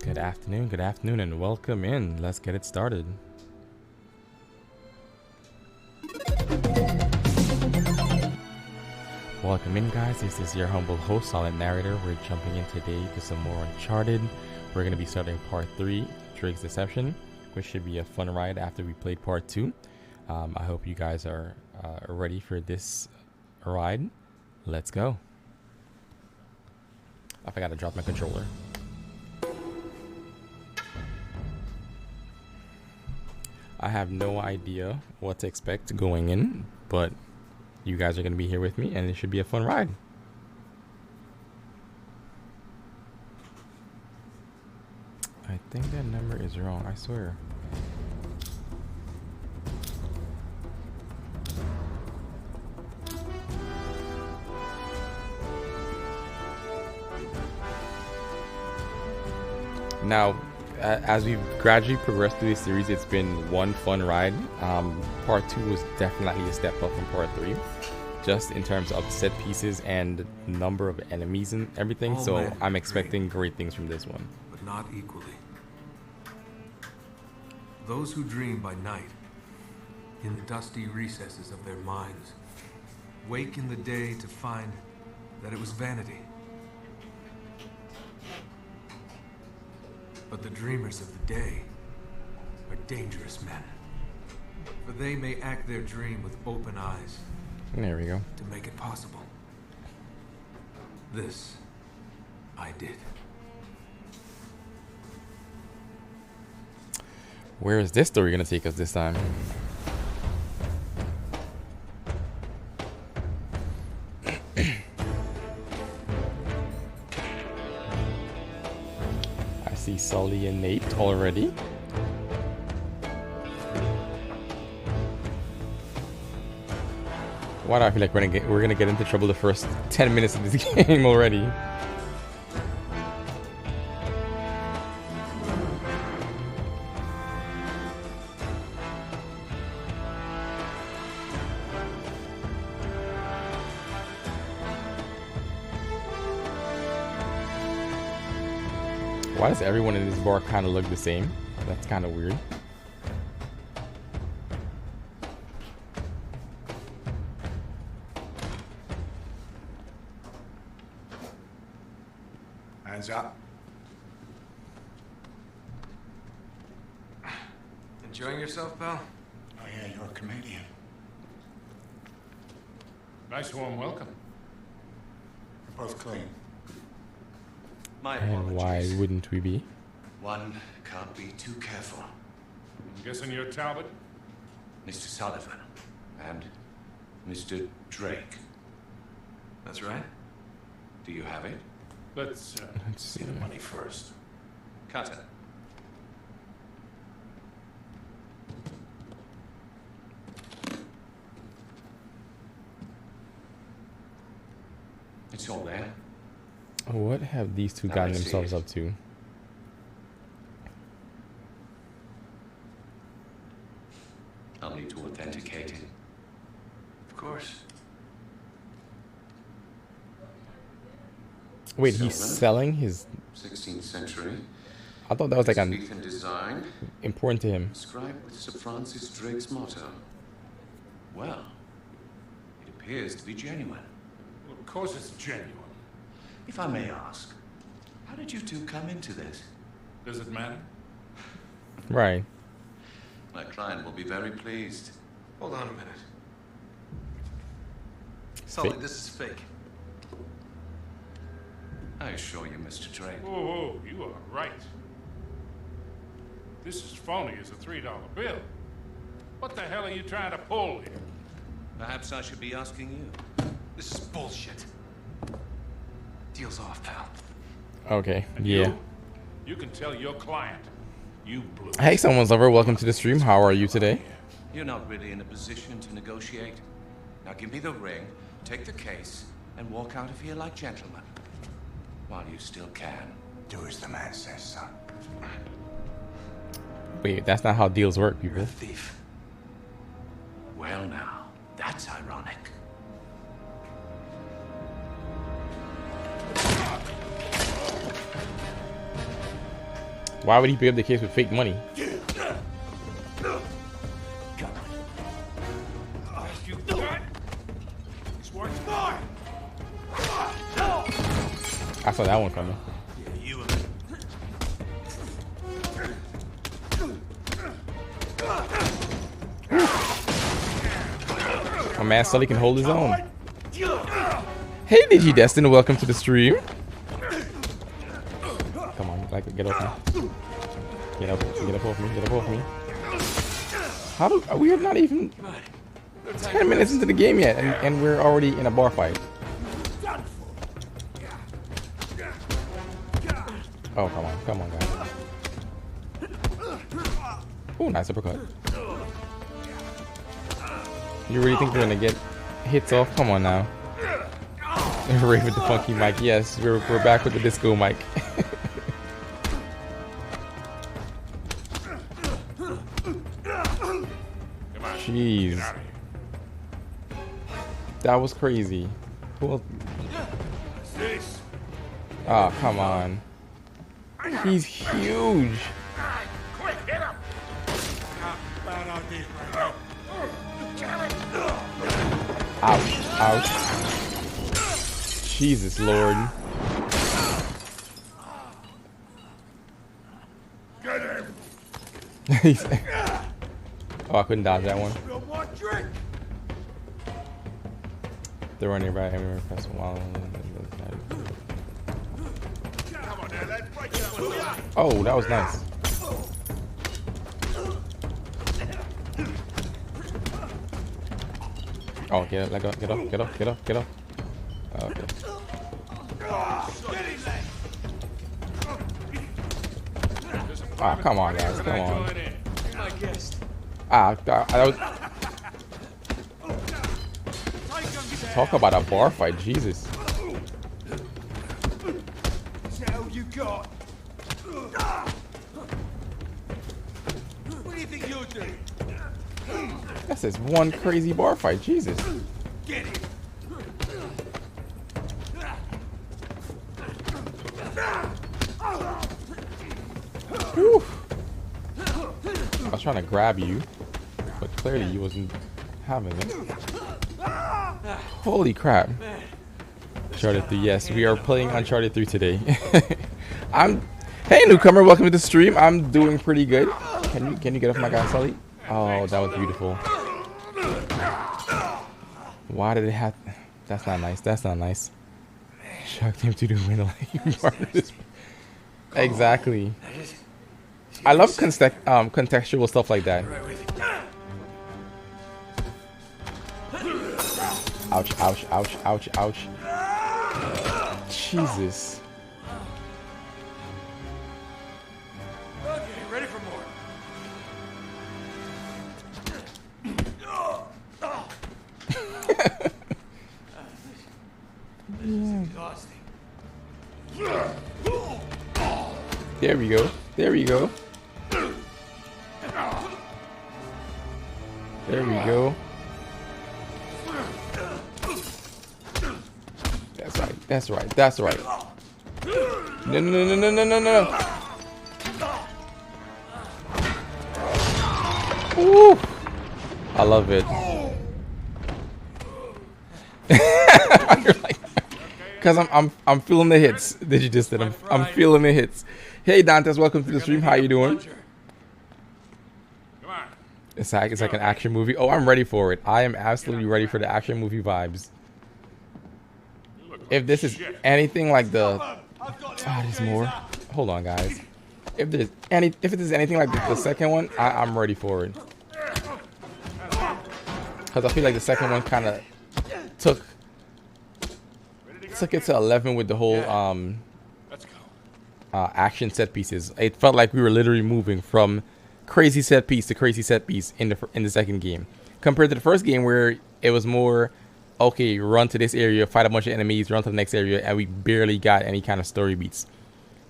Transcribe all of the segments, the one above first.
Good afternoon, and welcome in. Let's get it started. Welcome in, guys. This is your humble host, Silent Narrator. We're jumping in today to some more Uncharted. We're going to be starting part 3, Drake's Deception, which should be a fun ride after we played part 2. I hope you guys are ready for this ride. Let's go. I forgot to drop my controller. I have no idea what to expect going in, but you guys are going to be here with me, and it should be a fun ride. I think that number is wrong, I swear. Now, as we've gradually progressed through this series, it's been one fun ride. Part 2 was definitely a step up from part 3, just in terms of set pieces and number of enemies and everything. So I'm expecting great things from this one. But not equally. Those who dream by night, in the dusty recesses of their minds, wake in the day to find that it was vanity. But the dreamers of the day are dangerous men, for they may act their dream with open eyes. There we go. To make it possible. This I did. Where is this story going to take us this time? I see Sully and Nate already. Why do I feel like we're gonna get into trouble the first 10 minutes of this game already? Why does everyone in this bar kind of look the same? That's kind of weird. Hands up. Enjoying yourself, pal? Oh yeah, you're a comedian. Nice warm welcome. You're both clean. My And apologies. why wouldn't we be? One can't be too careful. I'm guessing you're Talbot? Mr. Sullivan and Mr. Drake. That's right. Do you have it? Let's see. see the money first. Cutter. It's all there. What have these two Now gotten I see themselves it. up to? I'll need to authenticate it. Of course. Wait, he's Silver. selling his... 16th century. I thought that was like an Elizabethan design. important to him. Inscribed with Sir Francis Drake's motto. Well, it appears to be genuine. Well, of course it's genuine. If I may ask, how did you two come into this? Does it matter? Right. My client will be very pleased. Hold on a minute. Sully, Fake. this is fake. I assure you, Mr. Drake. Whoa, you are right. This is phony as a $3 bill. What the hell are you trying to pull here? Perhaps I should be asking you. This is bullshit. Deal's off, pal. Okay. And Yeah. You can tell your client. You blew it. Hey, someone's lover. Welcome to the stream. How are you today? You're not really in a position to negotiate. Now give me the ring, take the case, and walk out of here like gentlemen. While you still can. Do as the man says, son. Wait, that's not how deals work, You're a people. thief. Well now, that's ironic. Why would he pick up the case with fake money? I saw that one coming. My man Sully can hold his own. Hey DG Destin, welcome to the stream. Come on, like get off me. Get up off me, get up off me. How do we are not even 10 minutes into the game yet and we're already in a bar fight. Oh come on guys. Oh, nice uppercut. You really think we're gonna get hits off? Come on now. Rave with the funky mic. Yes, we're back with the disco mic. Jeez. That was crazy. Cool. Oh, come on. He's huge. Ouch, ouch. Jesus Lord. Oh, I couldn't dodge that one. They're running right. I'm gonna press while. Oh, that was nice. Oh, get up, let go, get up, get up, get up, get up. Okay. Ah, come on, guys, come on. Ah, that was. Talk about a bar fight, Jesus. What do you think you're doing? That's just one crazy bar fight, Jesus. Get it. Whew. I was trying to grab you, but clearly you wasn't having it. Holy crap. Uncharted 3, yes, we are playing Uncharted 3 today. Hey newcomer, welcome to the stream. I'm doing pretty good. Can you get off my guy, Sully? Oh, that was beautiful. Why did it have? That's not nice. That's not nice. Shocked him to the window. Exactly. I love contextual stuff like that. Ouch! Ouch! Ouch! Ouch! Ouch! Jesus. Okay, ready for more. This is exhausting. There we go. There we go. There we go. That's right. That's right. That's right. No, no, no, no, no, no, no. Woo. I love it. Because I'm feeling the hits. Did you just said I'm feeling the hits. Hey Dantes, welcome to the stream. How you doing? It's like an action movie. Oh, I'm ready for it. I am absolutely ready for the action movie vibes. If this is anything like the there's more. Hold on, guys. If it is anything like the second one, I'm ready for it. Because I feel like the second one kind of took it to 11 with the whole action set pieces. It felt like we were literally moving from crazy set piece to crazy set piece in the second game, compared to the first game where it was more okay, run to this area, fight a bunch of enemies, run to the next area, and we barely got any kind of story beats.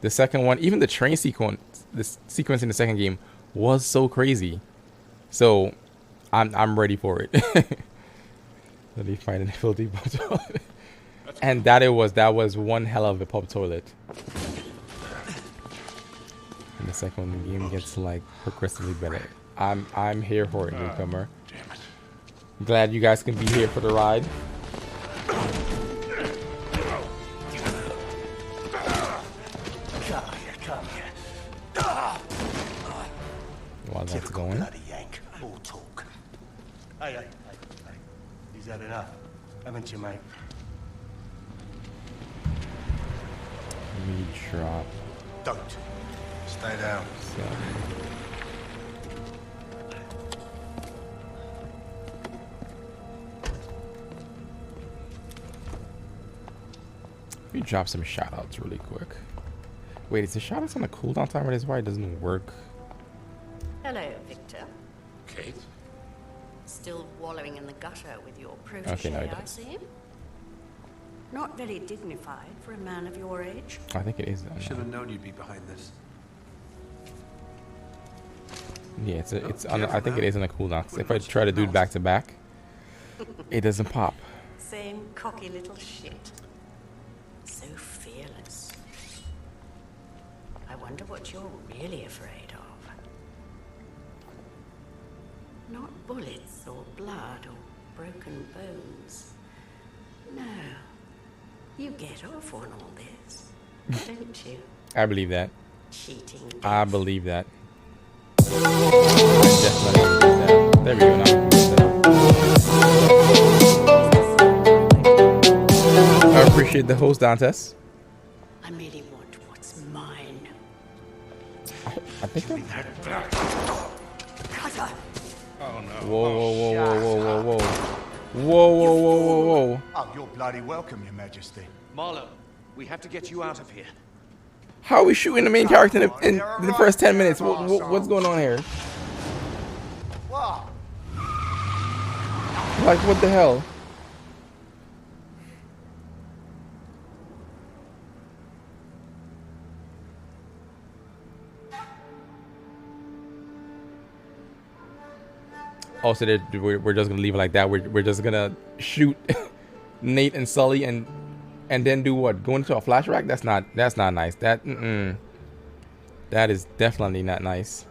The second one, even the train sequence, in the second game was so crazy. So I'm ready for it. Let me find a filthy pub toilet. And that was one hell of a pub toilet. And the second one, the game gets like progressively better. I'm here for it, newcomer. Damn it. Glad you guys can be here for the ride. Come here. While that's Typical going, bloody Yank. All talk. Hey. He's had enough, haven't you, mate? me drop. Don't. Stay down. So. Let me drop some shoutouts really quick. Wait, is the shoutouts on the cooldown timer? That's why it doesn't work. Hello, Victor. Kate? Still wallowing in the gutter with your protege, Okay, no, it I does. see. Not very dignified for a man of your age. I think it is. Should have known you'd be behind this. Yeah, it's careful I think now. it is on the cooldown. 'Cause if I try to do it back to back, it doesn't pop. Same cocky little shit. So fearless. I wonder what you're really afraid of. Not bullets or blood or broken bones. No. You get off on all this, don't you? I believe that. Cheating. I believe that. I definitely believe that. There we go. Now I appreciate the host, Dantes. I merely want what's mine. I think that. Cutter! Oh no. Whoa, whoa, whoa, whoa, whoa, whoa, whoa. Whoa, whoa, whoa, whoa, whoa. Oh, you're bloody welcome, Your Majesty. Marlowe, we have to get you out of here. How are we shooting the main character in the first 10 minutes? What's going on here? What? Like, what the hell? Oh, so we're just gonna leave it like that. We're just gonna shoot Nate and Sully and then do what? Go into a flashback? That's not nice. That is definitely not nice.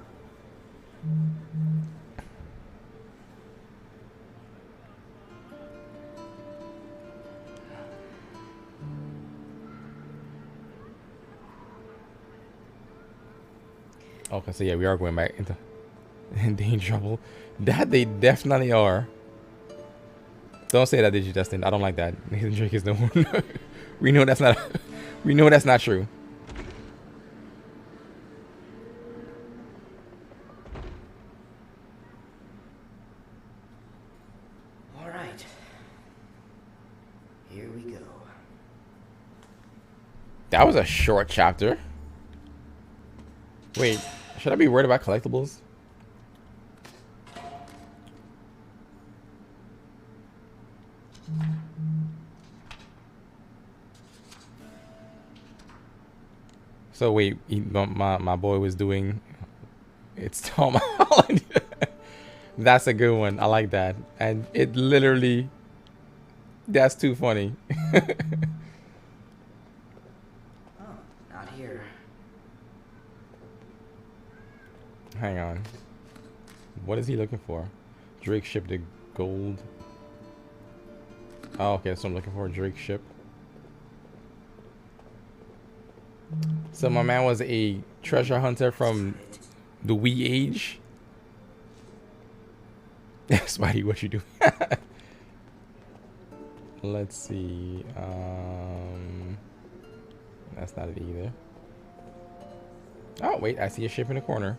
Okay, so yeah, we are going back into danger trouble. That they definitely are. Don't say that, did you, Justin? I don't like that. Nathan Drake is the one. We know that's not. We know that's not true. All right. Here we go. That was a short chapter. Wait, should I be worried about collectibles? So wait, my boy was doing. It's Tom Holland. That's a good one. I like that, and it literally. That's too funny. Oh, not here. Hang on. What is he looking for? Drake ship the gold. Oh, okay, so I'm looking for a Drake ship. So my man was a treasure hunter from the wee age. Spidey, what you do? Let's see. That's not it either. Oh wait, I see a ship in the corner.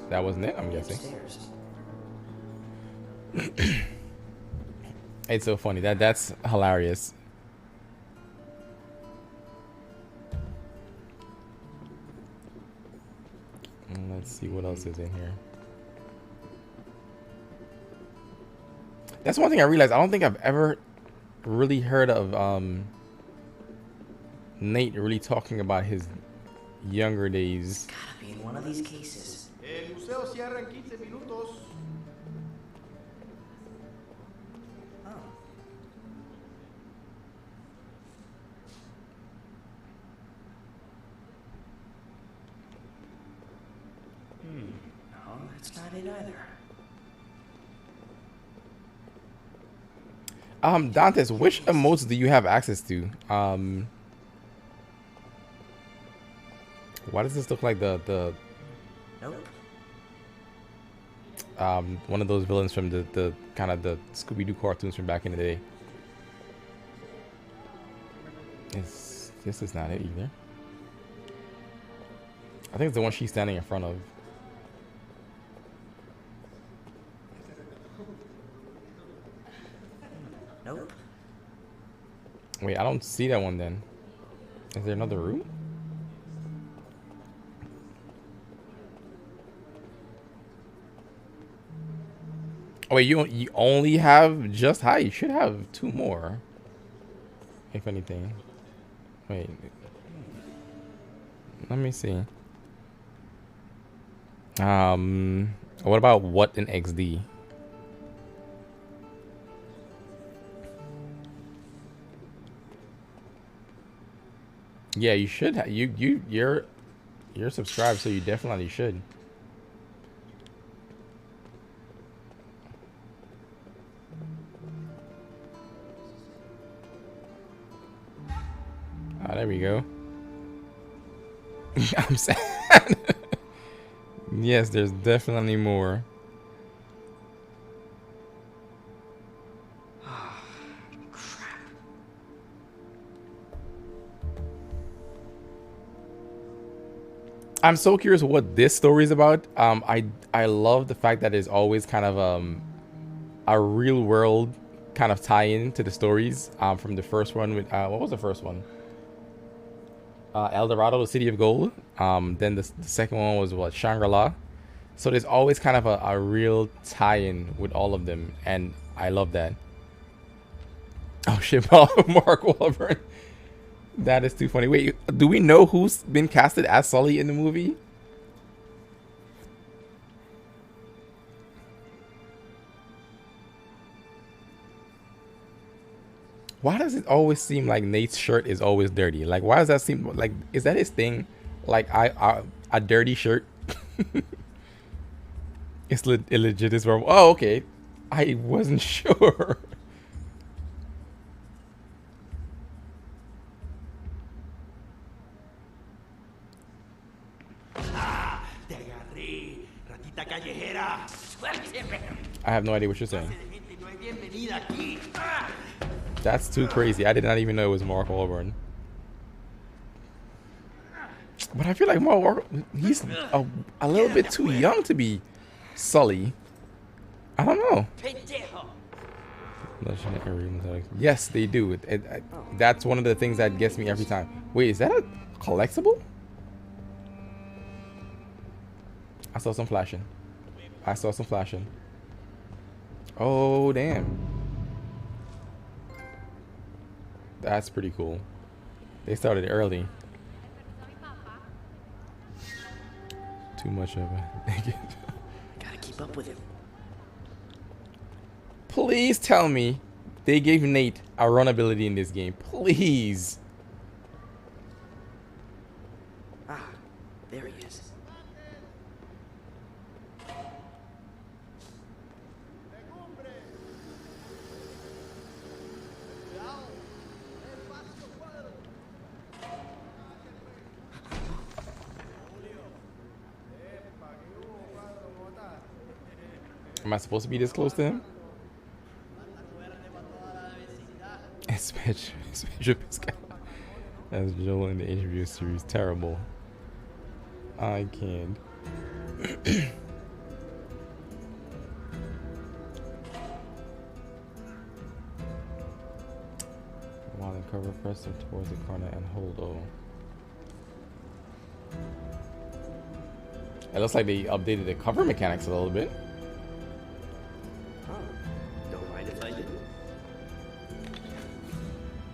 That wasn't it, I'm guessing. Upstairs. It's so funny. That's hilarious. Let's see what else is in here. That's one thing I realized. I don't think I've ever really heard of Nate really talking about his younger days. Gotta be in one of these cases. El museo cierra en 15 minutos. they neither. Dantes, which emotes do you have access to? Why does this look like the Nope. one of those villains from the kind of the Scooby-Doo cartoons from back in the day? This is not it either. I think it's the one she's standing in front of. Nope. Wait, I don't see that one then. Is there another room? Oh, wait, you only have just high. You should have 2 more, if anything. Wait, let me see. What about what in XD? Yeah, you should. You're subscribed, so you definitely should. Ah, there we go. I'm sad. Yes, there's definitely more. I'm so curious what this story is about. I love the fact that there's always kind of a real world kind of tie-in to the stories. From the first one with what was the first one? El Dorado, the City of Gold. Then the second one was what, Shangri-La. So there's always kind of a real tie-in with all of them, and I love that. Oh shit, Mark Wahlberg. That is too funny. Wait, do we know who's been casted as Sully in the movie? Why does it always seem like Nate's shirt is always dirty? Like, why does that seem like, is that his thing? Like, a dirty shirt? It's legit as well. Oh, okay. I wasn't sure. I have no idea what you're saying. That's too crazy. I did not even know it was Mark Wahlberg. But I feel like Mark Wahlberg, he's a little bit too young to be Sully. I don't know. Yes, they do. That's one of the things that gets me every time. Wait, is that a collectible? I saw some flashing. I saw some flashing. Oh, damn. That's pretty cool. They started early. Too much of it. Gotta keep up with him. Please tell me they gave Nate a run ability in this game. Please. Ah, there he is. Am I supposed to be this close to him? Special as Joel in the interview series. Terrible. I can't. While in cover, press them towards the corner and hold O. It looks like they updated the cover mechanics a little bit.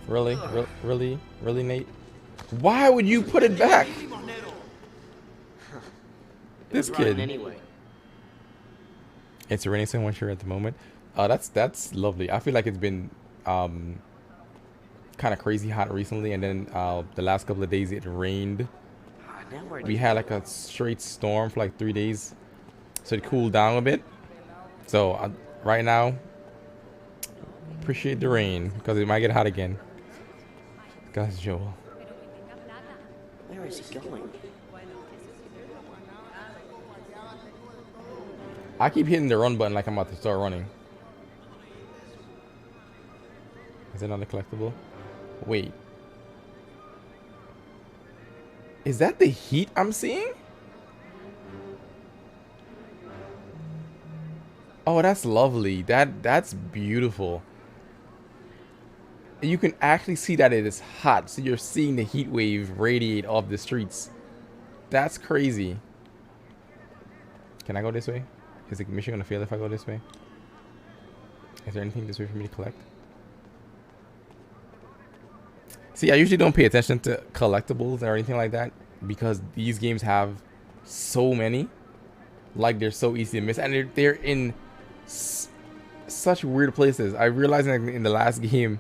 Really? Really, Nate? Why would you put it back? This kid. Anyway. It's raining so much here at the moment. That's lovely. I feel like it's been kind of crazy hot recently, and then the last couple of days it rained. We had like a straight storm for like 3 days. so it cooled down a bit. So right now, appreciate the rain because it might get hot again. Guys, Joel. Where is he going? I keep hitting the run button like I'm about to start running. Is it not a collectible? Wait. Is that the heat I'm seeing? Oh, that's lovely. That's beautiful. You can actually see that it is hot, so you're seeing the heat wave radiate off the streets. That's crazy. Can I go this way? Is the mission gonna fail if I go this way? Is there anything this way for me to collect? See, I usually don't pay attention to collectibles or anything like that because these games have so many. Like, they're so easy to miss, and they're in such weird places. I realized in the last game,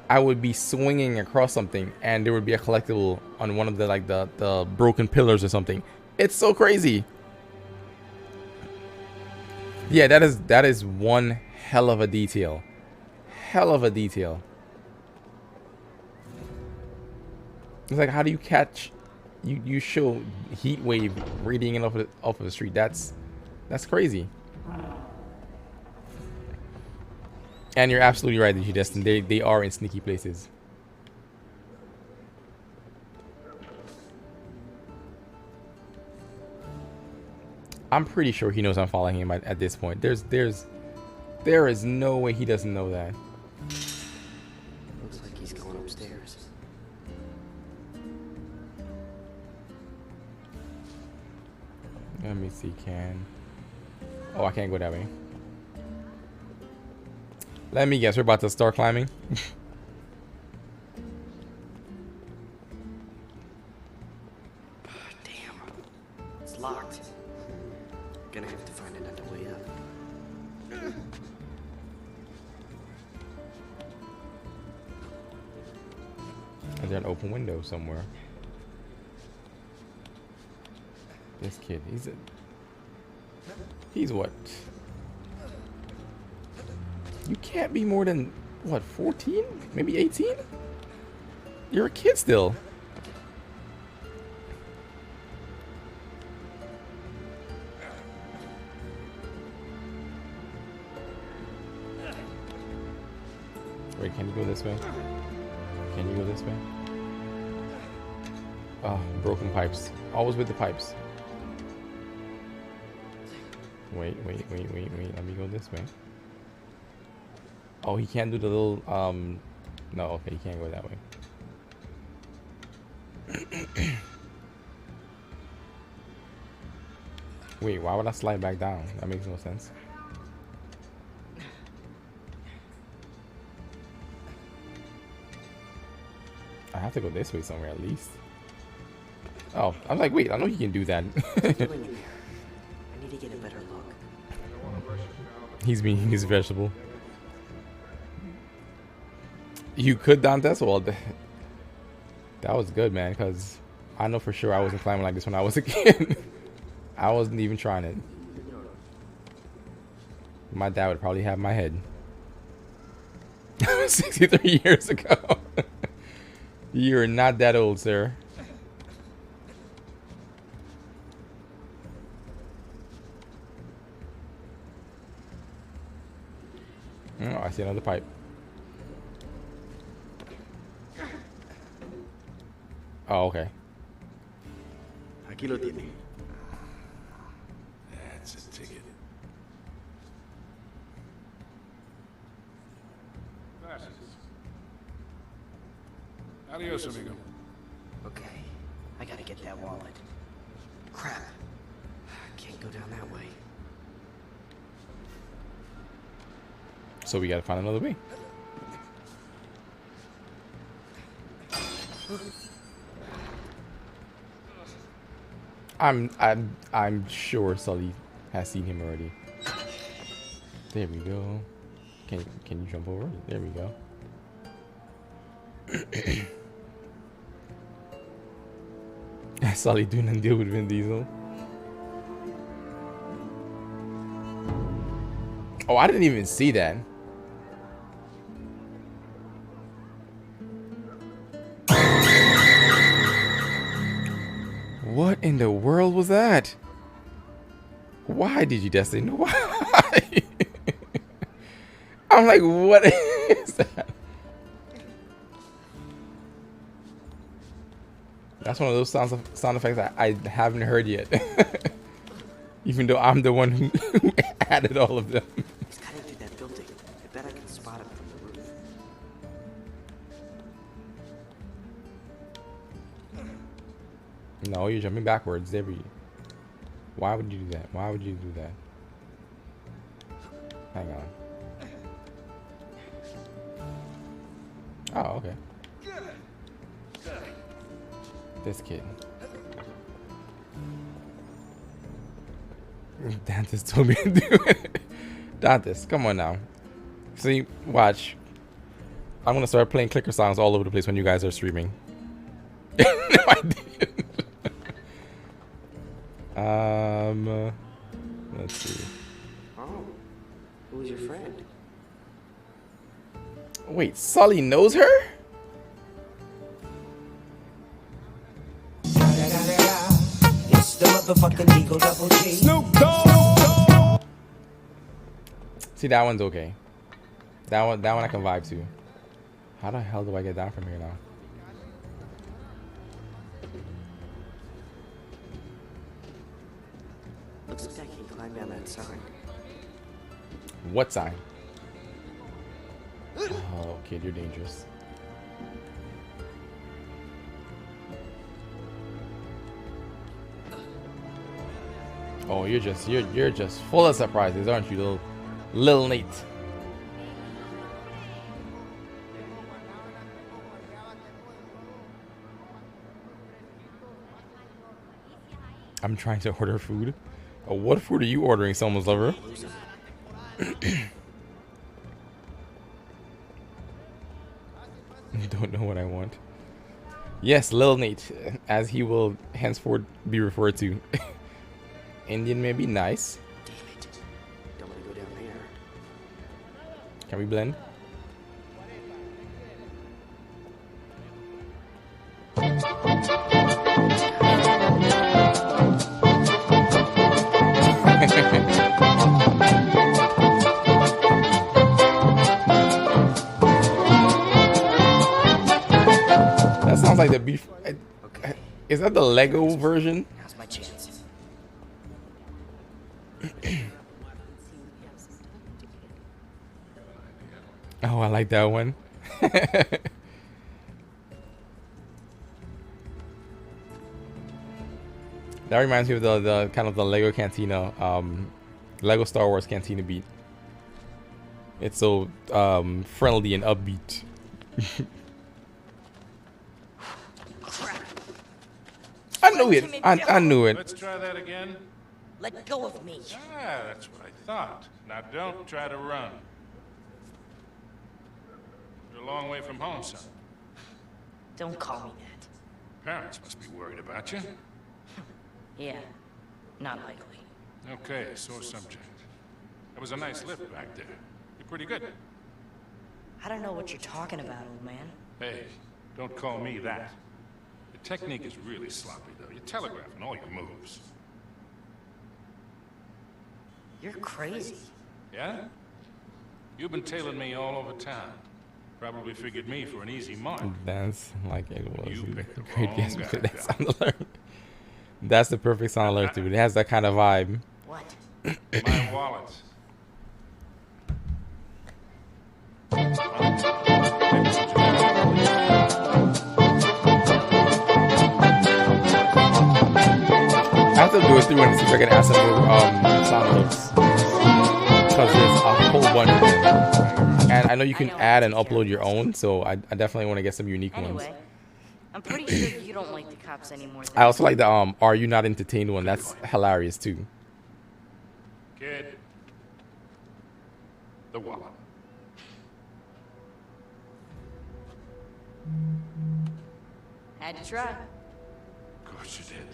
I would be swinging across something, and there would be a collectible on one of the broken pillars or something. It's so crazy. Yeah, that is one hell of a detail. Hell of a detail. It's like, how do you catch? You show heat wave radiating off of the street. That's crazy. And you're absolutely right, Destin. They are in sneaky places. I'm pretty sure he knows I'm following him at this point. There is no way he doesn't know that. Looks like he's going upstairs. Let me see, oh, I can't go that way. Let me guess, we're about to start climbing. Damn. It's locked. Gonna have to find another way up. Is there an open window somewhere? This kid, he's what? You can't be more than, what, 14? Maybe 18? You're a kid still. Wait, can you go this way? Can you go this way? Oh, broken pipes. Always with the pipes. Wait. Let me go this way. Oh, he can't do the little, no, okay, he can't go that way. Wait, why would I slide back down? That makes no sense. I have to go this way somewhere at least. Oh, I was like, wait, I know he can do that. What's he doing in there? I need to get a better look. He's being his vegetable. You could, Dantes? Well, that was good, man, because I know for sure I wasn't climbing like this when I was a kid. I wasn't even trying it. My dad would probably have my head. 63 years ago. You're not that old, sir. Oh, I see another pipe. Oh, okay. Aquí lo tiene. That's a ticket. Gracias. Adios, amigo. Okay, I gotta get that wallet. Crap. Can't go down that way. So we gotta find another way. I'm sure Sully has seen him already. There we go. Can you jump over? There we go. Sully doing a deal with Vin Diesel. Oh, I didn't even see that. What in the world was that? Why did you Destiny? Why? I'm like, what is that? That's one of those sound effects that I haven't heard yet. Even though I'm the one who added all of them. He's cutting through that building. I bet I can spot him from the roof. No, you're jumping backwards. There we. Why would you do that? Why would you do that? Hang on. Oh, okay. This kid. Dante's told me to do it. Dante's, come on now. See, watch. I'm gonna start playing clicker songs all over the place when you guys are streaming. No, I didn't. Let's see. Oh, who's your friend? Wait, Sully knows her? It's the motherfucking Eagle Double G. Snoop Dogg. See, that one's okay. That one I can vibe to. How the hell do I get down from here now? Looks like I can climb down that sign. What sign? Oh, kid, you're dangerous. Oh, you're just full of surprises, aren't you, little Nate? I'm trying to order food. Oh, what food are you ordering, someone's lover? Don't know what I want. Yes, Lil Nate, as he will henceforth be referred to. Indian may be nice. Damn it. Don't want to go down there. Can we blend? That sounds like the beef. Okay. Is that the Lego version? Now's my chance. Oh, I like that one. That reminds me of the kind of the Lego Cantina, Lego Star Wars Cantina beat. It's so friendly and upbeat. I knew it. I knew it. Let's try that again. Let go of me. Ah, that's what I thought. Now don't try to run. You're a long way from home, son. Don't call me that. Parents must be worried about you. Yeah, not likely. Okay, sore subject. That was a nice lift back there. You're pretty good. I don't know what you're talking about, old man. Hey, don't call me that. Your technique is really sloppy, though. You're telegraphing all your moves. You're crazy. Yeah? You've been tailing me all over town. Probably figured me for an easy mark. That's like it was You a picked the great wrong guess guy, for that pal. sound alert. That's the perfect sound alert, dude. It has that kind of vibe. What? My wallet. I have to do it through and see if I can add some more sound alerts. Because there's a whole bunch of them. And I know you can add and upload your own, so I definitely want to get some unique ones. Anyway, I'm pretty sure you don't like the cops anymore. I also like the "Are you not entertained" one. That's hilarious too. Kid. The wallet. Had to try. Of course you did.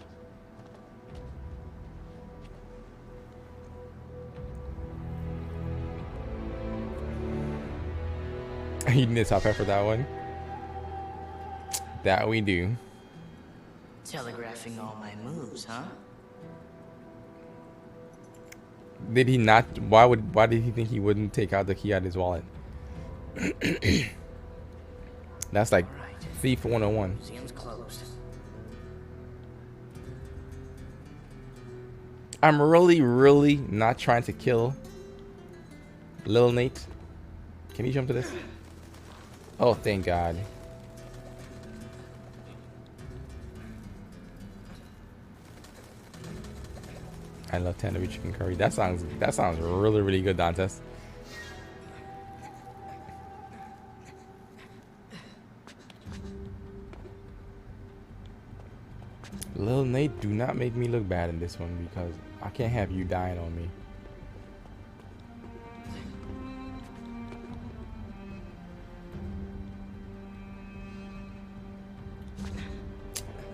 You need to top pepper that one. That we do. Telegraphing all my moves, huh? Did he not? Why did he think he wouldn't take out the key out of his wallet? That's like thief 101. Museum's closed. I'm really not trying to kill Lil Nate. Can you jump to this? Oh, thank God. I love tandoori chicken curry. That sounds really good, Dantes. Lil Nate, do not make me look bad in this one because I can't have you dying on me.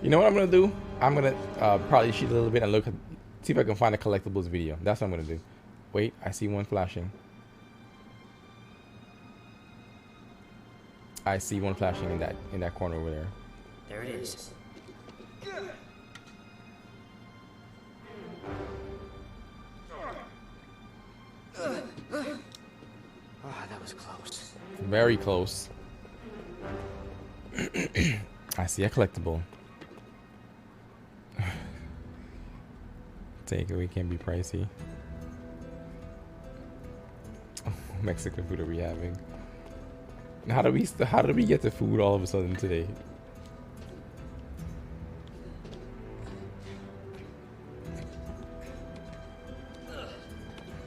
You know what I'm gonna do? I'm gonna probably cheat a little bit and look at, see if I can find a collectibles video. That's what I'm gonna do. Wait, I see one flashing. I see one flashing in that corner over there. There it is. Ah, that was close. Very close. I see a collectible. Takeaway can be pricey. Mexican food are we having? How do we get the food all of a sudden today?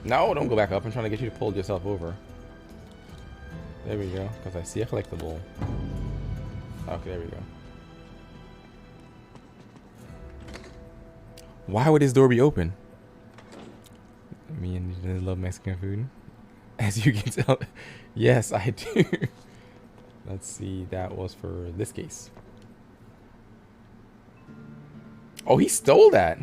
No, don't go back up. I'm trying to get you to pull yourself over. There we go. Because I see a collectible. Okay, there we go. Why would this door be open? Me and you love Mexican food. As you can tell. Yes, I do. Let's see. That was for this case. Oh, he stole that.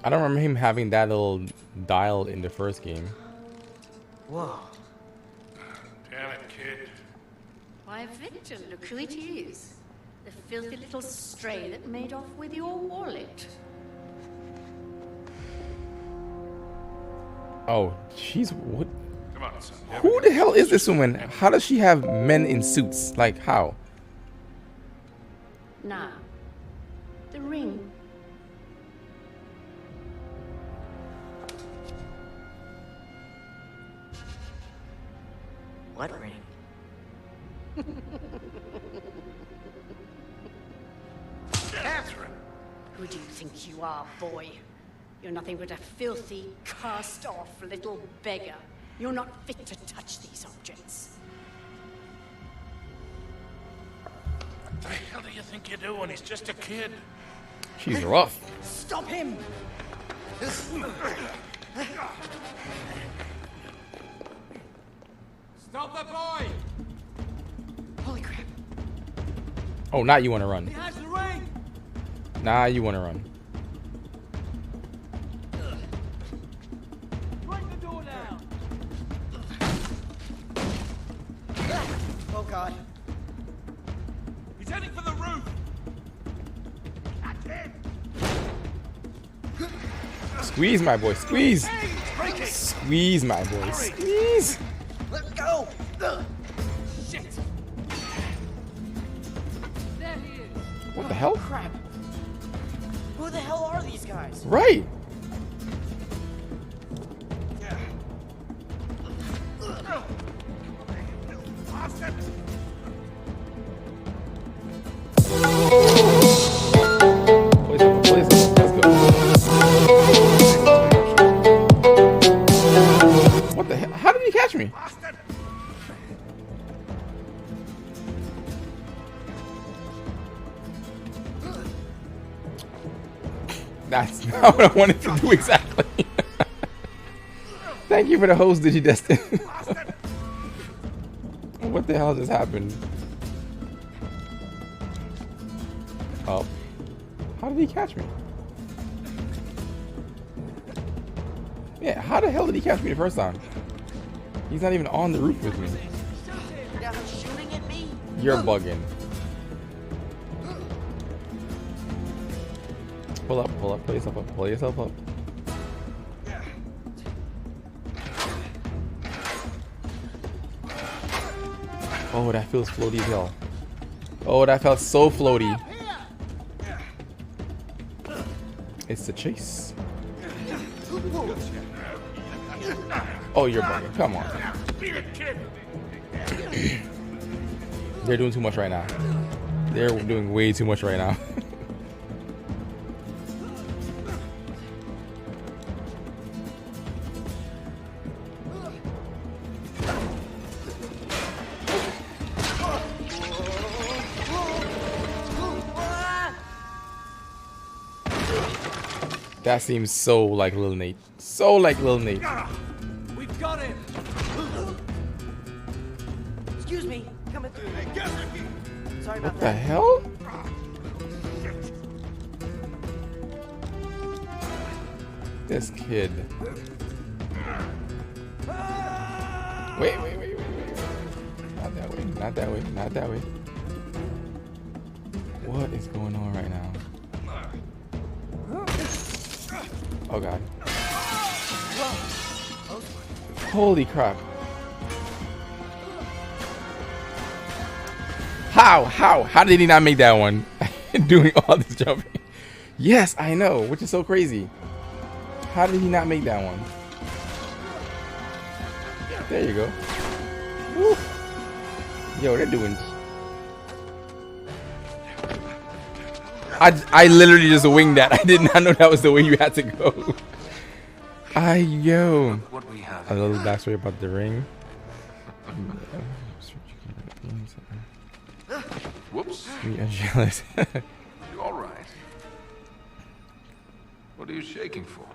I don't remember him having that little dial in the first game. Whoa. Damn it, kid. Why, Victor, look who it is. The filthy little stray that made off with your wallet. Oh, she's what? Come on, son. Who the hell is this woman? How does she have men in suits? Like, how? Now, the ring. What ring? Catherine! Who do you think you are, boy? You're nothing but a filthy, cast-off little beggar. You're not fit to touch these objects. What the hell do you think you're doing? He's just a kid. She's rough. Stop him! Stop the boy! Holy crap. Oh, now you want to run. He has the ring! Now you want to run. Break the door down! Oh god. He's heading for the roof! Catch him! Squeeze, my boy. Squeeze. Squeeze, my boy. Squeeze. Let go! Shit! There he is! What the hell? Crap. Who the hell are these guys? Right. Let's go. not what I wanted to do exactly. Thank you for the host, Digidestin. What the hell just happened? Oh. How did he catch me? Yeah, how the hell did he catch me the first time? He's not even on the roof with me. You're bugging. Pull up, pull yourself up, pull yourself up. Oh, that feels floaty as hell. Oh, that felt so floaty. It's the chase. Oh, you're bugging. Come on. They're doing too much right now. They're doing way too much right now. That seems so like Lil Nate. So like Lil Nate. We've got him. Excuse me, coming through. Sorry about What the that. hell? This kid. Wait. Not that way, not that way, not that way. What is going on right now? Oh god. Holy crap. How did he not make that one? Doing all this jumping. Yes, I know, which is so crazy. How did he not make that one? There you go. Woo. Yo, they're doing... I literally just winged that. I did not know that was the way you had to go. Yo. What we have. A little backstory about the ring. Whoops. We are jealous. You all right? What are you shaking for?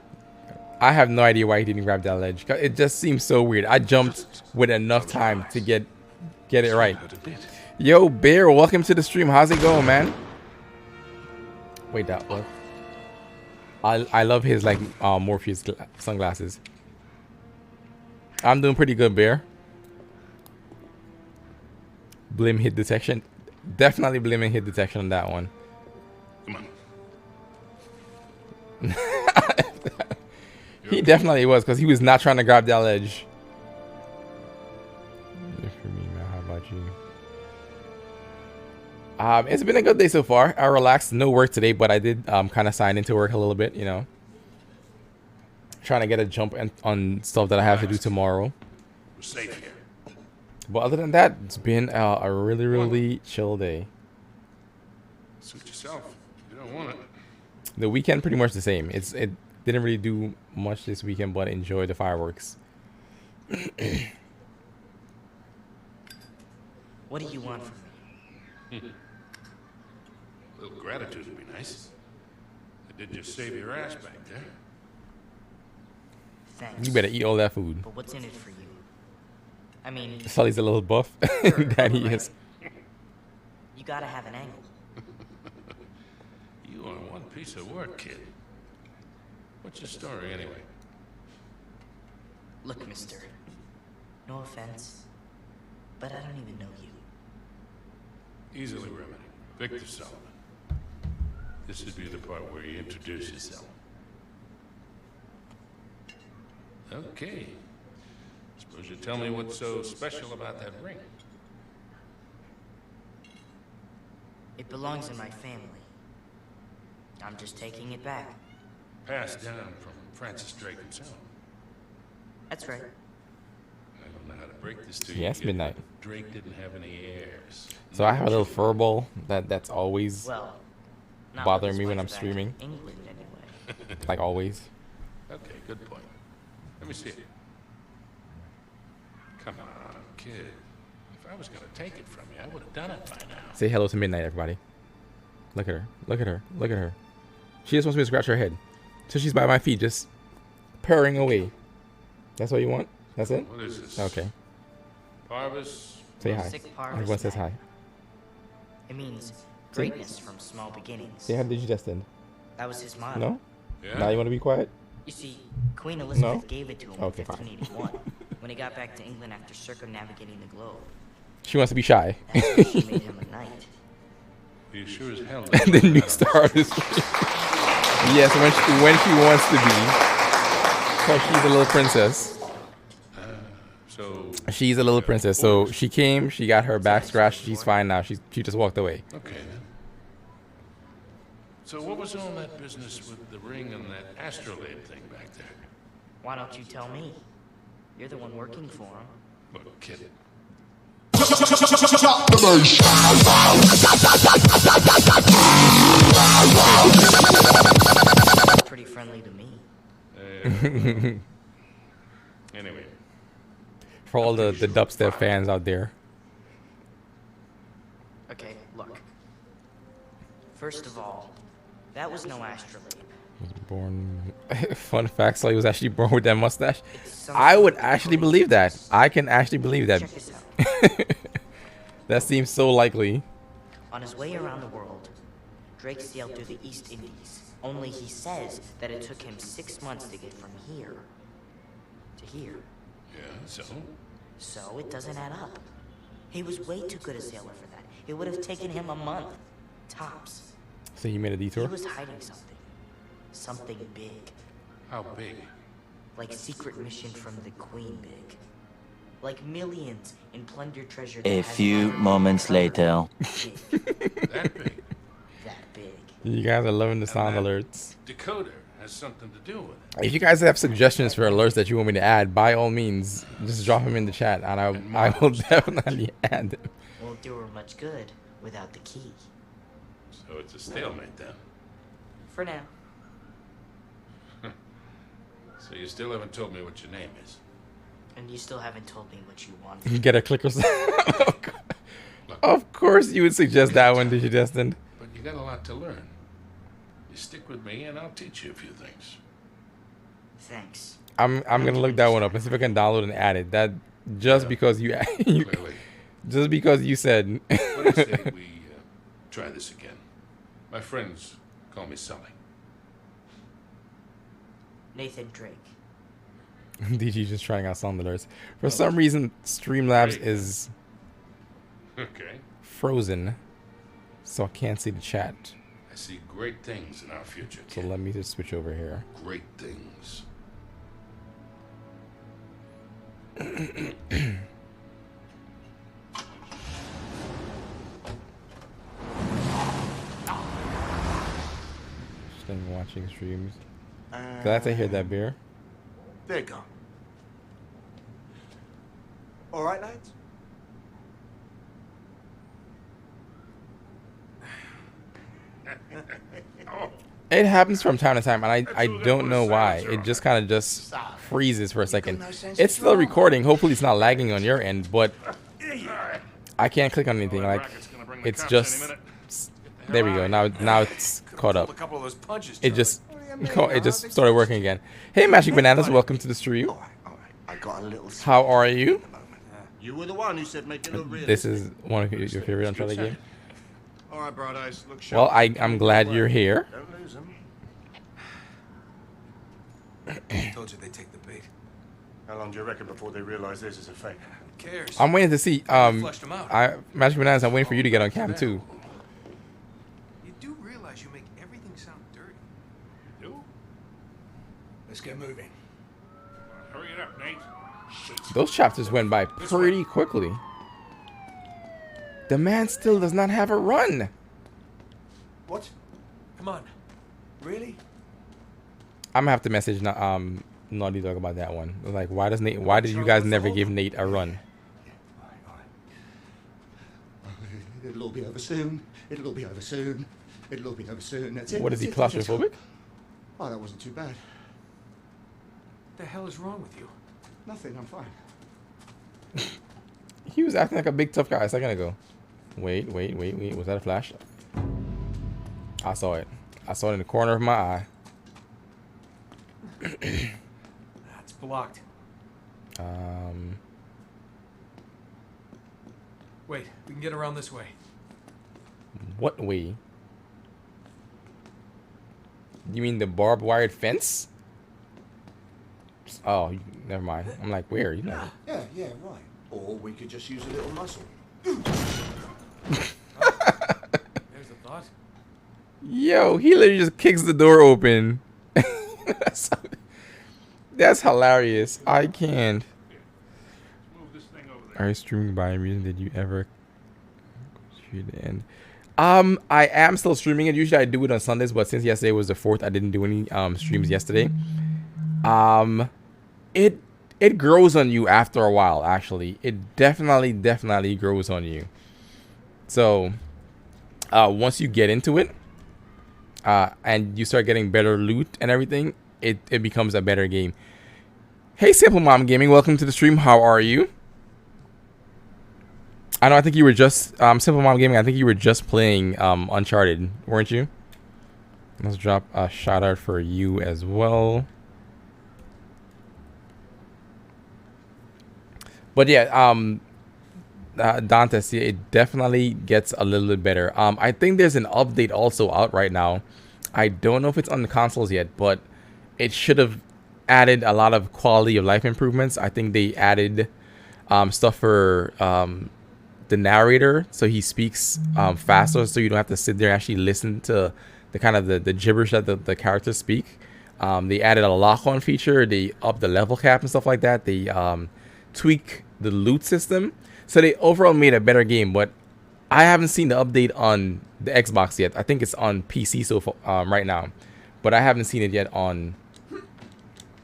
I have no idea why he didn't grab that ledge. It just seems so weird. I jumped with enough time to get it right. Yo, Bear, welcome to the stream. How's it going, man? Wait, that what? I love his like Morpheus sunglasses. I'm doing pretty good, Bear. Blim hit detection. Definitely blaming hit detection on that one. Come on. He definitely was, because he was not trying to grab that ledge. For me, man, how about you? It's been a good day so far. I relaxed. No work today, but I did kind of sign into work a little bit, you know. Trying to get a jump on stuff that I have to do tomorrow. We're safe here. But other than that, it's been a really, really chill day. Suit yourself. You don't want it. The weekend pretty much the same. It didn't really do much this weekend, but enjoy the fireworks. What do you want from me? A little gratitude would be nice. I did just save your ass back there. Thanks. You better eat all that food. But what's in it for you? I mean, Sully's a little buff. That he is. you gotta have an angle. You are one piece of work, kid. What's your story, anyway? Look, mister. No offense, but I don't even know you. Easily remedied. Victor Sullivan. This would be the part where you introduce yourself. Okay. Suppose you tell me what's so special about that ring. It belongs in my family. I'm just taking it back. Passed down from Francis Drake himself. That's right. I don't know how to break this to you. Yes, yet, midnight. but Drake didn't have any heirs. So I have a little furball that's always Well, not bothering with me his when wife I'm back streaming. in England, anyway. Like always. Okay, good point. Let me see it. Come on, kid. If I was gonna take it from you, I would have done it by now. Say hello to Midnight, everybody. Look at her. Look at her. Look at her. She just wants me to scratch her head. So she's by my feet, just purring away. That's what you want? That's it? What is this? Okay. Parvis? Say hi. Sick Parvis Everyone says man. hi. It means greatness from small beginnings. Say hi to Digidestined. That was his motto. No? Yeah? Now you want to be quiet? You see, Queen Elizabeth No? gave it to him Okay, in fine. 1581 when he got back to England after circumnavigating the globe. She wants to be shy. That's when she made him a knight. You sure as hell The new star of this. Yes, when she wants to be. Because she's a little princess. So, She's a little princess. So she came, she got her back scratched, she's fine now. She just walked away. okay then. So what was all that business with the ring and that astrolabe thing back there? Why don't you tell me? You're the one working for him. Look, kid. Pretty friendly to me. Anyway, For all the dubstep fans out there. Okay, look. First of all, that was no astrolabe. Born. Fun fact: so he was actually born with that mustache. It's I would something actually believe that. I can actually believe that. Check this out. That seems so likely. On his way around the world, Drake sailed through the East Indies. Only he says that it took him 6 months to get from here to here. yeah, so? So it doesn't add up. He was way too good a sailor for that. It would have taken him a month, tops. So he made a He detour. was hiding something. Something big. How big? Like secret mission from the Queen big. Like millions in plundered treasure. A that has few never been moments recovered. later. Big. That big? That big. You guys are loving the sound that- alerts. Decoder has something to do with it. If you guys have suggestions for alerts that you want me to add, by all means, just drop them in the chat, and I will definitely add them. Won't do her much good without the key. So it's a stalemate then. For now. So you still haven't told me what your name is. And you still haven't told me what you want. You get a clicker. Of course, you would suggest that one, Digidestined. But you got a lot to learn. You stick with me and I'll teach you a few things. Thanks. I'm gonna look that one up and see if I can download and add it. That just because you Clearly. just because you said. What do you say we try this again? My friends call me Sully. Nathan Drake. DG just trying out sound alerts. For some reason, Streamlabs is Okay. frozen, so I can't see the chat. I see great things in our future, So kid. let me just switch over here. Great things. Staying watching streams. Glad to hear that, Beer. There you go. All right, lads? It happens from time to time, and I don't know why. It just kind of just freezes for a second. It's still recording. Hopefully, it's not lagging on your end, but I can't click on anything. Like, it's just. There we go. Now it's caught up. A couple of those punches. It just started working again. Hey, Magic Bananas, welcome to the stream. All right. I got a little... How are you? You were the one who said make it look real. This is one of your favorite Uncharted games. All right, Bright Eyes, look Well, sharp. I'm glad you're here. Don't lose them. Told you they'd take the bait. How long do you reckon before they realize this is a fake? Who cares? I'm waiting to see. Flushed them out. Magic Bananas, I'm waiting for you to get on cam too. You do realize you make everything sound dirty. You do? Let's get moving. Hurry it up, Nate. Those chapters went by pretty quickly. The man still does not have a run. What? Come on. Really? I'm gonna have to message Naughty Dog about that one. Like, why did you guys never give Nate a run? All right. It'll all be over soon. It'll all be over soon. It'll all be over soon. That's it. What is he, That's it. claustrophobic? Oh, that wasn't too bad. What the hell is wrong with you? Nothing, I'm fine. He was acting like a big tough guy a second ago. Wait. Was that a flash? I saw it. I saw it in the corner of my eye. That's blocked. Wait, we can get around this way. What way? You mean the barbed wired fence? Oh, never mind. I'm like, where? You know. Yeah, right. Or we could just use a little muscle. There's a thought. Yo, he literally just kicks the door open. That's hilarious. I can't. Are you streaming by any reason? Did you ever shoot the end? I am still streaming it. Usually I do it on Sundays, but since yesterday was the 4th, I didn't do any streams yesterday. It grows on you after a while, actually. It definitely grows on you. So once you get into it, and you start getting better loot and everything, it becomes a better game. Hey, Simple Mom Gaming, welcome to the stream. How are you? I think you were just Simple Mom Gaming. I think you were just playing Uncharted, weren't you? Let's drop a shout out for you as well. But yeah, Dantes, it definitely gets a little bit better. I think there's an update also out right now. I don't know if it's on the consoles yet, but it should have added a lot of quality of life improvements. I think they added stuff for the narrator, so he speaks faster, so you don't have to sit there and actually listen to the kind of the gibberish that the characters speak. They added a lock-on feature. They upped the level cap and stuff like that. They tweak the loot system, so they overall made a better game. But I haven't seen the update on the Xbox yet. I think it's on PC so far, right now, but I haven't seen it yet on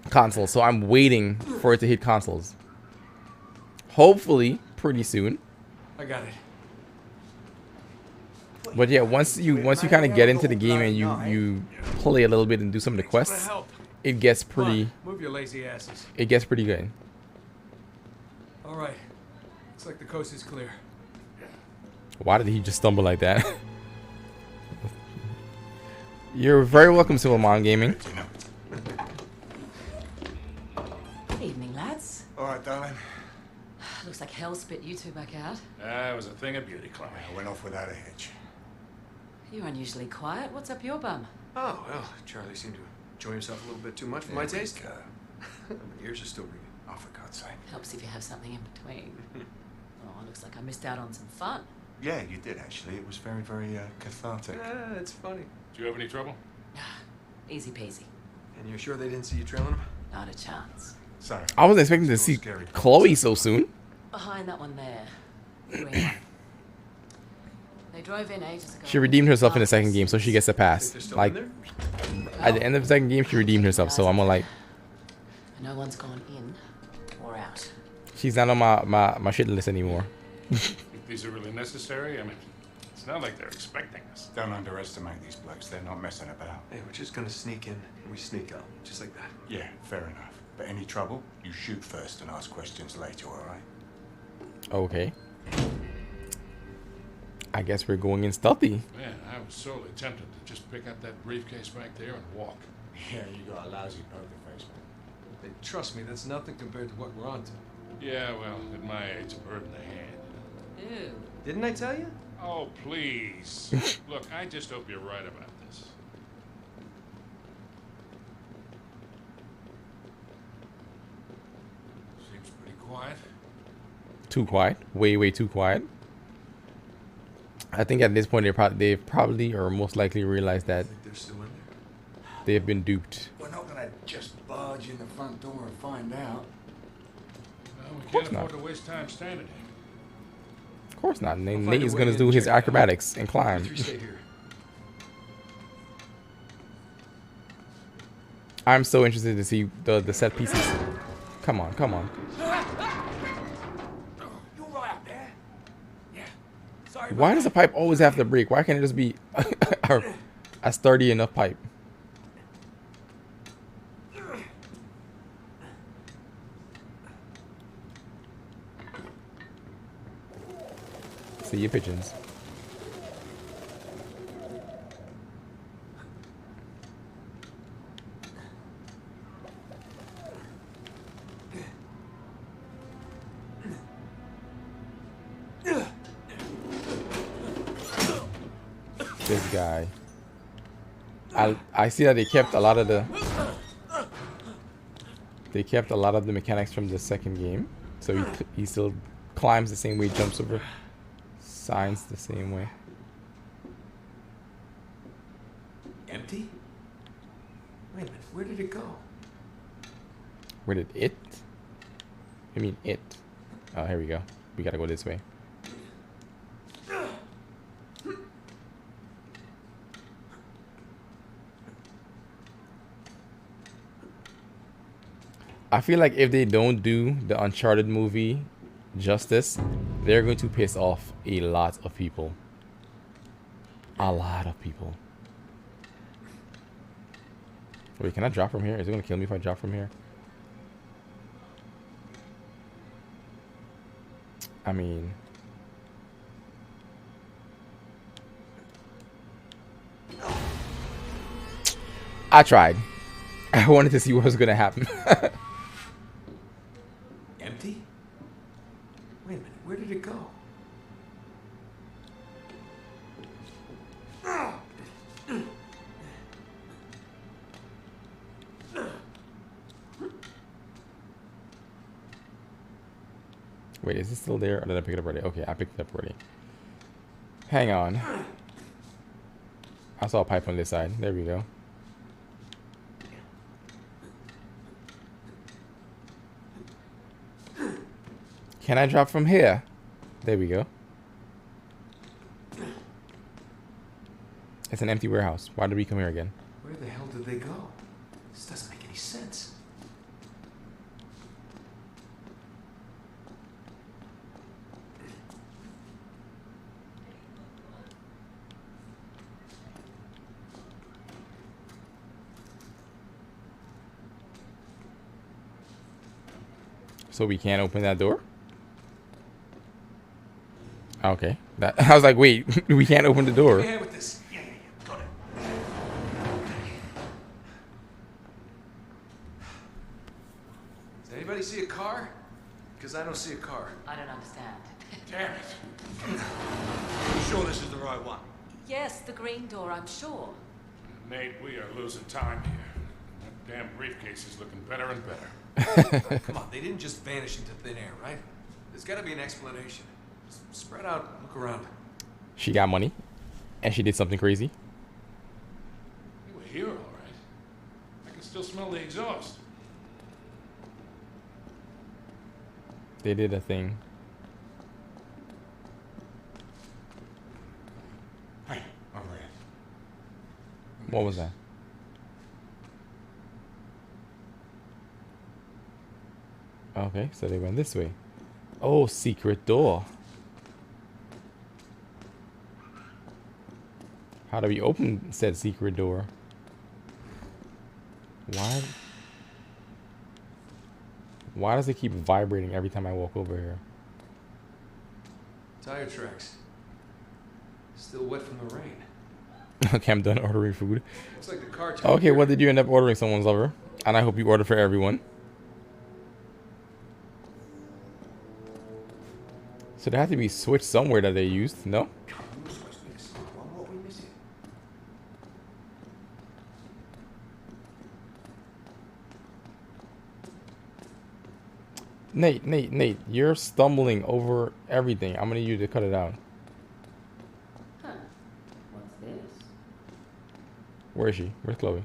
consoles. So I'm waiting for it to hit consoles. Hopefully, pretty soon. I got it. But yeah, once you kind of get into the game and you play a little bit and do some of the quests, it gets pretty. Move your lazy asses. It gets pretty good. All right. Looks like the coast is clear. Why did he just stumble like that? You're very welcome, Simple Mom Gaming. Good evening, lads. All right, darling. Looks like hell spit you two back out. It was a thing of beauty, Chloe. I went off without a hitch. You're unusually quiet. What's up your bum? Oh, well, Charlie seemed to enjoy himself a little bit too much for my taste. My ears are still ringing. Oh, for God's sake. Helps if you have something in between. Oh, looks like I missed out on some fun. Yeah, you did, actually. It was very, very cathartic. Yeah, it's funny. Do you have any trouble? Easy peasy. And you're sure they didn't see you trailing him? Not a chance. Sorry. I wasn't expecting to see Chloe so soon. Behind that one there. Green one. They drove in ages ago. She redeemed herself in the second game, so she gets a pass. Like at the end of the second game, she redeemed herself. So I'm gonna like. No one's gone in or out. She's not on my shit list anymore. Think these are really necessary? I mean, it's not like they're expecting us. Don't underestimate these blokes. They're not messing about. Hey, we're just gonna sneak in and we sneak out. Just like that. Yeah, fair enough. But any trouble, you shoot first and ask questions later, all right? Okay. I guess we're going in stealthy. Man, I was sorely tempted to just pick up that briefcase back there and walk. Yeah, you got a lousy poker face, man. Hey, trust me, that's nothing compared to what we're on to. Yeah, well, at my age, a bird in the hand. Ew. Didn't I tell you? Oh, please. Look, I just hope you're right about this. Seems pretty quiet. Too quiet. Way too quiet. I think at this point they've probably or most likely realized that Think they're still in there? they've been duped. We're not gonna just barge in the front door and find out. Well, we course can't afford not. to waste time standing here. Of course not. Nate find a is way gonna in do and his check it out. acrobatics and climb. You three stay here. I'm so interested to see the set pieces. Come on. You all right up there? Yeah. Sorry. Why does the pipe always have to break? Why can't it just be a sturdy enough pipe? See your pigeons. This guy. I see that they kept a lot of the mechanics from the second game, so he still climbs the same way, jumps over signs the same way. Empty? Wait a minute, where did it go? Where did it? I mean it. Oh, here we go. We gotta go this way. I feel like if they don't do the Uncharted movie justice, they're going to piss off a lot of people. A lot of people. Wait, can I drop from here? Is it going to kill me if I drop from here? I mean... I tried. I wanted to see what was going to happen. Empty? Wait a minute, where did it go? Wait, is it still there? Or did I pick it up already? Okay, I picked it up already. Hang on. I saw a pipe on this side. There we go. Can I drop from here? There we go. It's an empty warehouse. Why did we come here again? Where the hell did they go? This doesn't make any sense. So we can't open that door? Okay. I was like, wait, we can't open the door. Go ahead with this. Yeah. Go ahead. Does anybody see a car? Because I don't see a car. I don't understand. Damn it. You sure this is the right one? Yes, the green door, I'm sure. Nate, we are losing time here. That damn briefcase is looking better and better. Come on, they didn't just vanish into thin air, right? There's got to be an explanation. Just spread out, look around. She got money. And she did something crazy. You were here, all right. I can still smell the exhaust. They did a thing. Hey, over here. What was that? Okay, so they went this way. Oh, secret door. How do we open said secret door? Why does it keep vibrating every time I walk over here? Tire tracks. Still wet from the rain. Okay, I'm done ordering food. Looks like the car. Okay, what did you end up ordering? Someone's over. And I hope you order for everyone. So there had to be a switch somewhere that they used, no? What are we missing? Nate, you're stumbling over everything. I'm gonna need you to cut it out. Huh. What's this? Where is she? Where's Chloe?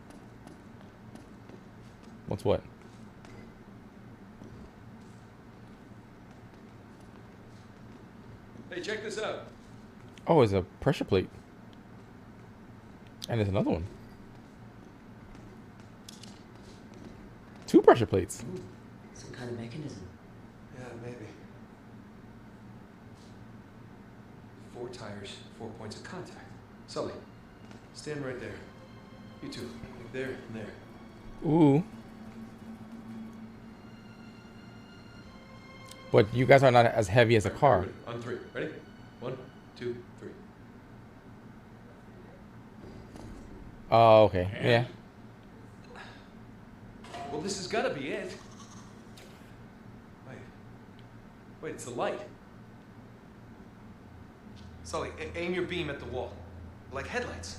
What's what? Hey, check this out. Oh, it's a pressure plate. And there's another one. 2 pressure plates. Ooh, some kind of mechanism. Yeah, maybe. 4 tires, 4 points of contact. Sully, stand right there. You two, there and there. Ooh. But you guys are not as heavy as a car. On 3. Ready? 1, 2, 3. Oh, okay. Yeah. Well, this has got to be it. Wait, it's the light. Sully, aim your beam at the wall. like headlights.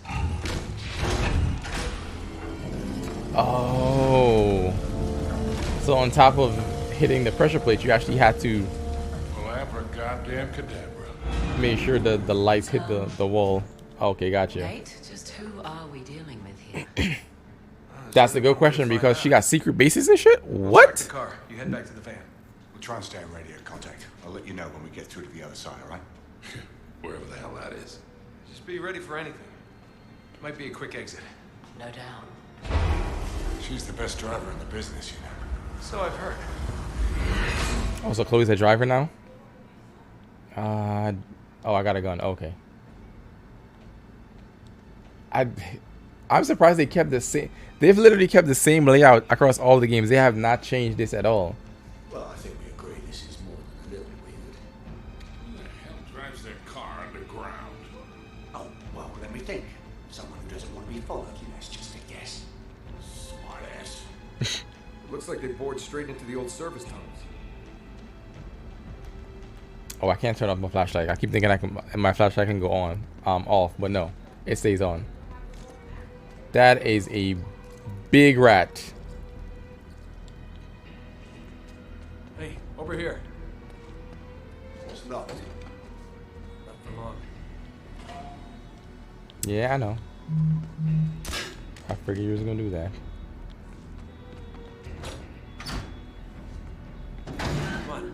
Oh. So on top of hitting the pressure plate, you actually had to Well, abracadabra, cadabra. make sure the lights hit the wall. Okay, gotcha. Nate, just who are we dealing with here? That's the good question because she got secret bases and shit? What? The car. You head back to the van. We'll try and stay in radio contact. I'll let you know when we get through to the other side, all right? Wherever the hell that is. Just be ready for anything. Might be a quick exit. No doubt. She's the best driver in the business, you know. So I've heard. Oh, so Chloe's a driver now? Oh, I got a gun. Okay. I'm surprised they kept the same. They've literally kept the same layout across all the games. They have not changed this at all. Well, I think we agree this is more than a little weird. Who the hell drives their car underground? Oh, well, let me think. Someone who doesn't want to be followed, you know, it's just a guess. Smart ass. It looks like they bored straight into the old service tunnels. Oh, I can't turn off my flashlight. I keep thinking my flashlight can go on, off, but no, it stays on. That is a big rat. Hey, over here. It's locked. Not for long. Yeah, I know. I figured you was gonna do that. Come on.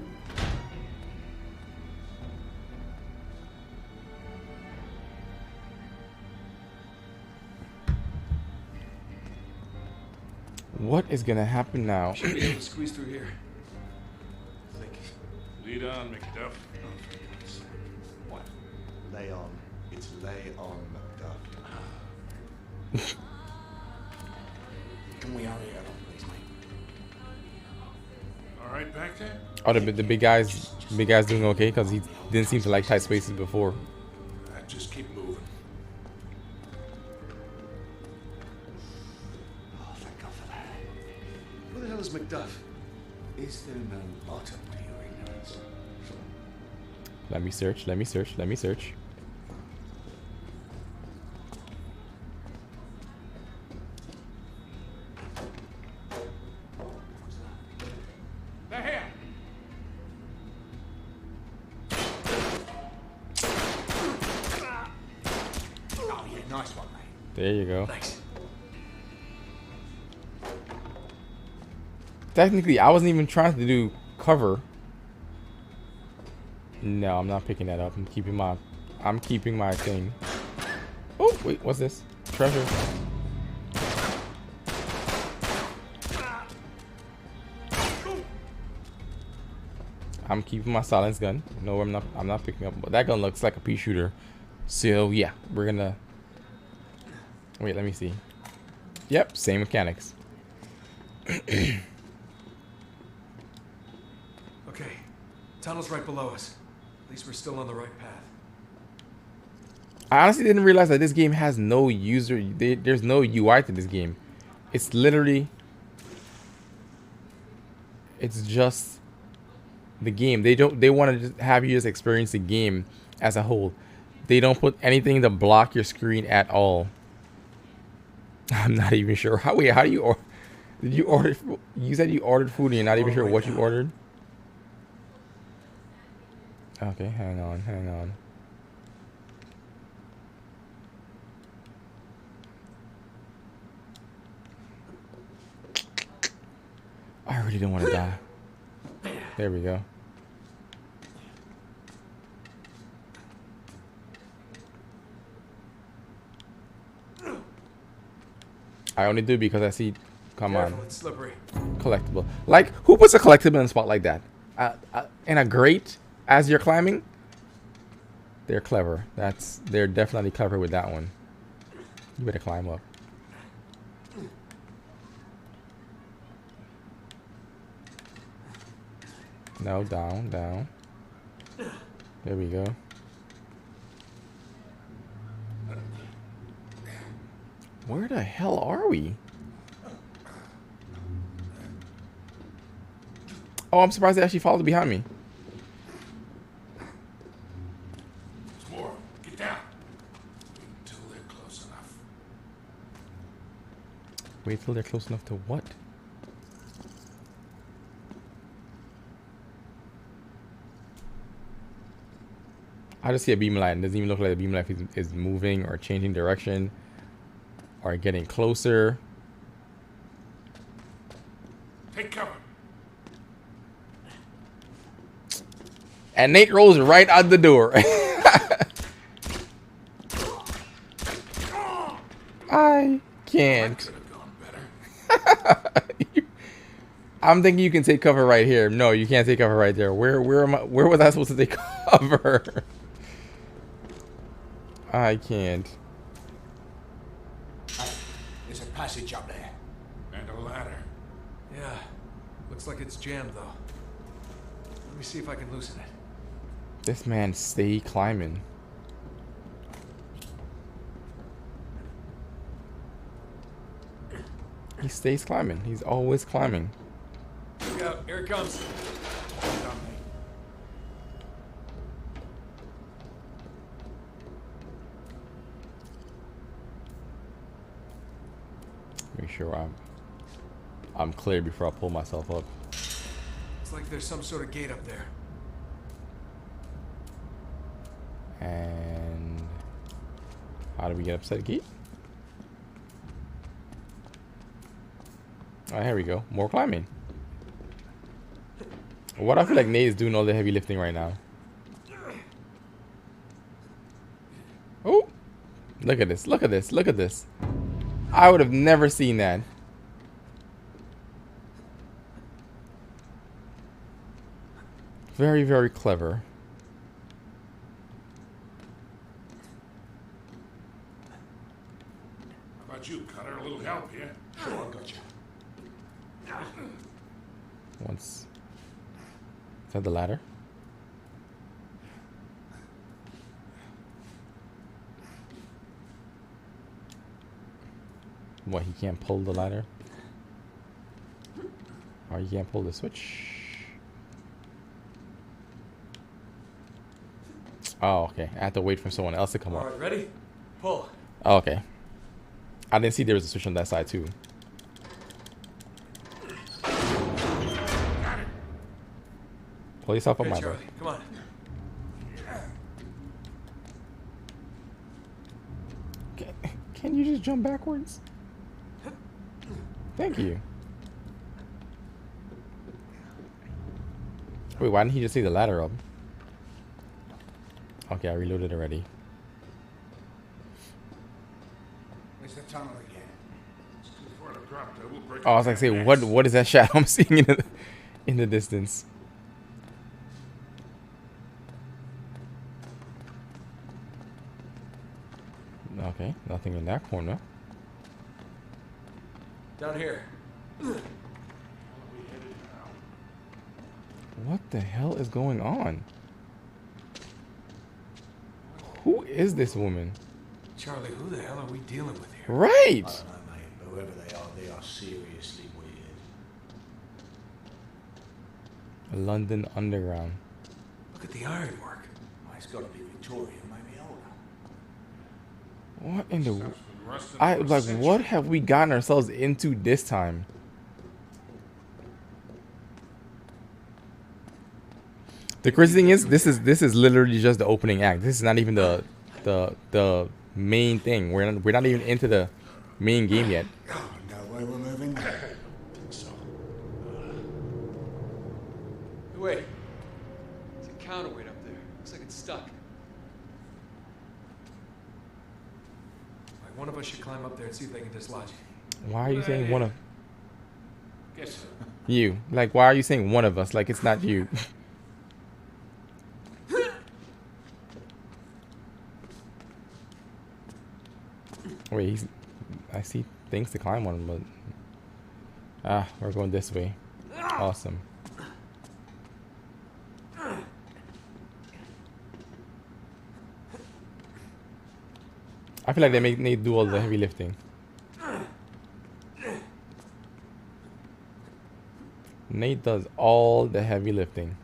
What is gonna happen now? Should be able to squeeze through here. I think. Lead on, McDuff. What? Lay on. It's lay on, McDuff. Can we hurry it up, please, mate? All right, back there? Oh, the big guy's doing okay because he didn't seem to like tight spaces before. Just keep moving. Oh, thank God for that. Who the hell is McDuff? Is there no bottom to your ignorance? Let me search. Let me search. Let me search. They're here. Oh, yeah, nice one, mate. There you go. Thanks. Technically, I wasn't even trying to do cover. No, I'm not picking that up. I'm keeping my thing. Oh, wait, what's this? Treasure. I'm keeping my silence gun. No, I'm not picking up. But that gun looks like a pea shooter. So yeah, we're gonna wait, let me see. Yep, same mechanics. Okay. Tunnel's right below us. At least we're still on the right path. I honestly didn't realize that this game has no user. There's no UI to this game. It's literally, it's just the game. They want to just have you just experience the game as a whole. They don't put anything to block your screen at all. I'm not even sure. How do you order? Did you order? You said you ordered food and you're not even sure what you ordered? Okay, hang on. I really don't want to die. There we go. I only do because I see. Come Careful, on. it's slippery. Collectible. Like, who puts a collectible in a spot like that? In a grate as you're climbing? They're clever. They're definitely clever with that one. You better climb up. No, down. There we go. Where the hell are we? Oh, I'm surprised they actually followed behind me. There's more. Get down. Until they're Wait till they're close enough to what? I just see a beam light. It doesn't even look like the beam light is moving or changing direction or getting closer. Take cover. And Nate rolls right out the door. I can't. I'm thinking you can take cover right here. No, you can't take cover right there. Where am I? Where was I supposed to take cover? I can't. There's a passage up there. And a ladder. Yeah. Looks like it's jammed, though. Let me see if I can loosen it. This man stay climbing. He stays climbing. He's always climbing. Look out. Here it comes. Make sure I'm clear before I pull myself up. It's like there's some sort of gate up there. And how do we get up to the gate? Oh, here we go. More climbing. What I feel like Nate is doing all the heavy lifting right now. Oh, look at this! Look at this! Look at this! I would have never seen that. Very, very clever. How about you, Cutter? A little help here? Sure, I got you. Once. Is that the ladder? What, he can't pull the ladder? Or he can't pull the switch? Oh, okay. I have to wait for someone else to come up. Alright, ready? Pull. Oh, okay. I didn't see there was a switch on that side too. Pull yourself up, Here, my Charlie. boy. Come on. Can you just jump backwards? Thank you. Wait, why didn't he just see the ladder up? Okay, I reloaded already. Where's the tunnel again? It's too far to drop there. We'll break Oh, I was like, say, what is that shadow I'm seeing in the distance? Okay, nothing in that corner. Down here. What the hell is going on? Who is this woman? Charlie, who the hell are we dealing with here? Right! I don't know, mate, but whoever they are seriously weird. London Underground. Look at the ironwork. Oh, it's got to be Victorian, maybe older. What in the... Stuff's been rusting I for like, centuries. what have we gotten ourselves into this time? The crazy thing is, this is literally just the opening act. This is not even the main thing. We're not even into the main game yet. Oh, no way we're moving. So, Wait. There's a counterweight up there. Looks like it's stuck. Like one of us should climb up there and see if they can dislodge it. Why are you saying one of guess so. you? Like, why are you saying one of us? Like, it's not you. Wait, I see things to climb on, but we're going this way. Awesome. I feel like they make Nate do all the heavy lifting. Nate does all the heavy lifting.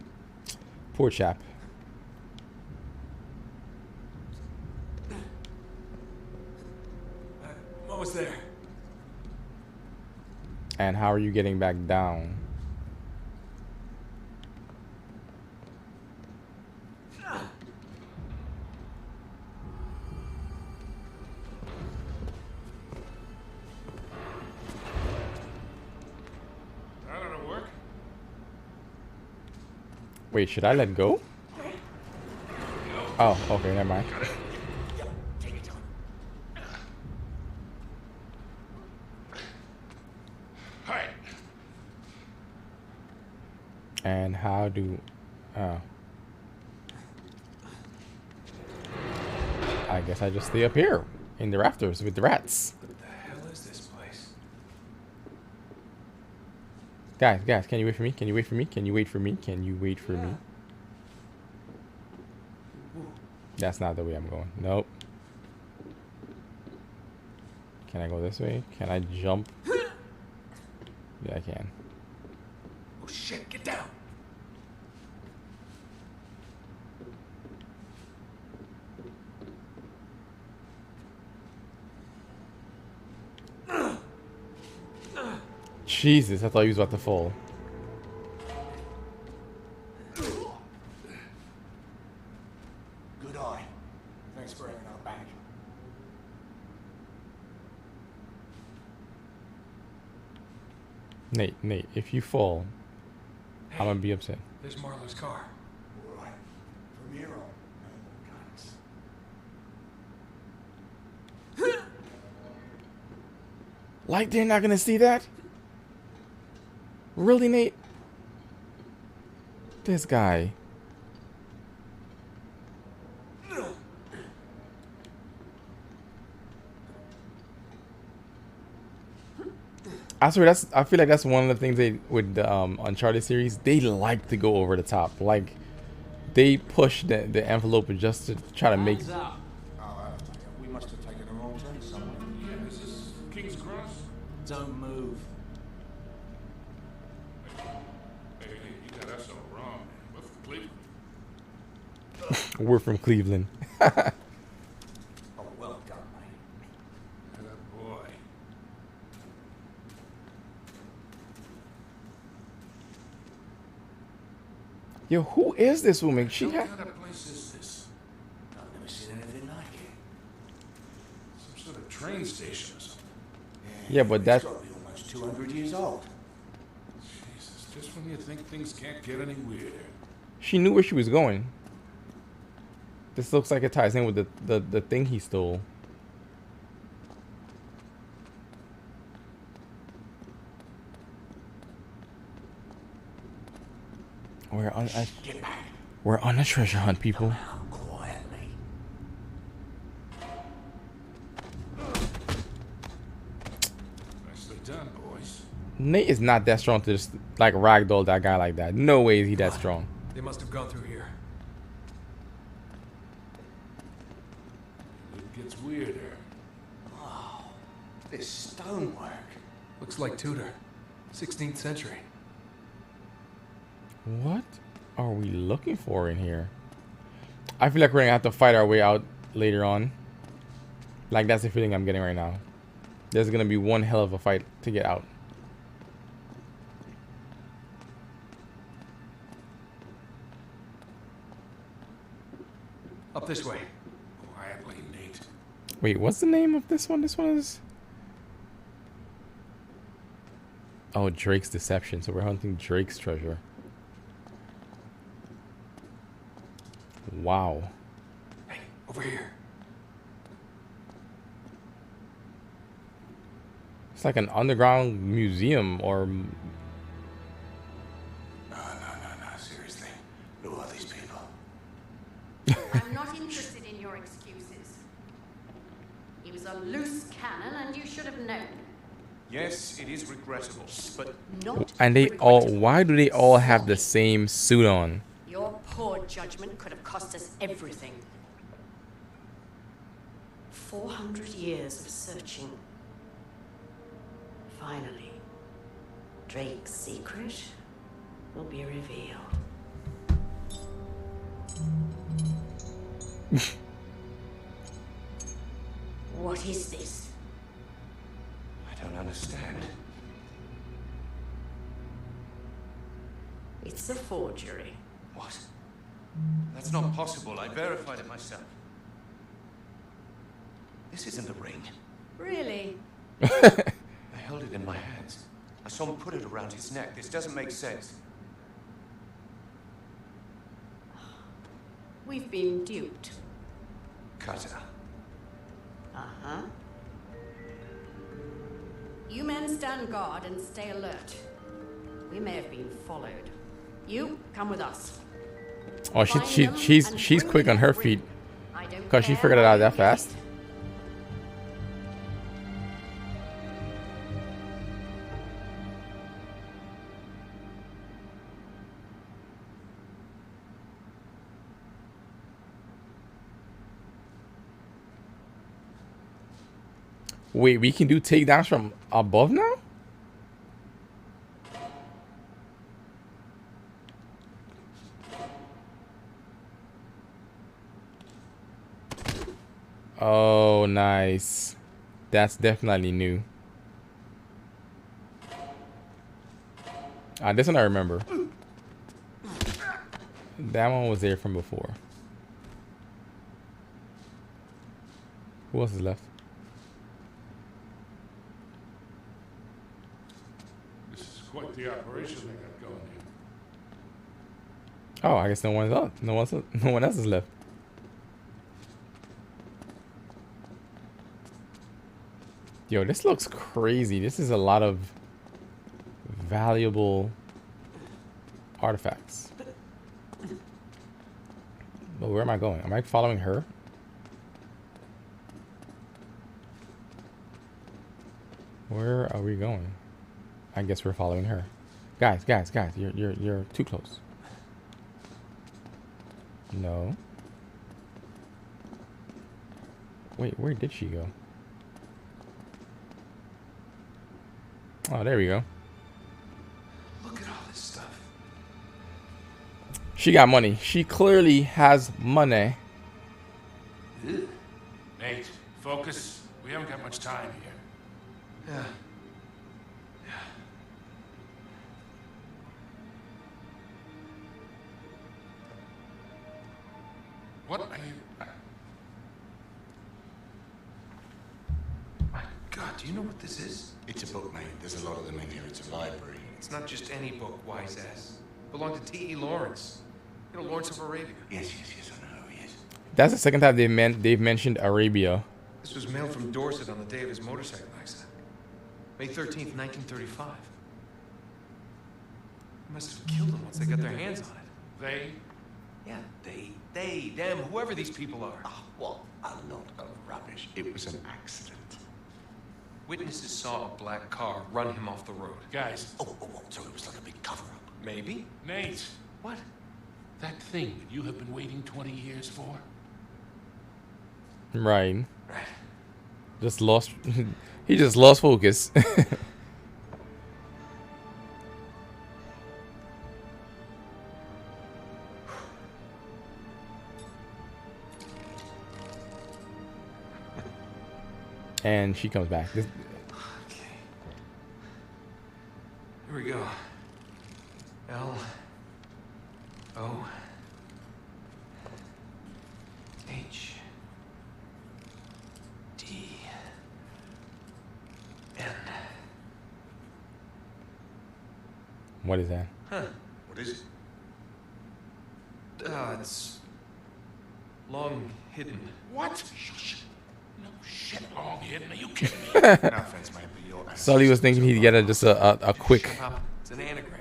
Poor chap. I'm almost there. And how are you getting back down? That ought to work. Wait, should I let go? Oh, okay, never mind. Take your time. Hi. And how do... Oh. I guess I just stay up here in the rafters with the rats. What the hell is this place? Guys, can you wait for me? Can you wait for me? Can you wait for me? Can you wait for me? That's not the way I'm going. Nope. Can I go this way? Can I jump? Yeah, I can. Oh shit, get down! Jesus, I thought he was about to fall. Good eye. Thanks for having our back. Nate, if you fall, I'm gonna be upset. There's Marlo's car. All right. From here on, no more guns. Like they're not gonna see that? Really, Nate? This guy. I swear I feel like that's one of the things they with the Uncharted series, they like to go over the top. Like they push the envelope just to try to make Oh, We must have taken a wrong turn somewhere. yeah, is this King's Cross? Don't move. Hey, you got us all wrong, man. We're from Cleveland. we're from Cleveland. Oh, well done, mate. That boy. Yo, who is this woman? She What had kind of place is this? I've never seen anything like it. Some sort of train station or something. Yeah, but It's that got to be almost 200 years old. Jesus, just when you think things can't get any weirder. she knew where she was going. This looks like it ties in with the thing he stole. Get back. We're on a treasure hunt, people. Out quietly. Nicely done, boys. Nate is not that strong to just like ragdoll that guy like that. No way is he that strong. They must have gone through here. It gets weirder. This stonework. Looks like Tudor. 16th century. What are we looking for in here? I feel like we're gonna have to fight our way out later on. Like that's the feeling I'm getting right now. There's gonna be one hell of a fight to get out. Up this way. Quietly, Nate. Wait, what's the name of this one? This one is... Oh, Drake's Deception. So we're hunting Drake's treasure. Wow. Hey, over here. It's like an underground museum or... No, seriously. Who are these people? I'm not interested in your excuses. He was a loose cannon and you should have known. Yes, it is regrettable, but Not And they all... regrettable. Why do they all have the same suit on? Your poor judgment could have cost us everything. 400 years of searching. Finally, Drake's secret will be revealed. What is this? I don't understand. It's a forgery. What? That's not possible. I verified it myself. This isn't the ring. Really? I held it in my hands. I saw him put it around his neck. This doesn't make sense. We've been duped. Cutter. Uh-huh. You men stand guard and stay alert. We may have been followed. You, come with us. Oh, she's quick on her feet. Because she figured it out that fast. Wait, we can do takedowns from above now? Oh, nice. That's definitely new. This one I remember. That one was there from before. Who else is left? Quite the operation they got going here. Oh, I guess no one else. No one else is left. Yo, this looks crazy. This is a lot of valuable artifacts. But where am I going? Am I following her? Where are we going? I guess we're following her. Guys, you're too close. No. Wait, where did she go? Oh, there we go. Look at all this stuff. She got money. She clearly has money. Nate, focus. We haven't got much time here. Yeah. What are you... My God, do you know what this is? It's a book, mate. There's a lot of them in here. It's a library. It's not just any book, wise ass. It belonged to T.E. Lawrence. You know, Lawrence of Arabia. Yes, I know who he is. That's the second time they've mentioned Arabia. This was mailed from Dorset on the day of his motorcycle accident. May 13th, 1935. They must have killed him once they got their hands on it. They? Yeah, they, them, whoever these people are. Oh, what a lot of rubbish. It was an accident. Witnesses saw a black car run him off the road. Guys. Oh, so it was like a big cover-up. Maybe. Nate. What? That thing that you have been waiting 20 years for? Right. Just lost. He just lost focus. And she comes back. Okay. Here we go. L O H D N. What is that? Huh. What is it? It's long hidden. What? Shh. No shit, long hidden. Are you kidding me? No offense, mate, but you're... Sully was thinking he'd get just a quick. Shut up. It's an anagram.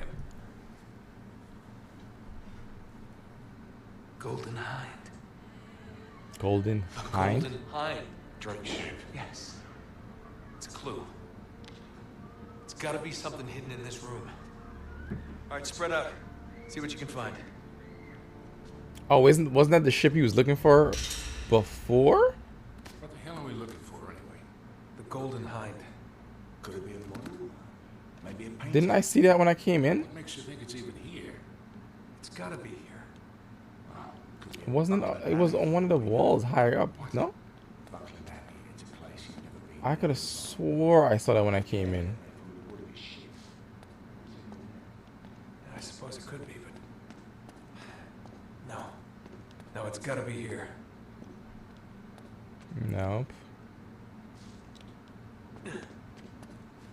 Golden Hind. Golden Hind? Golden Hind. Drake ship. Yes. It's a clue. It's gotta be something hidden in this room. All right, spread out. See what you can find. Oh, wasn't that the ship he was looking for before? What the hell are we looking for anyway? The Golden Hind. Could it be a model? Maybe a painting? Didn't I see that when I came in? What makes you think it's even here? It's gotta be here. Wasn't it was on one of the walls higher up? No? I could have swore I saw that when I came in. I suppose it could be, but... No. No, it's gotta be here. Nope.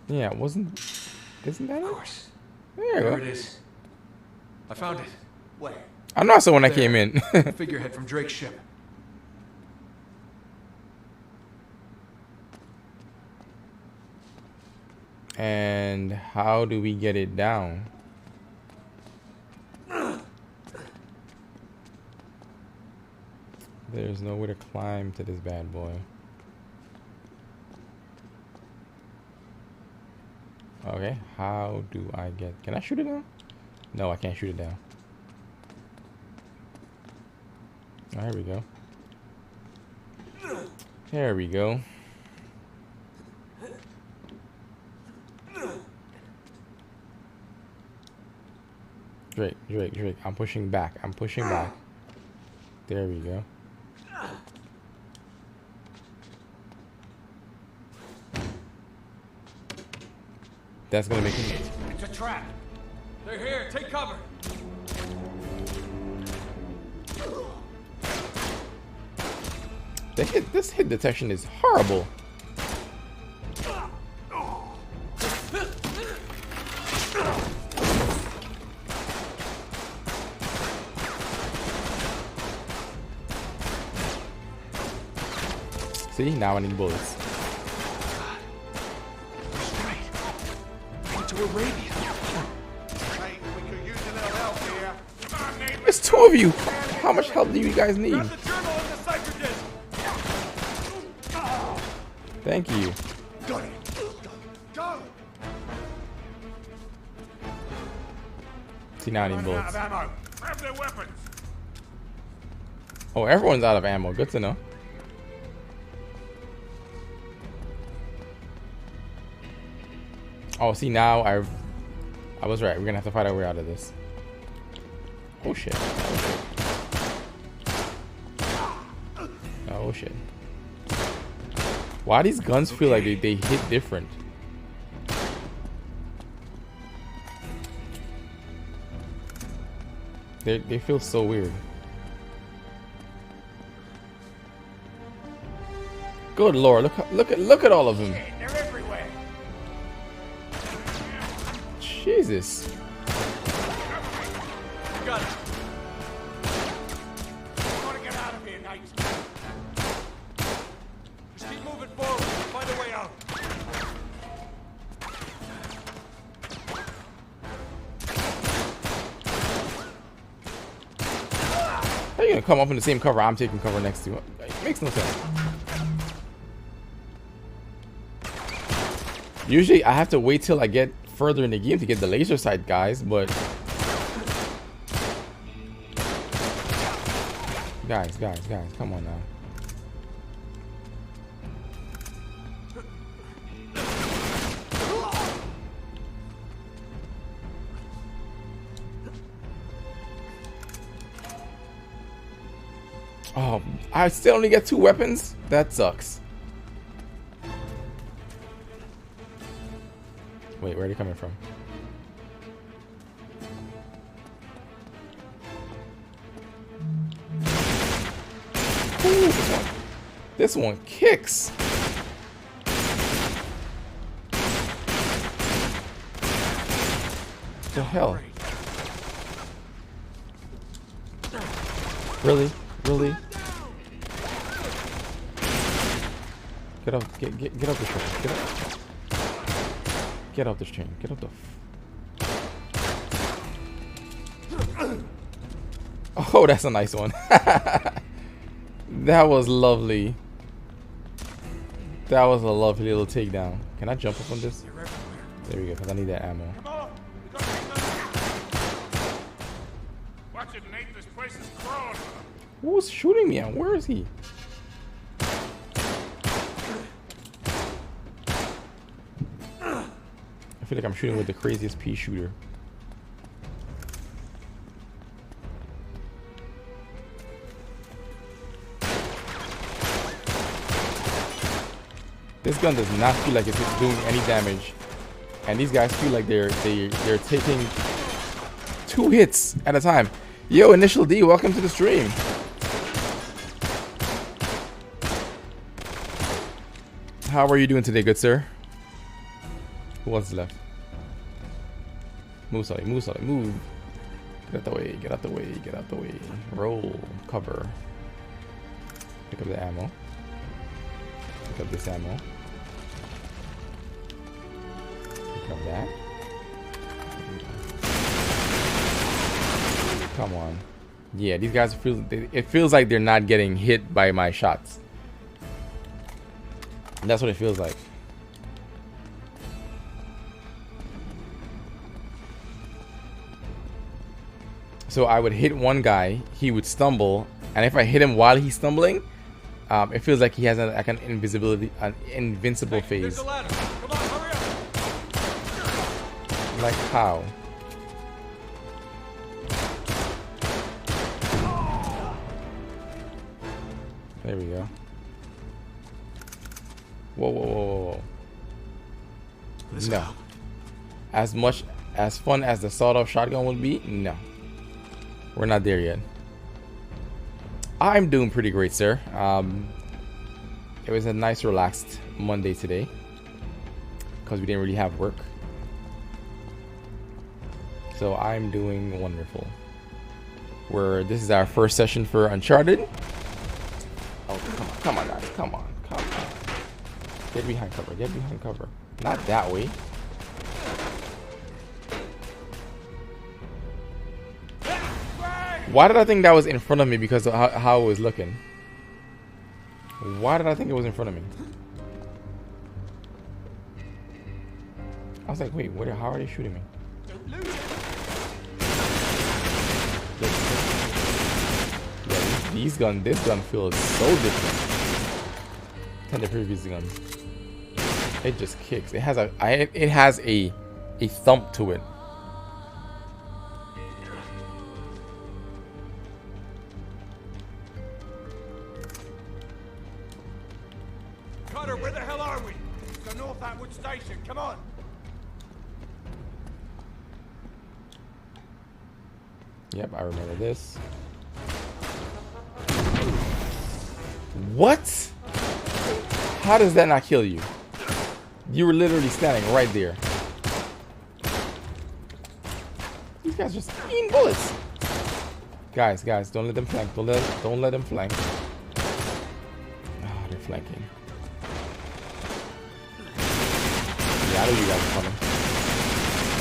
Yeah, it wasn't... Isn't that it? Of course. There you There go. it is. I found it. Where? I know I saw when I There. came in. The figurehead from Drake's ship. And how do we get it down? There's nowhere to climb to this bad boy. Okay, how do I get... Can I shoot it down? No, I can't shoot it down. Oh, here we go. There we go. Drake, Drake, Drake. I'm pushing back. I'm pushing back. There we go. That's gonna make it. It's a trap. They're here. Take cover. This hit detection is horrible. See, now I need bullets. Straight. To Arabia. Hey, we could use a little help here. There's two of you. How much help do you guys need? The journal and the cipher disc. Thank you. Got it. Go. See, now I need Out bullets. of ammo. Grab their weapons. Oh, everyone's out of ammo. Good to know. Oh, see, now I was right. We're gonna have to fight our way out of this. Oh shit. Oh shit. Why these guns feel like they hit different? They feel so weird. Good lord, look at all of them. They're everywhere. Jesus. You got it. I want to get out of here, Knight. Just keep moving forward. Find a way out. How are you gonna come up in the same cover I'm taking cover next to? It makes no sense. Usually I have to wait till I get further in the game to get the laser sight guys, but guys, come on now. Oh, I still only get 2 weapons? That sucks. Wait, where are they coming from? Ooh, this one kicks. What the hell? Really? Really? Get up! Get up this train! Get up! Get up this train! Get up the. Oh, that's a nice one. That was lovely. That was a lovely little takedown. Can I jump up on this? There we go. Cause I need that ammo. Come on. We got things. Watch it, Nate. This place is crawling. Who's shooting me at? Where is he? I feel like I'm shooting with the craziest pea shooter. This gun does not feel like it's doing any damage, and these guys feel like they're taking 2 hits at a time. Yo, Initial D, welcome to the stream. How are you doing today, good sir? Who else is left? Move, sorry, move, sorry, move. Get out the way, get out the way, get out the way. Roll, cover. Pick up the ammo. Pick up this ammo. Pick up that. Come on. Yeah, these guys feel. It feels like they're not getting hit by my shots. And that's what it feels like. So I would hit one guy, he would stumble, and if I hit him while he's stumbling, it feels like he has like an invincible phase. Come on, hurry up. Like how? There we go. Whoa, whoa, whoa, whoa, whoa. No. As much as fun as the sawed-off shotgun would be, no. We're not there yet. I'm doing pretty great, sir. It was a nice, relaxed Monday today because we didn't really have work. So I'm doing wonderful. This is our first session for Uncharted. Oh, come on, guys, come on. Get behind cover, get behind cover. Not that way. Why did I think that was in front of me because of how it was looking? Why did I think it was in front of me? I was like, wait, how are they shooting me? Yeah, this gun feels so different than the previous gun. It just kicks. It has a thump to it. Carter, where the hell are we? Go North Atwood Station. Come on. Yep, I remember this. What? How does that not kill you? You were literally standing right there. These guys are just eating bullets. Guys, don't let them flank. Don't let them flank. Oh, they're flanking. Yeah, I know you guys are coming.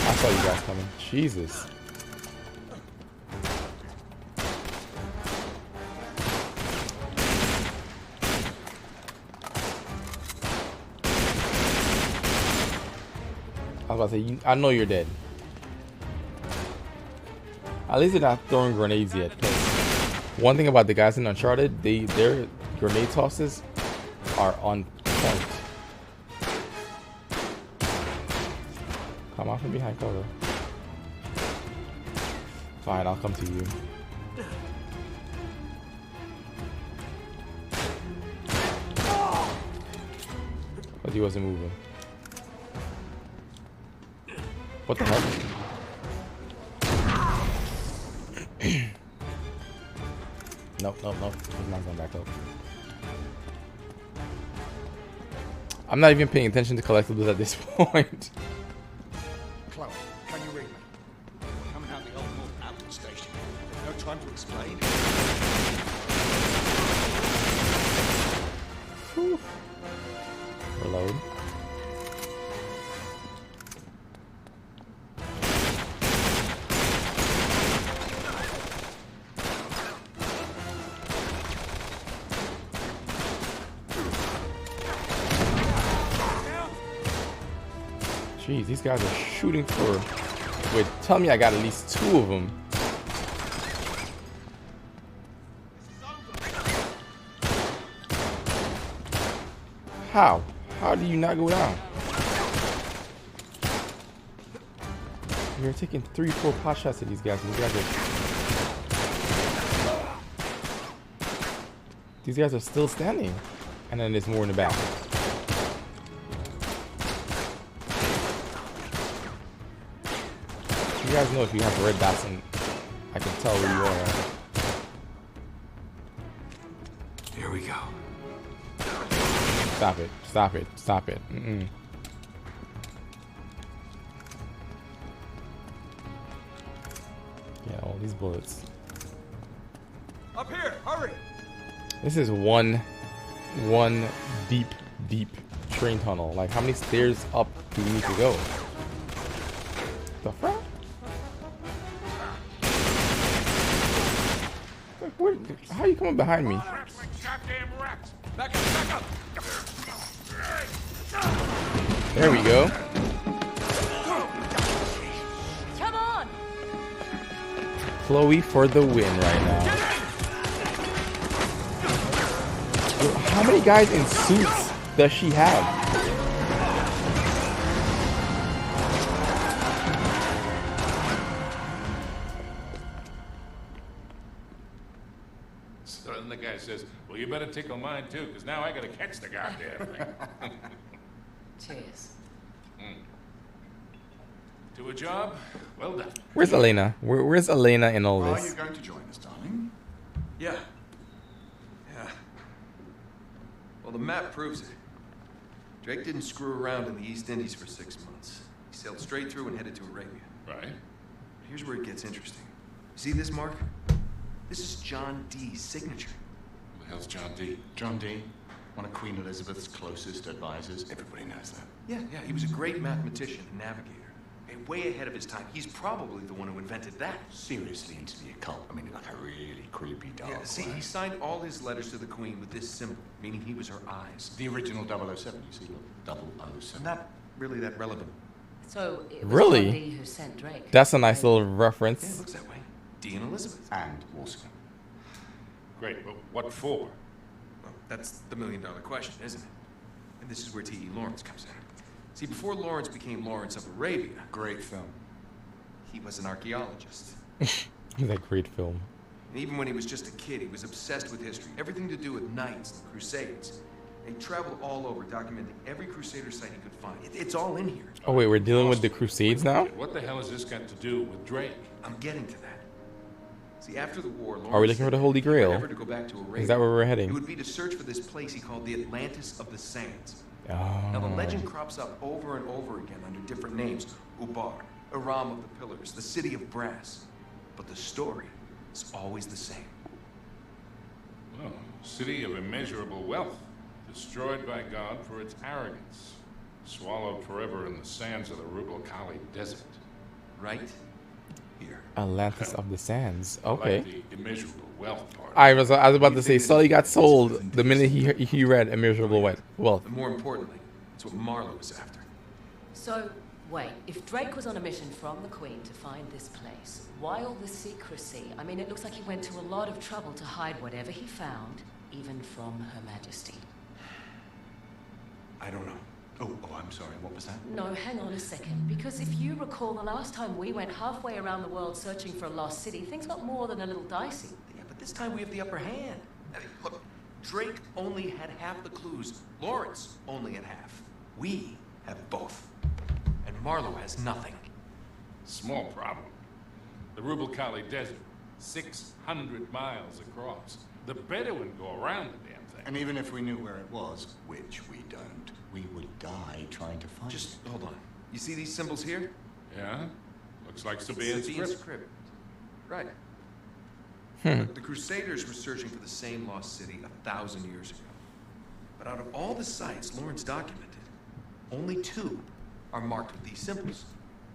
I saw you guys coming. Jesus. I was about to say, I know you're dead. At least they're not throwing grenades yet. One thing about the guys in Uncharted, their grenade tosses are on point. Come out from behind cover. Fine, I'll come to you. But he wasn't moving. What the heck? Nope. He's not going back up. I'm not even paying attention to collectibles at this point. Chloe, can you read me? Coming out the old North Atwood Station. No time to explain. Whew. Reload. Jeez, these guys are shooting for... Wait, tell me I got at least 2 of them. How? How do you not go down? You're taking 3-4 pot shots at these guys. These guys are still standing. And then there's more in the back. You guys know if you have red dots, and I can tell where you are. Here we go. Stop it! Stop it! Stop it! Yeah, all these bullets. Up here! Hurry! This is one deep train tunnel. Like, how many stairs up do we need to go? The fuck? Like, where, how are you coming behind me? Back up! There we go. Come on! Chloe for the win right now. Yo, how many guys in suits does she have? So then the guy says, well, you better tickle mine too, because now I gotta catch the goddamn thing. Cheers. To a job, well done. Where's Elena? Where's Elena in all Are this? you going to join us, darling? Yeah. Well, the map proves it. Drake didn't screw around in the East Indies for 6 months. He sailed straight through and headed to Arabia. Right? Here's where it gets interesting. See this mark? This is John Dee's signature. Who the hell's John D? John Dee, one of Queen Elizabeth's closest advisors. Everybody knows that. Yeah, he was a great mathematician and navigator. And way ahead of his time. He's probably the one who invented that. Seriously into the occult. I mean, like a really creepy dark Yeah, see, way. he signed all his letters to the Queen with this symbol, meaning he was her eyes. The original 007, you see, look, 007. Not really that relevant. So it was Really? John Dee who sent Drake. That's a nice little Yeah, it reference. looks that way. Dee and Elizabeth. And Warsaw. Great, but what for? Well, that's the million-dollar question, isn't it? And this is where T.E. Lawrence comes in. See, before Lawrence became Lawrence of Arabia, Great film. he was an archaeologist. That great film. And even when he was just a kid, he was obsessed with history. Everything to do with knights and crusades. He traveled all over, documenting every crusader site he could find. It's all in here. Oh wait, we're dealing with the Crusades now? What the hell has this got to do with Drake? I'm getting to that. See, after the war, Lawrence Are we looking for the Holy said if Grail? ever to go back to Arabia, Is that where we're it heading? would be to search for this place he called the Atlantis of the Sands. Oh. Now, the legend crops up over and over again under different names. Ubar, Aram of the Pillars, the City of Brass. But the story is always the same. Well, city of immeasurable wealth, destroyed by God for its arrogance, swallowed forever in the sands of the Rubel Kali Desert. Right here. Atlantis of the Sands. I Okay. like the immeasurable wealth part. I was about to say Sully got sold the minute he read Immeasurable Wealth. And more importantly, it's what Marlowe was after. So, wait, if Drake was on a mission from the Queen to find this place, why all the secrecy? I mean, it looks like he went to a lot of trouble to hide whatever he found, even from Her Majesty. I don't know. Oh, I'm sorry, what was that? No, hang on a second. Because if you recall, the last time we went halfway around the world searching for a lost city, things got more than a little dicey. Yeah, but this time we have the upper hand. I mean, look, Drake only had half the clues. Lawrence only had half. We have both. And Marlowe has nothing. Small problem. The Rubel Kali Desert, 600 miles across. The Bedouin go around the damn thing. And even if we knew where it was, which we don't, we would die trying to find Just it. hold on. You see these symbols here? Yeah? Looks like Sabine's Sabine's script. crypt. Right. Look, the Crusaders were searching for the same lost city 1,000 years ago. But out of all the sites Lawrence documented, only 2 are marked with these symbols.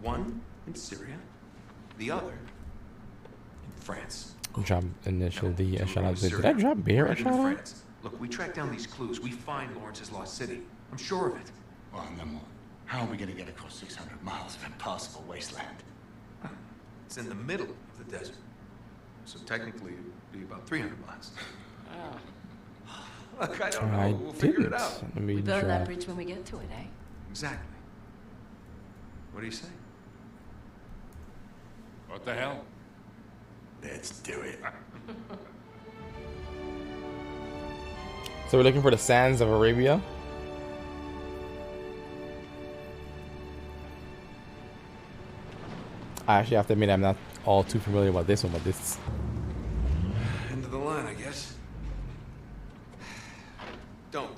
One in Syria, the other in France. Drop initial D. Two Shout are out in to. Syria. Did I drop beer? We're A heading shout to out? France. Look, we track down these clues. We find Lawrence's lost city. I'm sure of it. Well, and then what? How are we going to get across 600 miles of impassable wasteland? It's in the middle of the desert. So technically, it'd be about 300 miles. Look, I don't know. I We'll figure didn't. it out. Let me We burn that drop. bridge when we get to it, eh? Exactly. What do you say? What the hell? Let's do it. So we're looking for the sands of Arabia. I actually have to admit I'm not all too familiar with this one, but this. End of the line, I guess. Don't.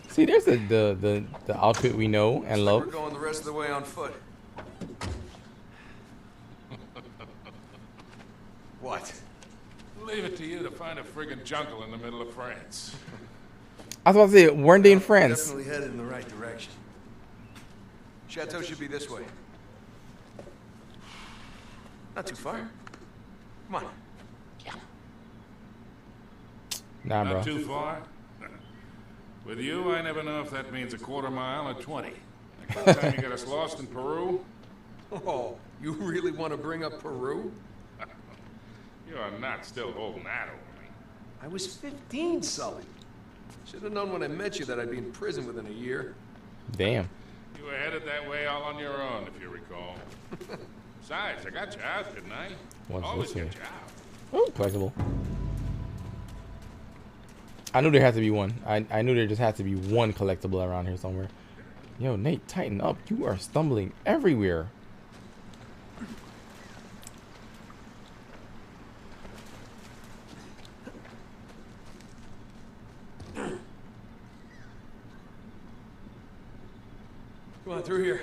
See, there's the outfit we know and love. We're going the rest of the way on foot. What? Leave it to you to find a friggin' jungle in the middle of France. I was about to say, weren't they in France? Definitely headed in the right direction. Chateau should be this way. Not too far. Come on. Nah, bro. Not too far? With you, I never know if that means a quarter mile or 20. Like the time you got us lost in Peru? Oh, you really want to bring up Peru? You are not still holding that over me. I was 15, Sully. Should have known when I met you that I'd be in prison within a year. Damn. You were headed that way all on your own, if you recall. Besides, I got you out, didn't I? What's Always this get here? you out. Oh, collectible. I knew there had to be one. I knew there just had to be one collectible around here somewhere. Yo, Nate, tighten up. You are stumbling everywhere. Come on, through here.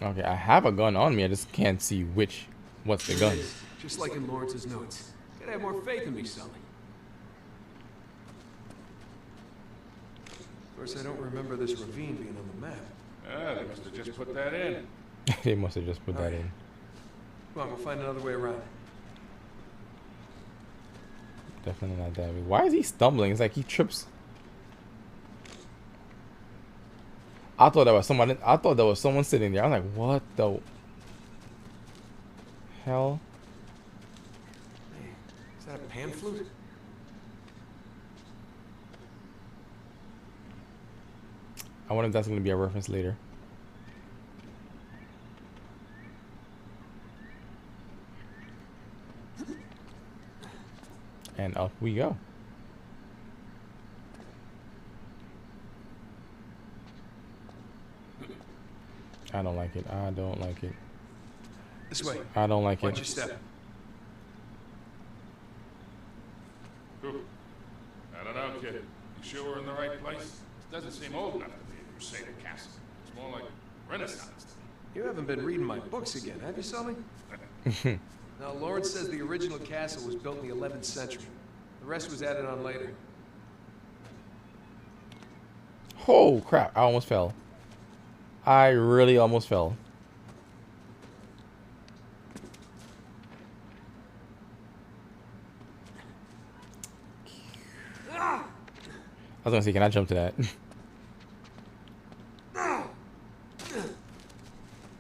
Okay, I have a gun on me. I just can't see what's the gun. Just like in Lawrence's notes. Gotta have more faith in me, Sully. Of course, I don't remember this ravine being on the map. Ah, they must have just put that in. They must have just put that in. Come on, we'll find another way around. Definitely not that way. Why is he stumbling? It's like he trips. I thought that was someone. I thought there was someone sitting there. I'm like, what the hell? Hey, is that a pan flute? I wonder if that's going to be a reference later. And up we go. I don't like it. I don't like it. This way. I don't like Watch your it. step. Whew. I don't know, kid. You sure we're in the right place? This doesn't seem old enough to be a Crusader castle. It's more like Renaissance. You haven't been reading my books again, have you, Sully? Now, Lawrence says the original castle was built in the 11th century. The rest was added on later. Oh crap! I almost fell. I really almost fell. I was gonna say, can I jump to that?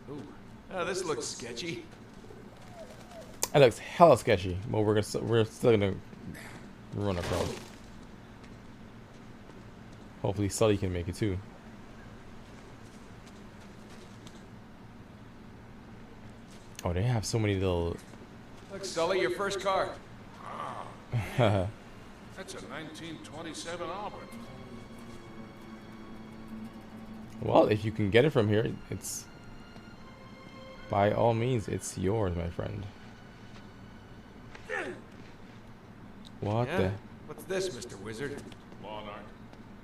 Ooh. This looks sketchy. That looks hella sketchy, but we're still gonna run across. Hopefully Sully can make it too. Oh, they have so many little. Look, Sully, your first car. That's a 1927 Auburn. Well, if you can get it from here, it's by all means, it's yours, my friend. What Yeah? the? What's this, Mr. Wizard? Lawn art.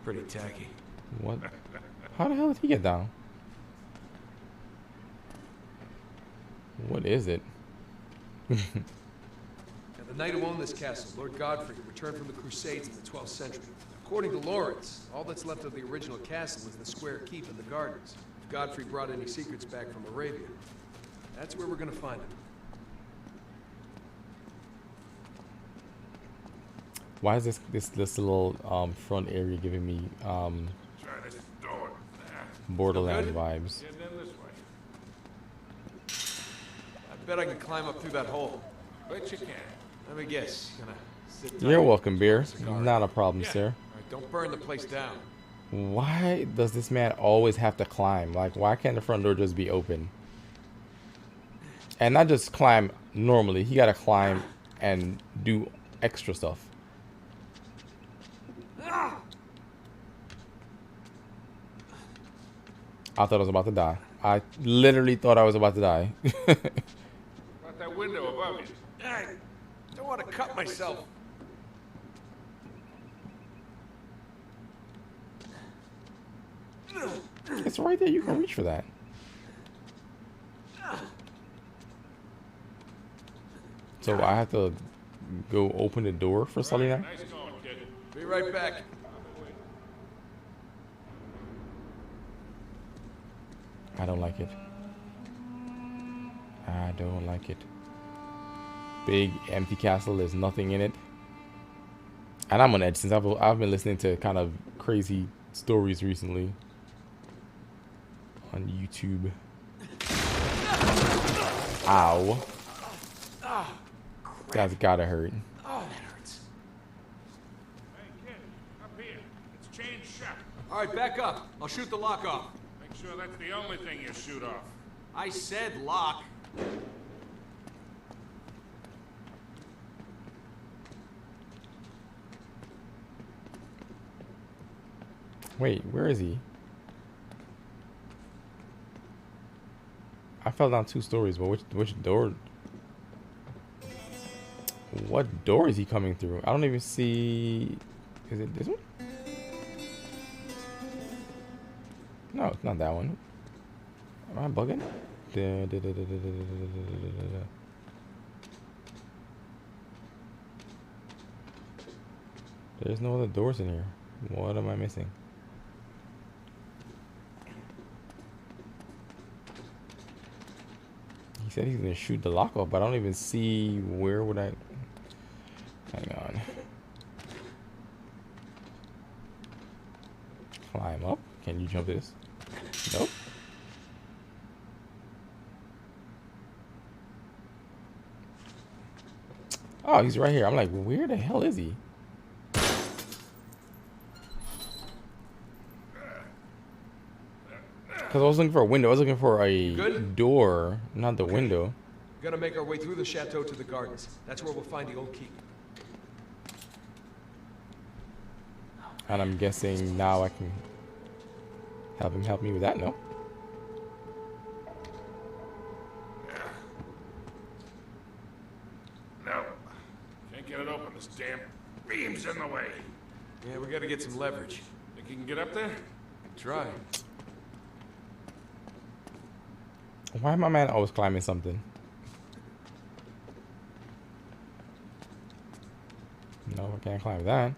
Pretty tacky. What? How the hell did he get down? What is it? Now, the knight who owned this castle, Lord Godfrey, returned from the Crusades in the 12th century. According to Lawrence, all that's left of the original castle is the square keep and the gardens. If Godfrey brought any secrets back from Arabia, that's where we're gonna find them. Why is this little front area giving me Try this door. Borderland Good? vibes? Get in this way. I bet I can climb up through that hole. Bet you can. Let me guess. Gonna sit tight. You're welcome, beer. Cigar. Not a problem, Yeah. sir. All right, don't burn the place down. Why does this man always have to climb? Like, why can't the front door just be open? And not just climb normally. He gotta climb and do extra stuff. I thought I was about to die. I literally thought I was about to die. About that window above you. I don't want to cut myself. It's right there. You can reach for that. So I have to go open the door for Selena? Nice going, kid. Be right back. I don't like it. I don't like it. Big empty castle. There's nothing in it. And I'm on edge since I've been listening to kind of crazy stories recently on YouTube. Ow. That's gotta hurt. Oh, that hurts. Hey, kid, up here. It's chained shut. All right, back up. I'll shoot the lock off. Make sure that's the only thing you shoot off. I said lock. Wait, where is he? I fell down 2 stories, but which door? What door is he coming through? I don't even see. Is it this one? No, it's not that one. Am I bugging? There's no other doors in here. What am I missing? He said he's gonna shoot the lock off, but I don't even see where would I. Hang on. Climb up. Can you jump this? Nope. Oh, he's right here. I'm like, where the hell is he? Because I was looking for a window. I was looking for a door, not the window. We gotta make our way through the chateau to the gardens. That's where we'll find the old keep. And I'm guessing now I can have him help me with that, no? No. Can't get it open. This damn beam's in the way. Yeah, we gotta get some leverage. Think you can get up there? Try. Why am my man always climbing something? No, I can't climb that.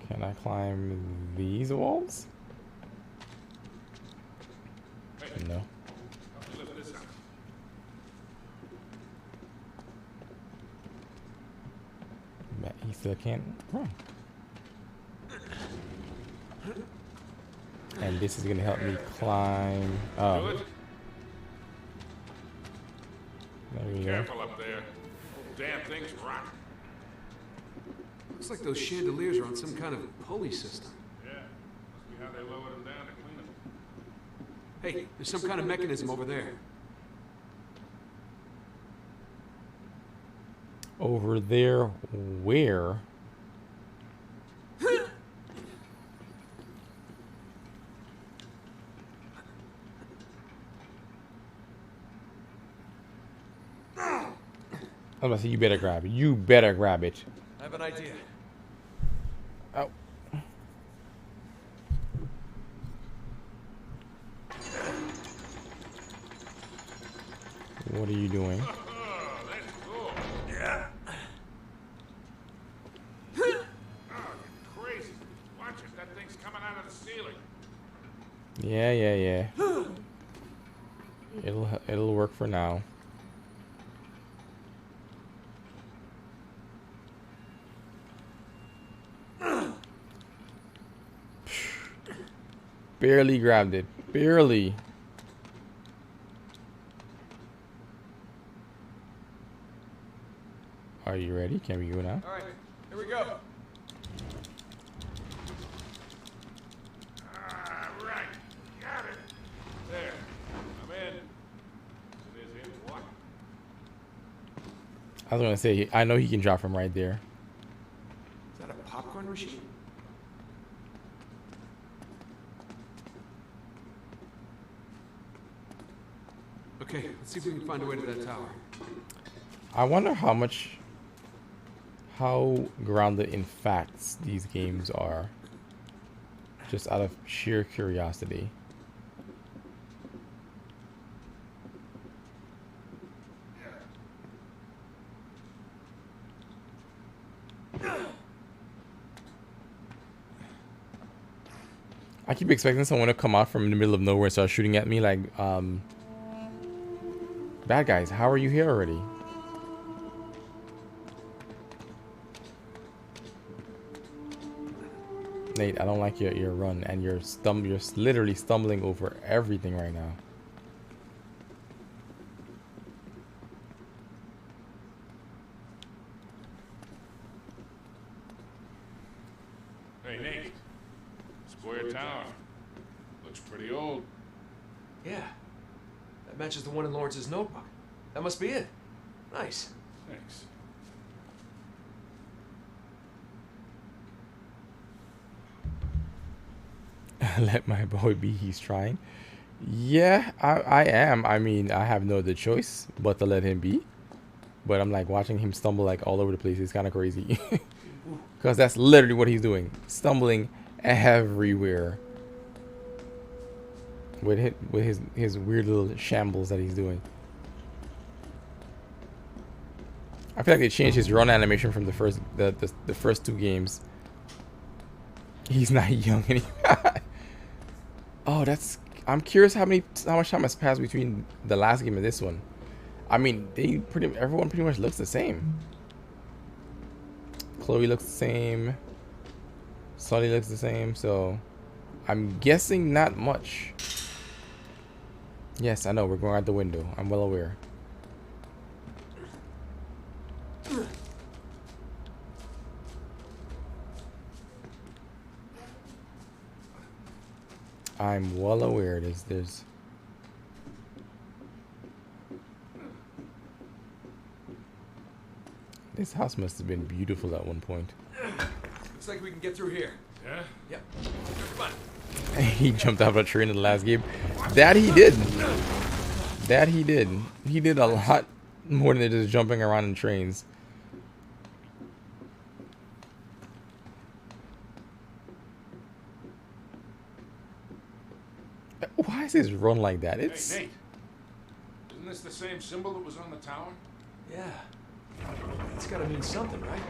Can I climb these walls? No. Help me lift this up. But he still can't run. And this is gonna help me climb. Do Oh, it. there we go. Careful up there. Damn thing's rotten. Looks like those chandeliers are on some kind of pulley system. Yeah. Must be how they lowered them down to clean them. Hey, there's some kind of mechanism over there. Over there, where? I was about to say, you better grab it. You better grab it. I have an idea. Oh. What are you doing? Oh, that's cool. Yeah. Oh, you're crazy. Watch it. That thing's coming out of the ceiling. Yeah. It'll work for now. Barely grabbed it. Barely. Are you ready? Can we go now? All right, here we go. Right. Got it. There. I'm in. It is in what? I was gonna say, I know he can drop from right there. Is that a popcorn machine? Okay, let's see if we can find a way to that tower. I wonder how grounded in facts these games are. Just out of sheer curiosity. I keep expecting someone to come out from the middle of nowhere and start shooting at me like, bad guys, how are you here already? Nate, I don't like your run, and you're literally stumbling over everything right now. Hey, Nate. Square Tower. Looks pretty old. Yeah. That matches the one in Lawrence's notebook. That must be it. Nice. Thanks. Let my boy be, he's trying. Yeah, I am. I mean, I have no other choice but to let him be. But I'm like watching him stumble like all over the place. It's kind of crazy. Because that's literally what he's doing. Stumbling everywhere. With his weird little shambles that he's doing. I feel like they changed his run animation from the first two games. He's not young anymore. Oh, I'm curious how much time has passed between the last game and this one. I mean, everyone pretty much looks the same. Chloe looks the same. Sully looks the same, so I'm guessing not much. Yes, I know, we're going out the window. I'm well aware. I'm well aware there's this house must have been beautiful at one point. Looks like we can get through here. Yeah? Yep. Come on. He jumped out of a tree in the last game. That he did. That he did. He did a lot more than just jumping around in trains. Why is his run like that? It's Hey, Nate. Isn't this the same symbol that was on the tower? Yeah. It's gotta mean something, right?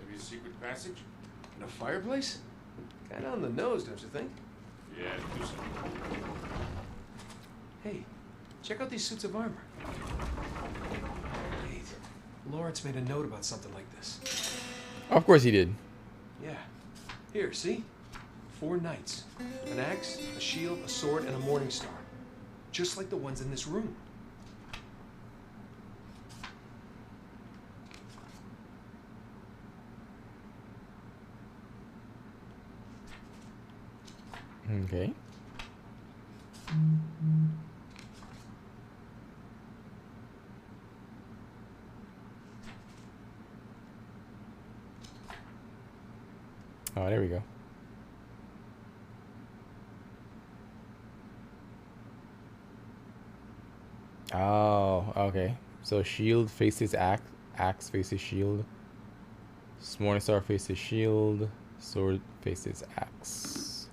Maybe a secret passage? And a fireplace? Kinda on the nose, don't you think? Yeah, do something. Hey, check out these suits of armor. Wait, Lawrence made a note about something like this. of course he did. Yeah. Here, see? 4 knights. An axe, a shield, a sword, and a morning star. Just like the ones in this room. Okay. Oh, there we go. Oh, okay. So shield faces axe, axe faces shield. Morningstar faces shield, sword faces axe.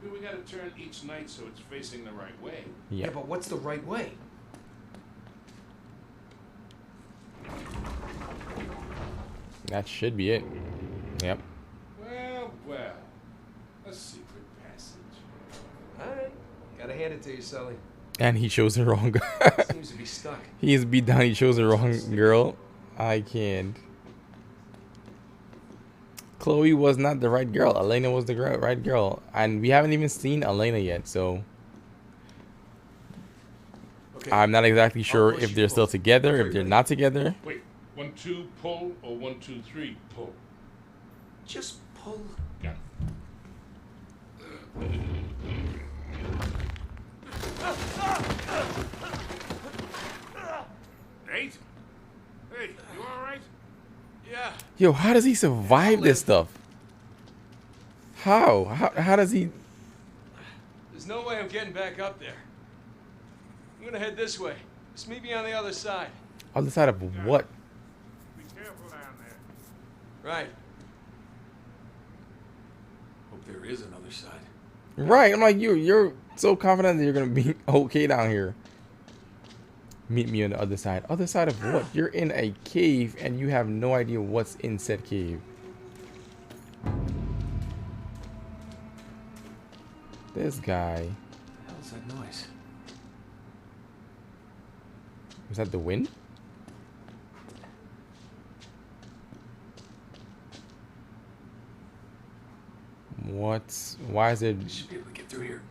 Maybe we gotta turn each knight so it's facing the right way. Yeah. Yeah, but what's the right way? That should be it. Yep. Well. A secret passage. Alright. Gotta hand it to you, Sully. And he chose the wrong Seems to be stuck. He is beat down. He chose the wrong girl. I can't. Chloe was not the right girl. Elena was the right girl. And we haven't even seen Elena yet, so... Okay. I'm not exactly sure if they're still together, if they're not together. Wait, 1, 2, pull, or 1, 2, 3, pull? Just pull. Got it. Nate? Hey, you alright? Yeah. Yo, how does he survive this stuff? How? How does he... There's no way I'm getting back up there. I'm gonna head this way. Just meet me on the other side. Other side of what? Be careful down there. Right. Hope there is another side. Right. I'm like, you're so confident that you're gonna be okay down here. Meet me on the other side. Other side of what? You're in a cave and you have no idea what's in said cave. This guy. What the hell is that noise? Was that the wind? What? Why is it? Should be able to get through here.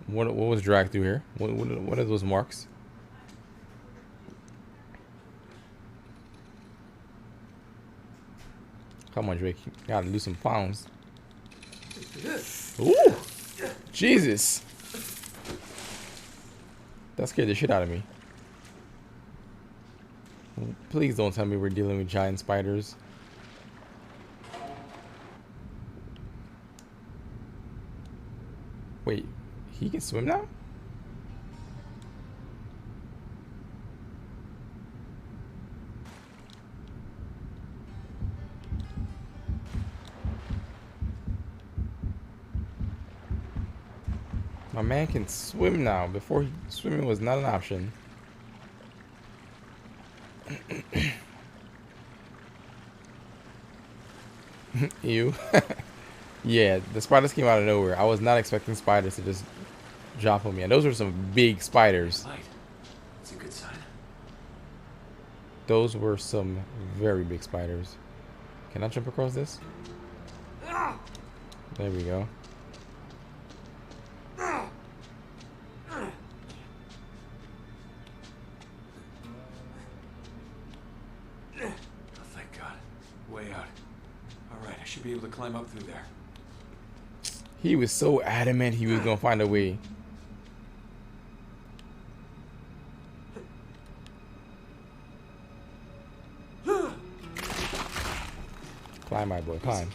What was dragged through here? What are those marks? Come on, Drake. You gotta lose some pounds. Ooh! Jesus! That scared the shit out of me. Please don't tell me we're dealing with giant spiders. Wait, he can swim now? My man can swim now. Before, swimming was not an option. Ew. Yeah, the spiders came out of nowhere. I was not expecting spiders to just drop on me. And those were some big spiders. Light. It's a good sign. Those were some very big spiders. Can I jump across this? There we go. Be able to climb up through there. He was so adamant he was gonna find a way. Climb, my boy, climb.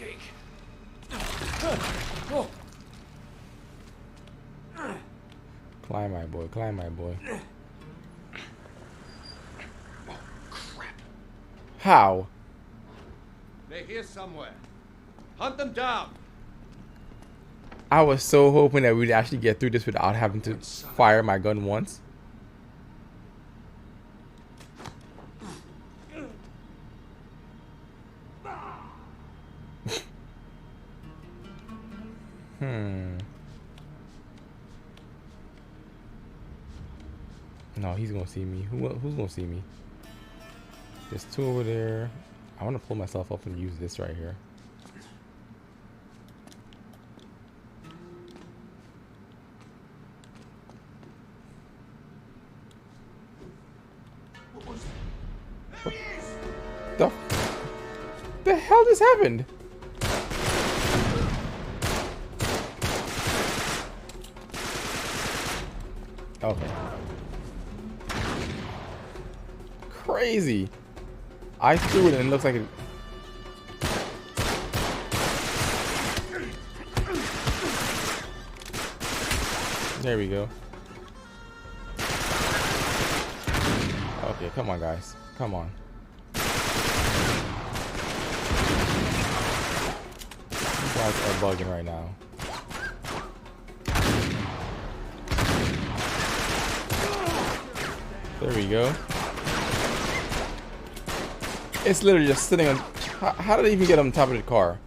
Climb, my boy, climb, my boy. Oh, crap. How? They're here somewhere. Hunt them down. I was so hoping that we'd actually get through this without having to fire my gun once. No, he's gonna see me. Who's gonna see me? There's two over there. I want to pull myself up and use this right here. The hell just happened? Okay. Crazy. I threw it and it looks like it. There we go. Okay, come on, guys. Come on. You guys are bugging right now. There we go. It's literally just sitting on... How did it even get on top of the car?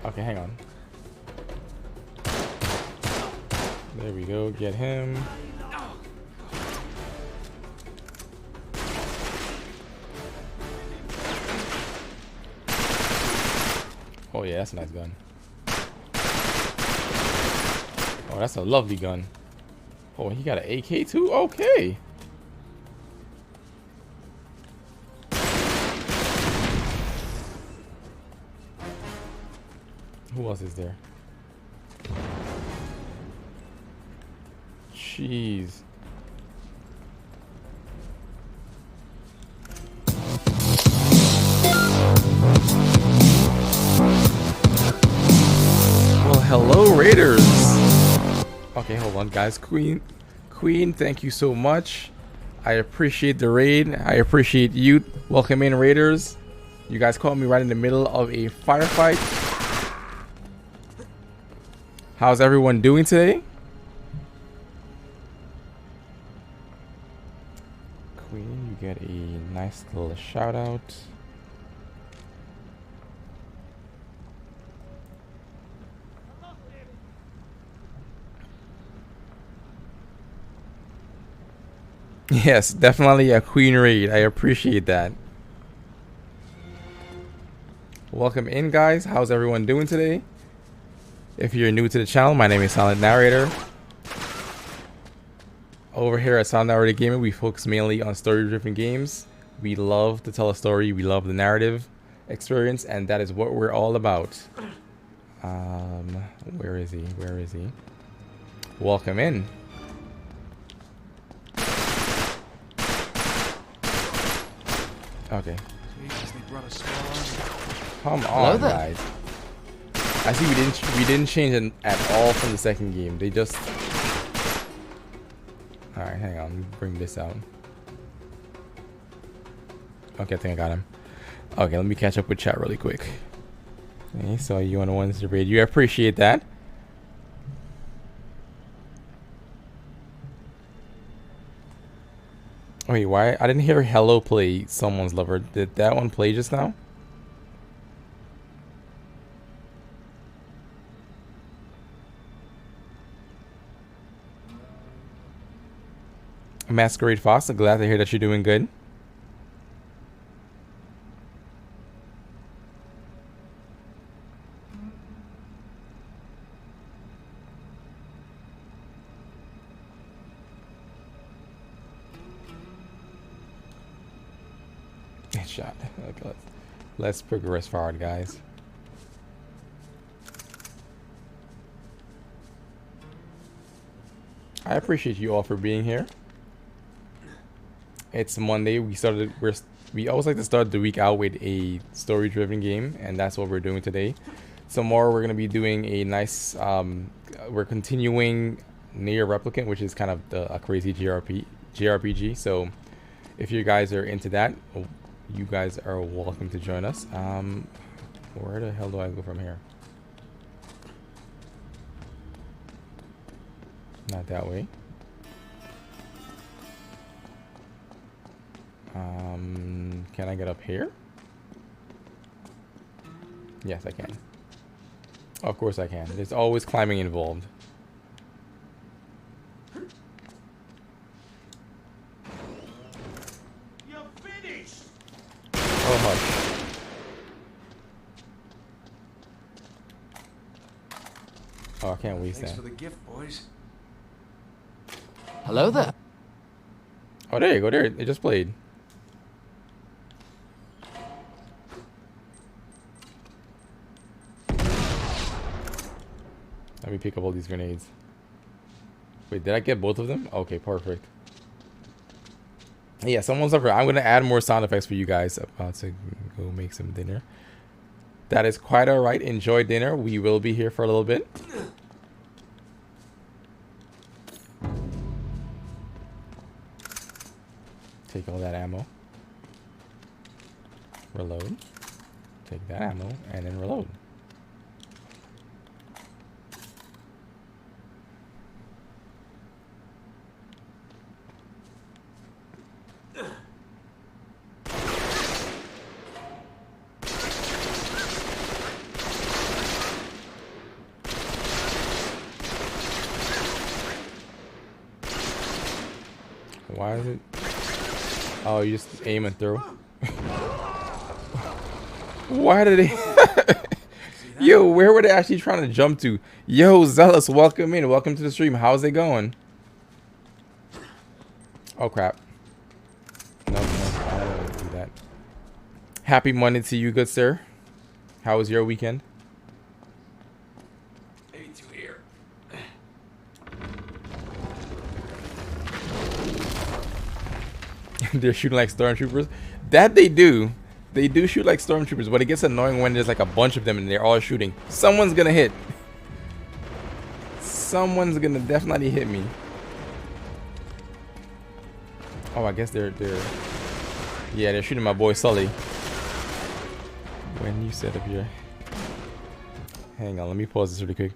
Okay, hang on. There we go. Get him. Oh yeah, that's a nice gun. Oh, that's a lovely gun. Oh, he got an AK too? Okay. Who else is there? Jeez. Hello, Raiders. Okay, hold on, guys. Queen, thank you so much. I appreciate the raid. I appreciate you. Welcome in, Raiders. You guys caught me right in the middle of a firefight. How's everyone doing today? Queen, you get a nice little shout out. Yes, definitely a queen raid. I appreciate that. Welcome in, guys. How's everyone doing today? If you're new to the channel, my name is Silent Narrator. Over here at Silent Narrator Gaming, we focus mainly on story-driven games. We love to tell a story. We love the narrative experience, and that is what we're all about. Where is he? Where is he? Welcome in. Okay. Jesus, they brought a small Come on, guys. I see we didn't change it at all from the second game. They just. All right, hang on. Let me bring this out. Okay, I think I got him. Okay, let me catch up with chat really quick. Okay, so you on the ones to raid. You appreciate that. Wait, why? I didn't hear Hello play Someone's Lover. Did that one play just now? Masquerade Foster, glad to hear that you're doing good. Shot. Okay, let's progress forward, guys. I appreciate you all for being here. It's Monday. We always like to start the week out with a story-driven game, and that's what we're doing today. Tomorrow we're gonna be doing a nice. We're continuing Near Replicant, which is kind of a crazy JRPG. So if you guys are into that, you guys are welcome to join us. Where the hell do I go from here? Not that way. Can I get up here? Yes, I can. Of course I can. There's always climbing involved. Oh, I can't waste that. Thanks for the gift, boys. Hello there. Oh, there you go. There, it just played. Let me pick up all these grenades. Wait, did I get both of them? Okay, perfect. Yeah, someone's up here. I'm gonna add more sound effects for you guys. About to go make some dinner. That is quite all right. Enjoy dinner. We will be here for a little bit. Take all that ammo. Reload. Take that ammo and then reload. Why is it? Oh, you just aim and throw. Why did they? Yo, where were they actually trying to jump to? Yo, Zealous, welcome in. Welcome to the stream. How's it going? Oh, crap. No, I don't want to do that. Happy Monday to you, good sir. How was your weekend? Maybe two here. They're shooting like stormtroopers. That they do. They do shoot like stormtroopers, but it gets annoying when there's like a bunch of them and they're all shooting. Someone's gonna hit. Someone's gonna definitely hit me. Oh, I guess they're yeah, they're shooting my boy Sully. When you set up your, hang on, let me pause this really quick.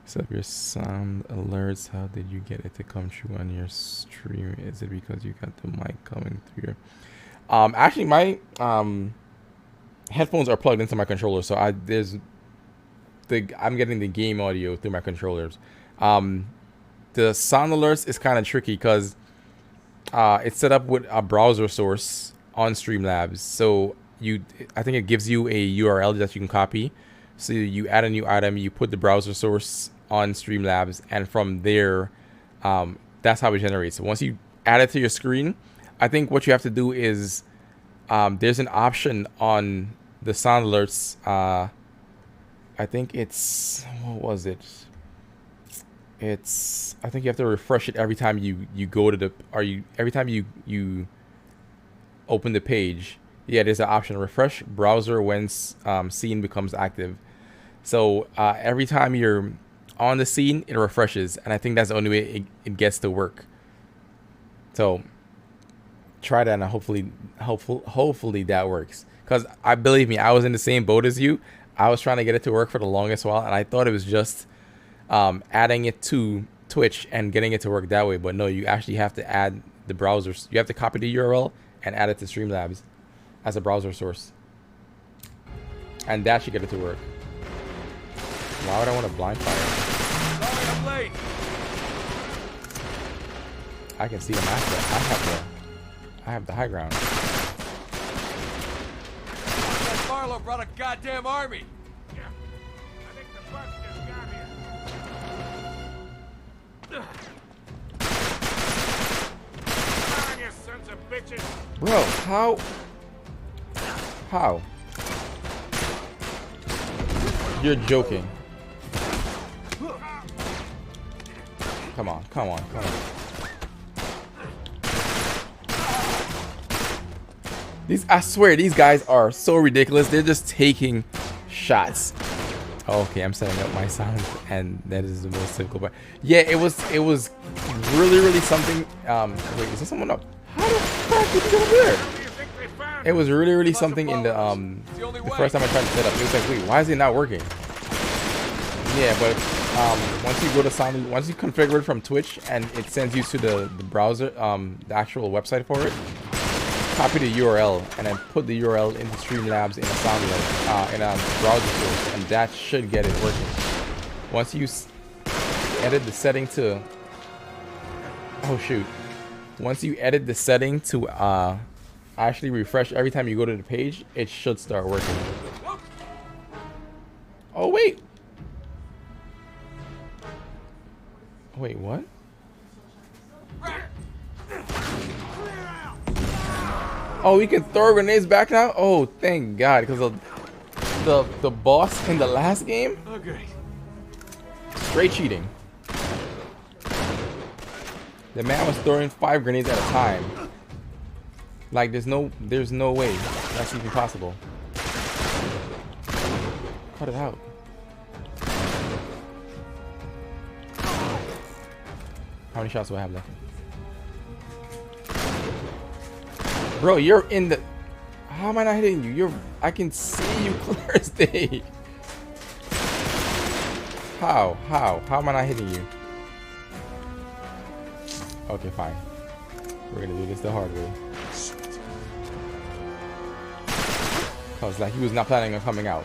Set up your sound alerts. How did you get it to come true on your stream? Is it because you got the mic coming through your actually my headphones are plugged into my controller, so I'm getting the game audio through my controllers. The sound alerts is kind of tricky because it's set up with a browser source on Streamlabs. So I think it gives you a URL that you can copy. So you add a new item, you put the browser source on Streamlabs, and from there, that's how it generates. So once you add it to your screen, I think what you have to do is there's an option on the sound alerts. I think it's, what was it? I think you have to refresh it every time you go to the, every time you open the page. Yeah, there's an option, refresh browser when scene becomes active. So every time you're on the scene, it refreshes, and I think that's the only way it gets to work. So try that, and hopefully that works. Because believe me, I was in the same boat as you. I was trying to get it to work for the longest while, and I thought it was just adding it to Twitch and getting it to work that way. But no, you actually have to add the browsers. You have to copy the URL and add it to Streamlabs as a browser source, and that should get it to work. Why would I want to blind fire? Sorry, I'm late. I can see them after. I have the high ground. Marlowe brought a goddamn army. Yeah. I think the bus just got here. Come on, you sons of bitches. Bro, how? You're joking. Come on. I swear, these guys are so ridiculous. They're just taking shots. Okay, I'm setting up my sound, and that is the most typical part. Yeah, it was really something. Wait, is there someone up? How the fuck did you get over there? It was really something in the first time I tried to set up. It was like, wait, why is it not working? Yeah, but once you go to sound, once you configure it from Twitch and it sends you to the browser, the actual website for it, copy the URL and then put the URL into Streamlabs in a sound in a browser source, and that should get it working. Once you edit the setting to, oh shoot, once you edit the setting to actually refresh every time you go to the page, it should start working. Oh wait. Wait, what? Oh, we can throw grenades back now? Oh, thank God, because of the boss in the last game? Okay. Straight cheating. The man was throwing 5 grenades at a time. Like, there's no way that's even possible. Cut it out. How many shots do I have left? Bro, you're in the... How am I not hitting you? I can see you clear as day. How am I not hitting you? Okay, fine. We're gonna do this the hard way. Cause like he was not planning on coming out.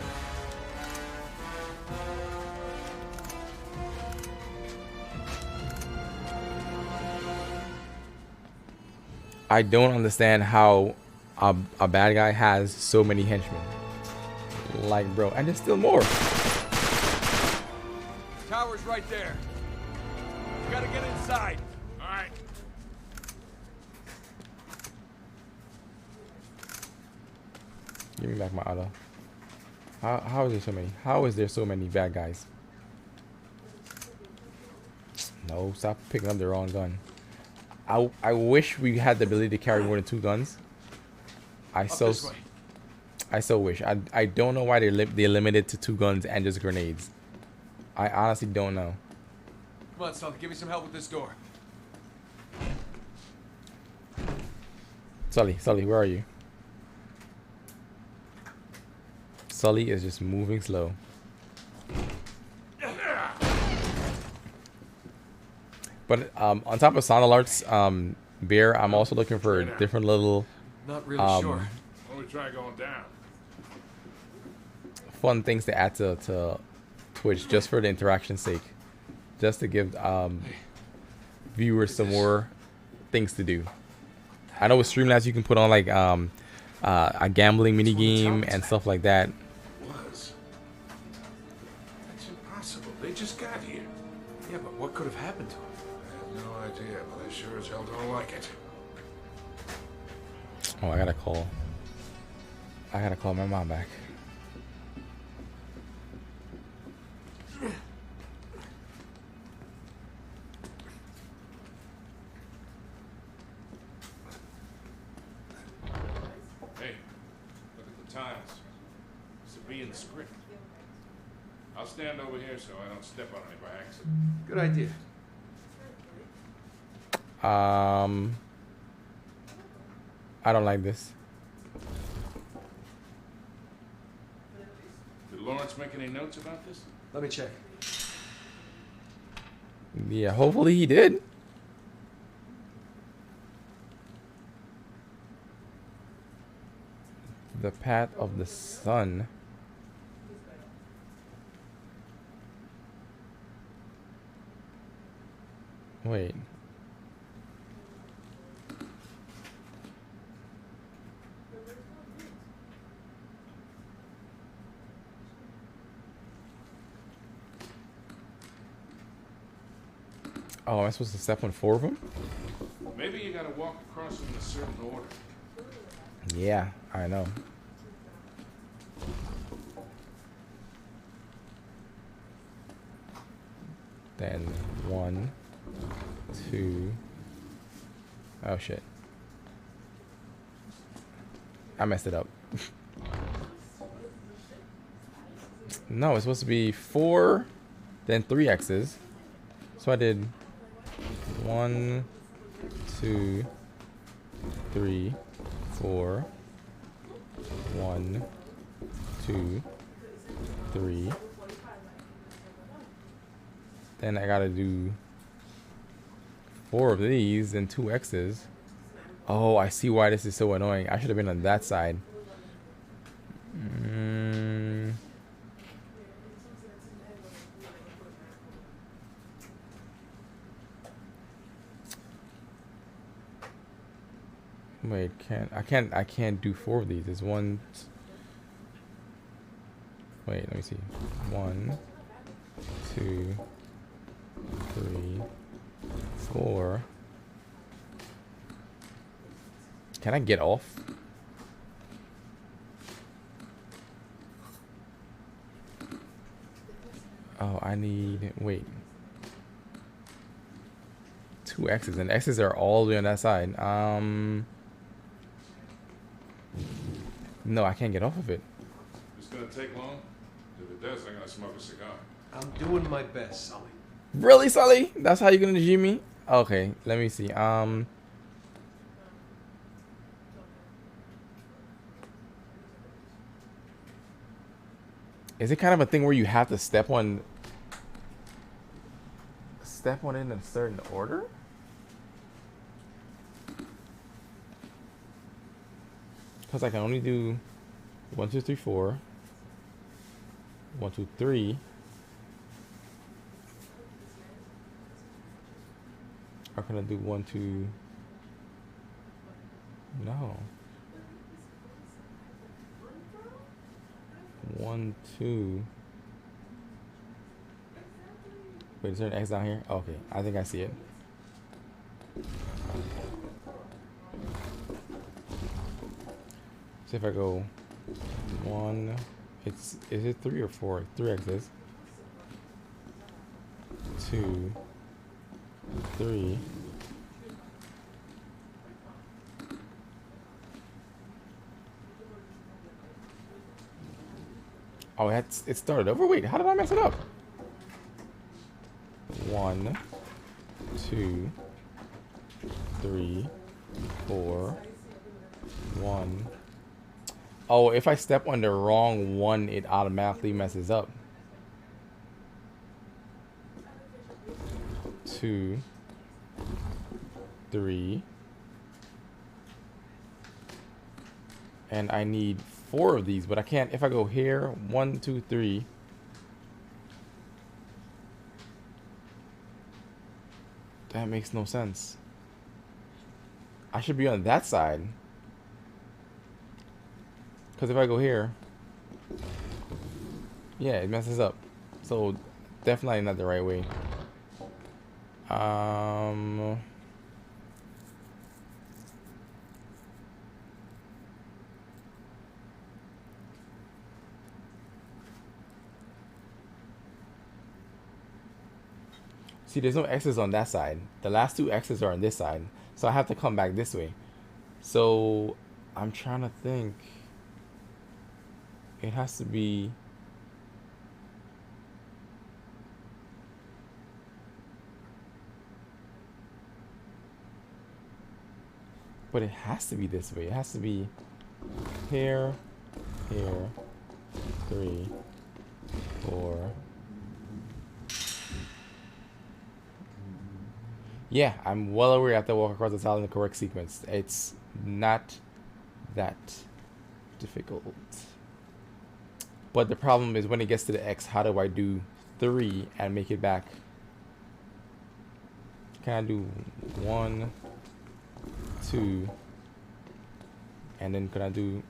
I don't understand how a bad guy has so many henchmen. Like, bro, and there's still more. Tower's right there. You gotta get inside. All right. Give me back my auto. How is there so many? How is there so many bad guys? No, stop picking up the wrong gun. I wish we had the ability to carry more than 2 guns. I so wish. I don't know why they're limited to 2 guns and just grenades. I honestly don't know. Come on, Sully, give me some help with this door. Sully, where are you? Sully is just moving slow. But on top of sound alerts, Bear, I'm also looking for different little Not really sure. Why don't we try going down? fun things to add to Twitch just for the interaction's sake. Just to give viewers some more things to do. I know with Streamlabs you can put on like a gambling mini game and stuff like that. Was. That's impossible. They just got here. Yeah, but what could have happened to him? I have no idea, but I sure as hell don't like it. Oh, I gotta call my mom back. Hey, look at the tiles. It's to be in the script. I'll stand over here so I don't step on any by accident. Good idea. I don't like this. Did Lawrence make any notes about this? Let me check. Yeah, hopefully he did. The path of the sun. Wait. Oh, am I supposed to step on 4 of them? Maybe you gotta walk across them in a certain order. Yeah, I know. Then 1, 2. Oh shit. I messed it up. No, it's supposed to be 4, then 3 X's. So I did 1, 2, 3, 4. 1, 2, 3. Then I gotta do 4 of these and 2 X's. Oh, I see why this is so annoying. I should have been on that side. Wait, I can't do 4 of these. There's 1. Wait, let me see. 1, 2, 3, 4. Can I get off? Oh, I need, wait. 2 X's, and X's are all the way on that side. No, I can't get off of it. It's gonna take long? If it does, I'm gonna smoke a cigar. I'm doing my best, Sully. Really, Sully? That's how you're gonna G me? Okay, let me see. Is it kind of a thing where you have to step on it in a certain order? Because I can only do 1, 2, 3, 4. 1, 2, 3. Or can I do 1, 2? No. 1, 2. Wait, is there an X down here? Okay, I think I see it. So if I go 1, is it 3 or 4? 3 X's. 2, 3. Oh, it started over? Wait, how did I mess it up? 1, 2, 3, 4, 1. Oh, if I step on the wrong one, it automatically messes up. 2, 3, and I need 4 of these, but I can't. If I go here, 1, 2, 3. That makes no sense. I should be on that side. Because if I go here, yeah, it messes up. So definitely not the right way. See, there's no X's on that side. The last 2 X's are on this side. So I have to come back this way. So I'm trying to think. It has to be... But it has to be this way. It has to be here, here, 3, 4. Yeah, I'm well aware I have to walk across the tile in the correct sequence. It's not that difficult. But the problem is when it gets to the X, how do I do 3 and make it back? Can I do 1, 2, and then could I do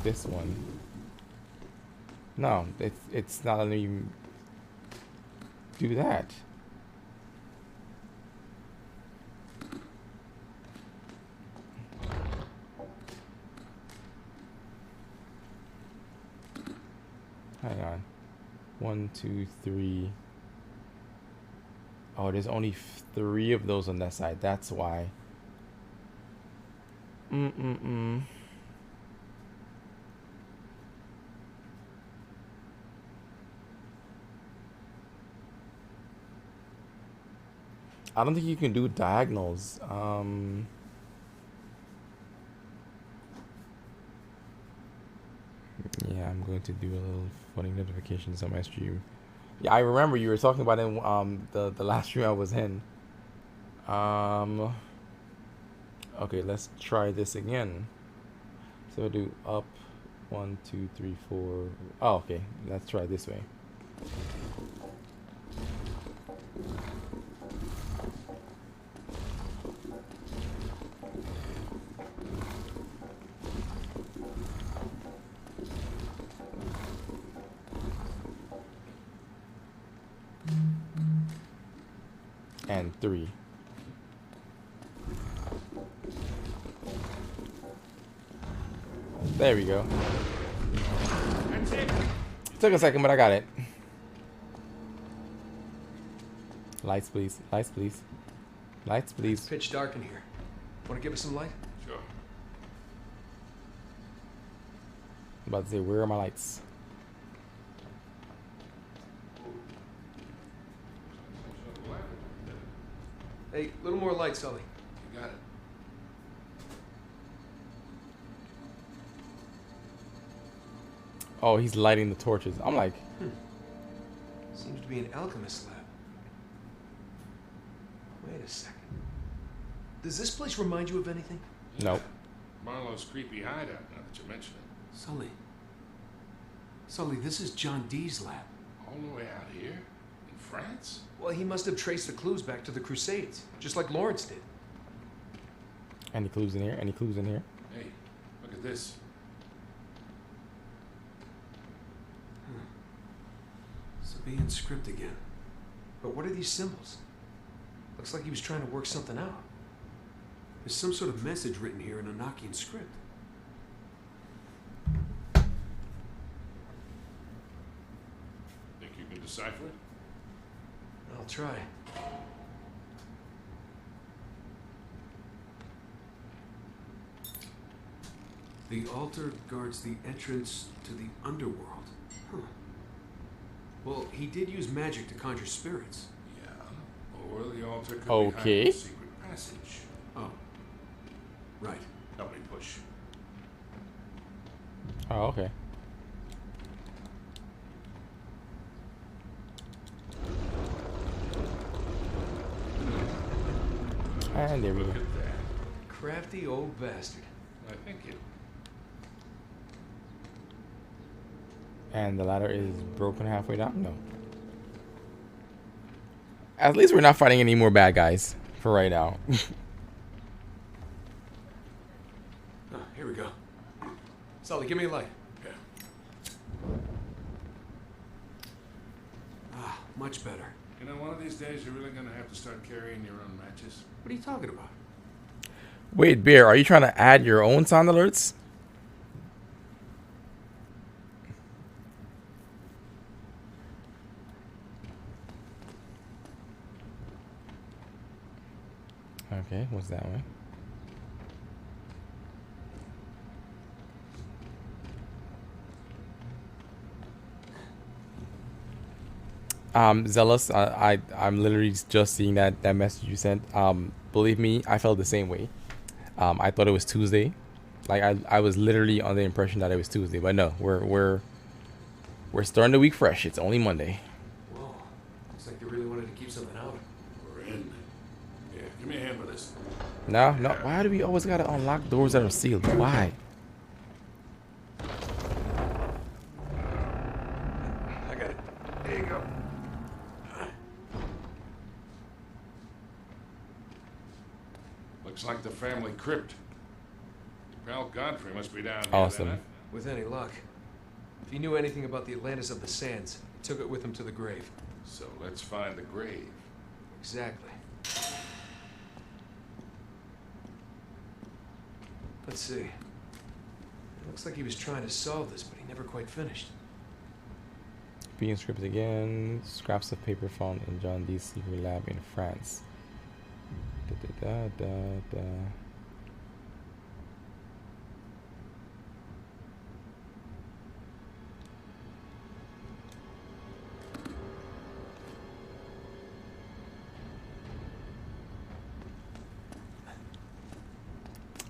this one? No, it's not letting me do that. Hang on. 1, 2, 3. Oh, there's only 3 of those on that side. That's why. I don't think you can do diagonals. Yeah, I'm going to do a little funny notifications on my stream. Yeah, I remember you were talking about in the last stream I was in. Okay, let's try this again. So we'll do up 1, 2, 3, 4. Oh, okay. Let's try this way. And 3. There we go. That's it. Took a second, but I got it. Lights, please. Lights, please. Lights, please. It's pitch dark in here. Want to give us some light? Sure. I'm about to say, where are my lights? Hey, a little more light, Sully. You got it. Oh, he's lighting the torches. I'm like, Seems to be an alchemist lab. Wait a second. Does this place remind you of anything? nope. Marlowe's creepy hideout, now that you mention it. Sully. Sully, this is John Dee's lab. All the way out here? In France? Well, he must have traced the clues back to the Crusades, just like Lawrence did. Any clues in here? Any clues in here? Hey, look at this. Sabian script again. But what are these symbols? Looks like he was trying to work something out. There's some sort of message written here in Enochian script. Think you can decipher it? I'll try. The altar guards the entrance to the underworld. Huh. Well, he did use magic to conjure spirits. Yeah. Well, Or the altar could be Okay. hiding a secret passage. Oh. Right. Help me push. Oh, okay. And there we go. Look at that. Crafty old bastard. I think it. And the ladder is broken halfway down? No. At least we're not fighting any more bad guys for right now. Oh, here we go. Sully, give me a light. Yeah. Ah, much better. You know, one of these days you're really gonna have to start carrying your own matches. What are you talking about? Wait, Bear, are you trying to add your own sound alerts? Okay, what's that one? Zealous, I'm literally just seeing that message you sent. Believe me, I felt the same way. I thought it was Tuesday. Like I was literally on the impression that it was Tuesday, but no, we're starting the week fresh. It's only Monday. Whoa. Looks like they really wanted to keep something out. We're in. Yeah, give me a hand with this. No. Why do we always gotta unlock doors that are sealed? Why? I got it. There you go. Looks like the family crypt. Pal Godfrey must be down here. Awesome. then, With any luck. If he knew anything about the Atlantis of the Sands, he took it with him to the grave. huh? So let's find the grave. Exactly. Let's see. It looks like he was trying to solve this, but he never quite finished. Being scripted again. Scraps of paper found in John Dee's secret lab in France. Da.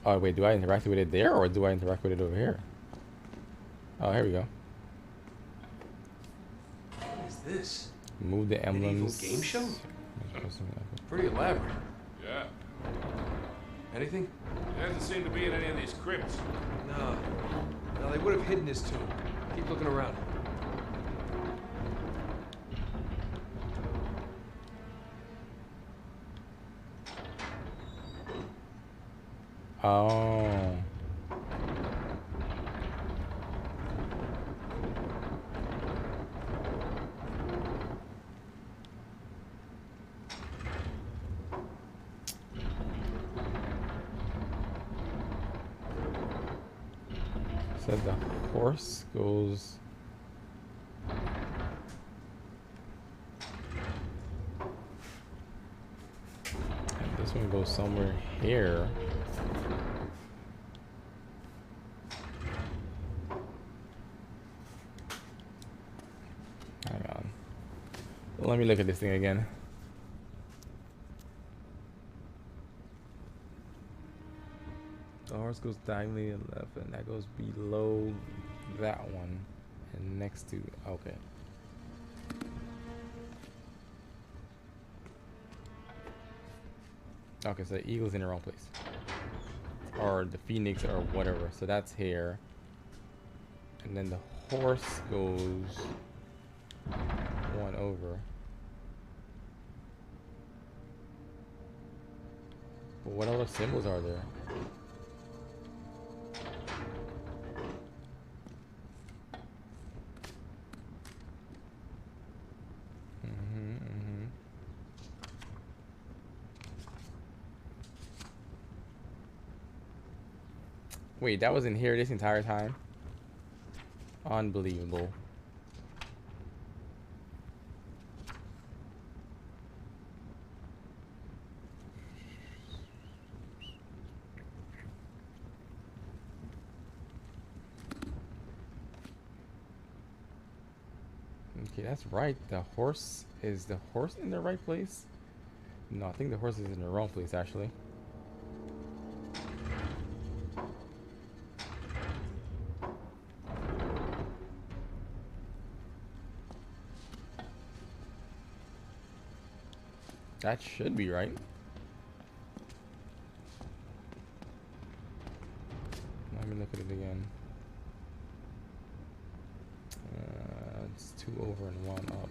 Oh wait, do I interact with it there or do I interact with it over here? Oh, here we go. What is this? Move the emblems. Medieval game show? Pretty elaborate. Yeah. Anything? It hasn't seemed to be in any of these crypts. No. No, they would have hidden his tomb. Keep looking around. Oh. Said the horse goes. And this one goes somewhere here. Hang on. Let me look at this thing again. The horse goes diagonally left, and that goes below that one, and next to. Okay. Okay, so the eagle's in the wrong place, or the phoenix, or whatever. So that's here, and then the horse goes one over. But what other symbols are there? Wait, that was in here this entire time? Unbelievable. Okay, that's right. The horse, is the horse in the right place? No, I think the horse is in the wrong place, actually. That should be right. Let me look at it again. It's 2 over and 1 up.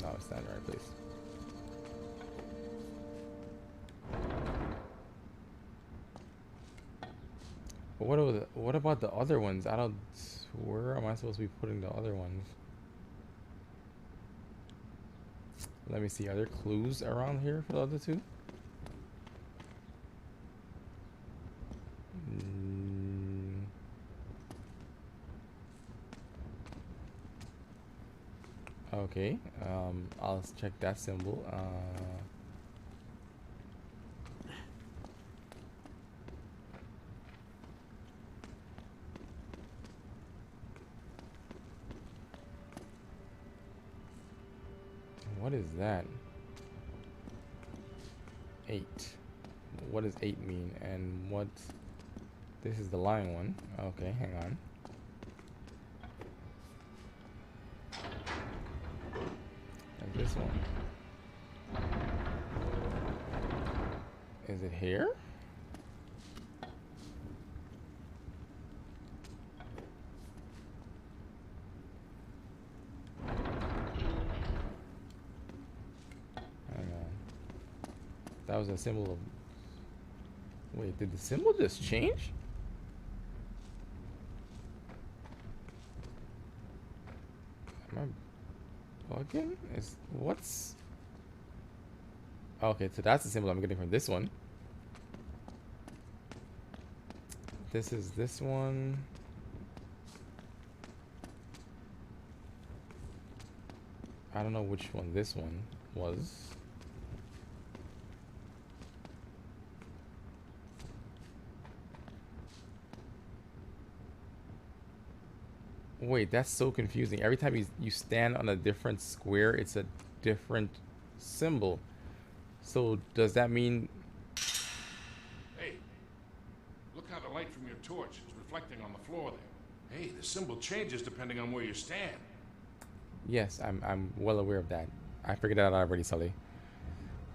No, it's not in the right place. But what about the other ones? I don't. Where am I supposed to be putting the other ones? Let me see. Are there clues around here for the other two? Okay. I'll check that symbol. What is that? 8. What does 8 mean? And what? This is the lion one. Okay, hang on. And this one. Is it here? That was a symbol of... Wait, did the symbol just change? Am I bugging? What's... Okay, so that's the symbol I'm getting from this one. This is this one. I don't know which one this one was. Wait, that's so confusing. Every time you stand on a different square, it's a different symbol. So does that mean... Hey, look how the light from your torch is reflecting on the floor there. Hey, the symbol changes depending on where you stand. Yes, I'm well aware of that. I figured that out already, Sully.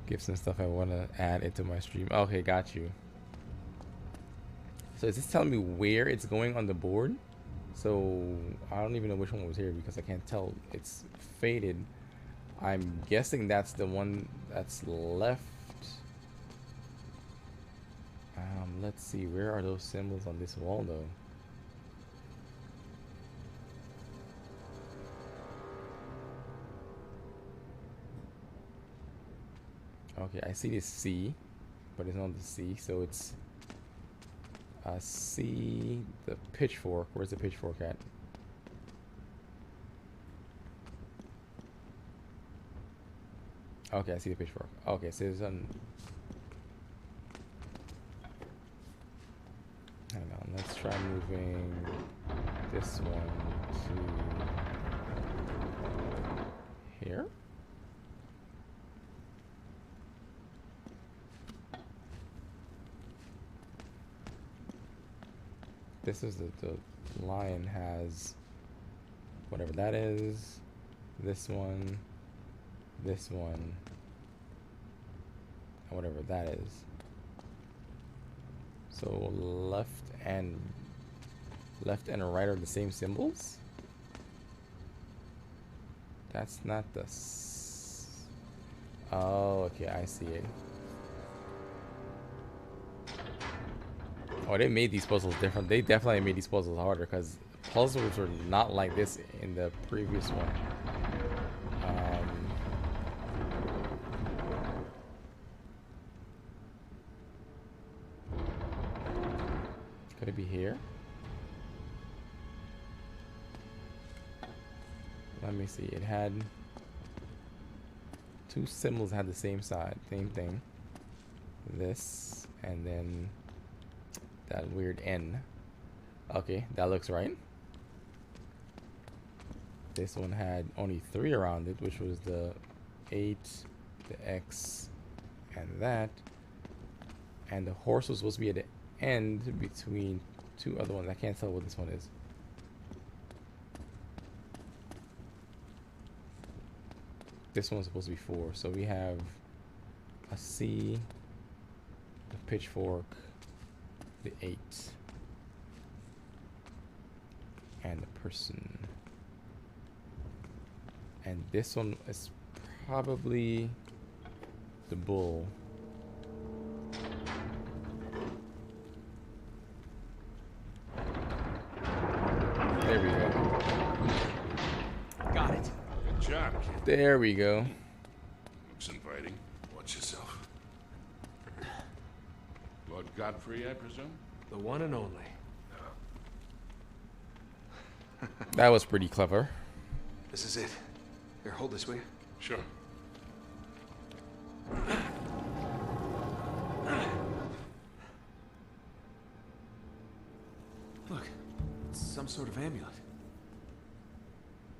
Give some stuff I want to add into my stream. Okay, got you. So is this telling me where it's going on the board? So I don't even know which one was here because I can't tell. It's faded. I'm guessing that's the one that's left. Let's see. Where are those symbols on this wall, though? Okay, I see this C, but it's not the C, so it's C, the pitchfork. Where's the pitchfork at? Okay, I see the pitchfork. Okay, so there's an... Hang on, let's try moving this one to here. This is the lion has whatever that is. This one, and whatever that is. So left and right are the same symbols. That's not the... Oh, okay, I see it. Oh, they made these puzzles different. They definitely made these puzzles harder because puzzles were not like this in the previous one. Could it be here? Let me see. It had two symbols had the same side, same thing. This and then that weird N. Okay, that looks right. This one had only 3 around it, which was the 8, the X, and that. And the horse was supposed to be at the end between two other ones. I can't tell what this one is. This one's supposed to be 4. So we have a C, the pitchfork, the 8, and the person. And this one is probably the bull. There we go. Got it. Good job, kid. There we go. Looks inviting. Watch yourself. Lord Godfrey, I presume? The one and only. That was pretty clever. This is it. Here, hold this, will you? Sure. Look, it's some sort of amulet.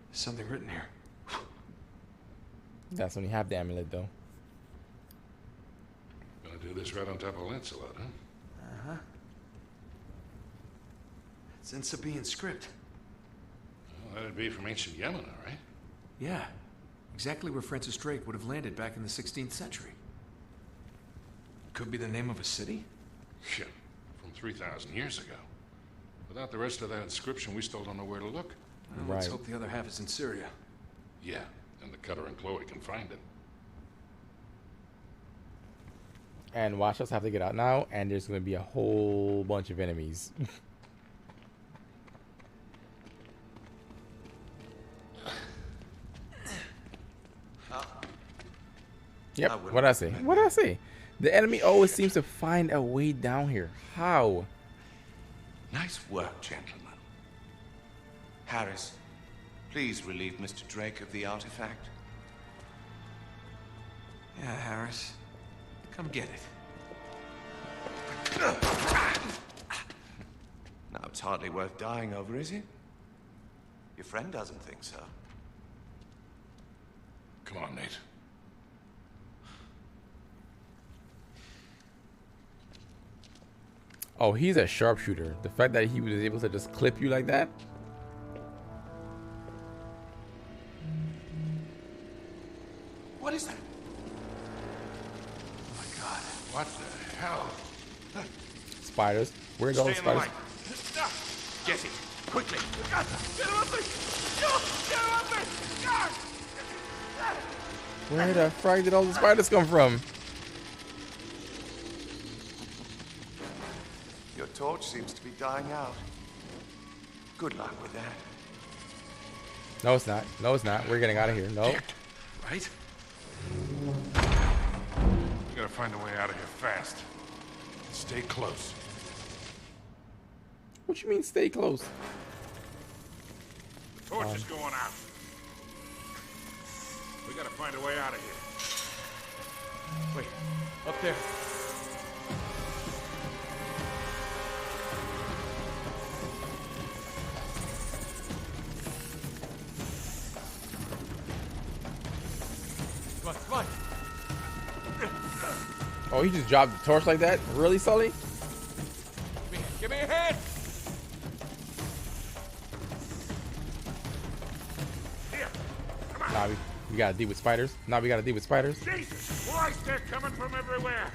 There's something written here. That's when you have the amulet, though. Gonna do this right on top of Lancelot, huh? Uh-huh. It's in Sabaean script. Well, that'd be from ancient Yemen, all right? Yeah. Exactly where Francis Drake would have landed back in the 16th century. Could be the name of a city? Shit. From 3,000 years ago. Without the rest of that inscription, we still don't know where to look. Well, let's hope the other half is in Syria. Yeah, and the Cutter and Chloe can find it. And watch us have to get out now, and there's going to be a whole bunch of enemies. Yep, what'd I say? What'd I say? The enemy always seems to find a way down here. How? Nice work, gentlemen. Harris, please relieve Mr. Drake of the artifact. Yeah, Harris. Come get it. Now, it's hardly worth dying over, is it? Your friend doesn't think so. Come on, Nate. Oh, he's a sharpshooter. The fact that he was able to just clip you like that. What is that? Oh my God. What the hell? Spiders. Where's all the Stay in the spiders? light. Get it, quickly. Get him up there! Get him up there! Where the frick did all the spiders come from? Your torch seems to be dying out. Good luck with that. No, it's not. No, it's not. We're getting out of here. No. Right? We gotta find a way out of here fast. Stay close. What you mean stay close? The torch is going out. We gotta find a way out of here. Wait, up there. Come on, come on. Oh, he just dropped the torch like that? Really, Sully? Give me a hand! Here, come on. Nah, we gotta deal with spiders. Nah, we gotta deal with spiders. Jesus Christ, they're coming from everywhere.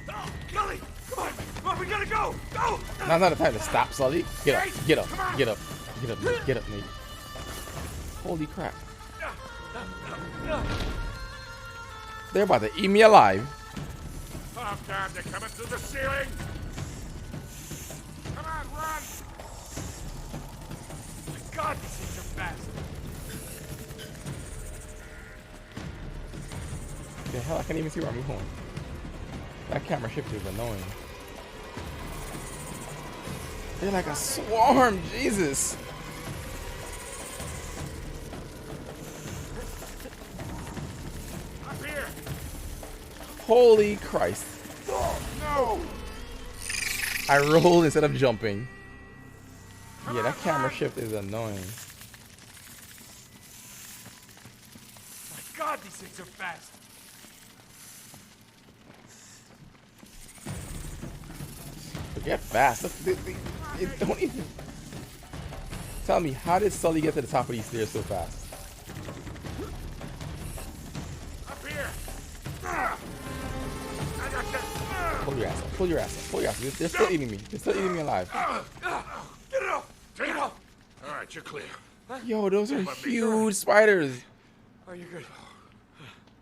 Oh, Gully! Come on, we gotta go! Go! Now's not the time to stop, Sully. Get up, get up, get up, get up, Nate. Get up, Nate. Holy crap. They're about to eat me alive. Oh, God, they're coming through the ceiling. Come on, run. My God, these things are fast. The hell, I can't even see where I'm going. That camera shift is annoying. They're like a swarm, Jesus. Up here. Holy Christ. Oh, no. I rolled instead of jumping. Yeah, that camera shift is annoying. God, these things are fast. Forget fast. It don't even... Tell me, how did Sully get to the top of these stairs so fast? Up here. Pull your ass up. Pull your ass up. Pull your ass up. They're still eating me. They're still eating me alive. Get it off. Take it off. All right, you're clear. Yo, those are huge spiders. Are you good?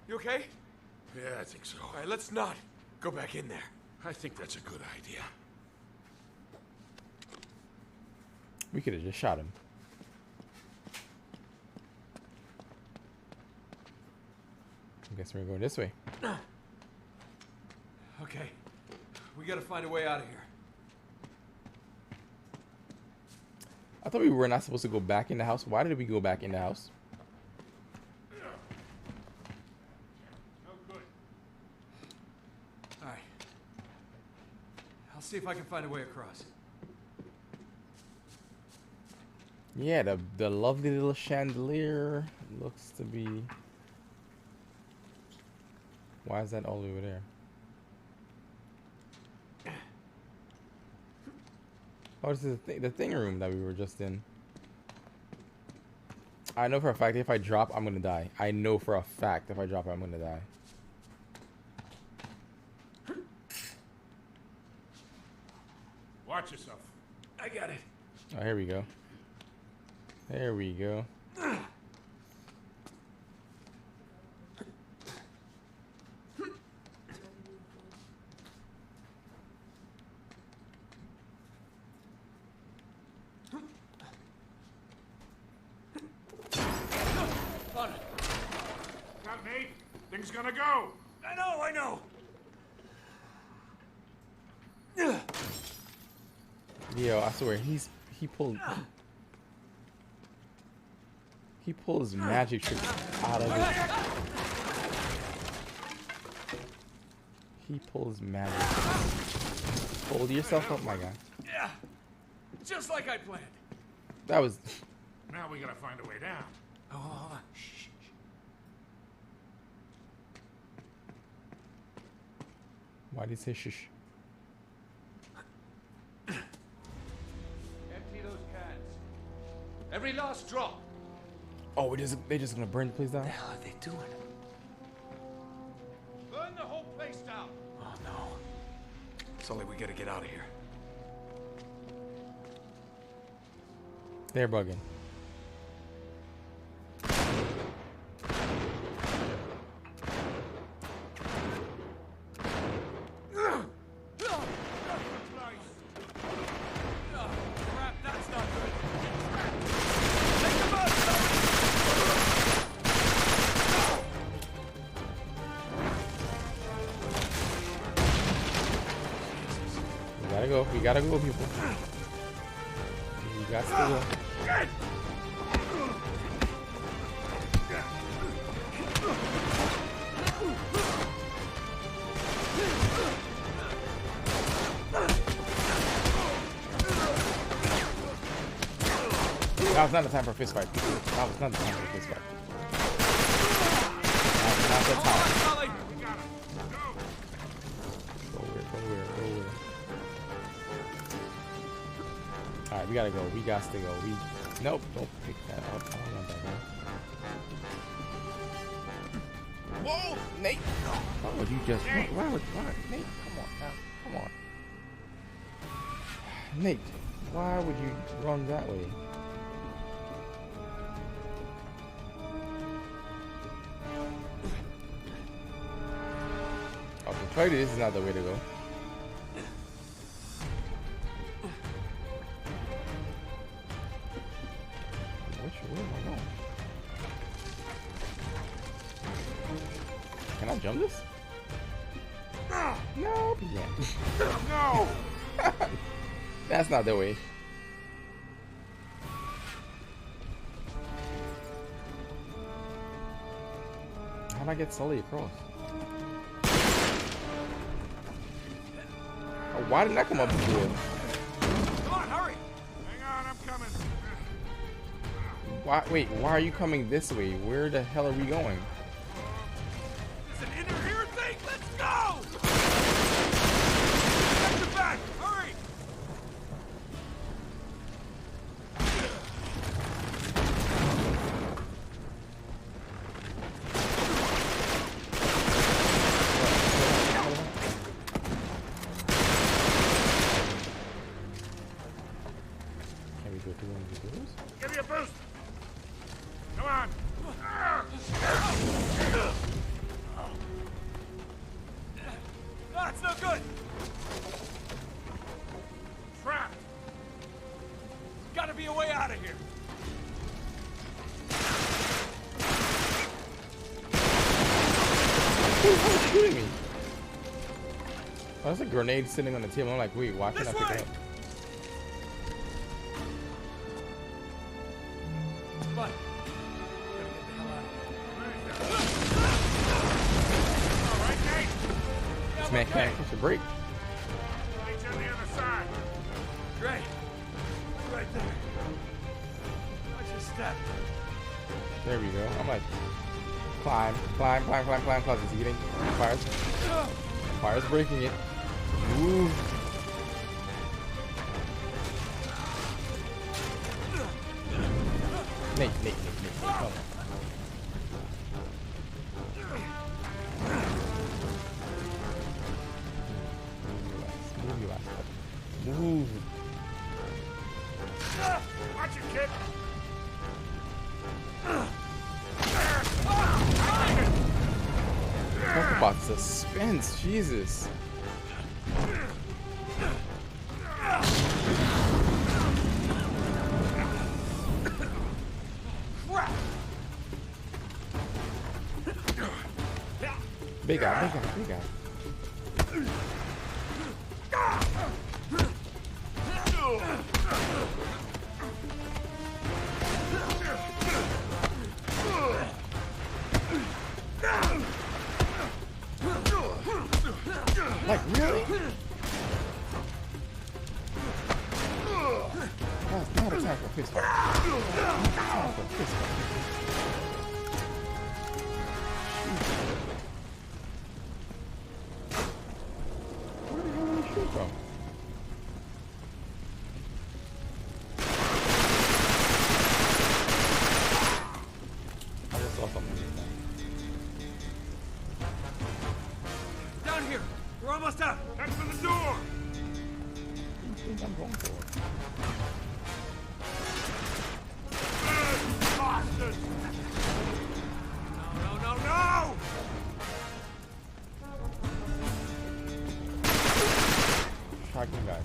You okay? Yeah, I think so. All right, let's not go back in there. I think that's a good idea. We could have just shot him. I guess we're going this way. Okay. We gotta find a way out of here. I thought we were not supposed to go back in the house. Why did we go back in the house? No good. All right. I'll see if I can find a way across. Yeah, the lovely little chandelier looks to be... Why is that all over there? Oh, this is the thing room that we were just in. I know for a fact if I drop, I'm gonna die. I know for a fact if I drop, I'm gonna die. Watch yourself. I got it. Oh, here we go. There we go. Got Nate? Things gonna go. I know. Yo, I swear he pulls magic tricks out of it. He pulls magic tricks. Hold yourself up, my guy. Yeah. Just like I planned. That was... Now we gotta find a way down. Oh, hold on. Shh. Why did he say shush? Empty those cans. Every last drop. Oh, they're just gonna burn the place down? What the hell are they doing? Burn the whole place down. Oh no. Sully, we gotta get out of here. They're bugging. Crap, that's not good. We gotta go, people. We got to go. That was not the time for a fist fight. That was not the time for a fist fight. That was not the time. Go where. Alright, we gotta go. We got to go. Nope, don't pick that up. I don't want that guy. Whoa, Nate! Why would you just... Why? Nate, come on now. Come on. Nate, why would you run that way? Okay, clearly this is not the way to go. Where am I going? Can I jump this? No, yeah. No! That's not the way. How'd I get Sully across? Oh, why didn't I come up before? Come on, hurry! Hang on, I'm coming. Why, wait, why are you coming this way? Where the hell are we going? go through one of the doors? Give me a boost! Come on! That's no good! Trapped! Gotta be a way out of here! Who's shooting me? Oh, there's a grenade sitting on the table. I'm like, wait, why can't I pick it up? Come on. This man can't catch a break. Meet you on the other side. Dre, right there. Watch your step. There we go. I'm like, climb, climb, climb, climb, climb, climb. Is he getting fires? Fire's breaking it. Move. Nate, come on. Move your ass up. Move. Watch it, kid! Talk about suspense, Jesus. Big guy, big guy, big guy. Like, really? That's not a time for a fist fight. Time for a fist fight. Where the hell did he shoot from? I just saw something just now. Down here. We're almost out. Head for the door! What do you think I'm going for? Bastard! No! Shotgun guy.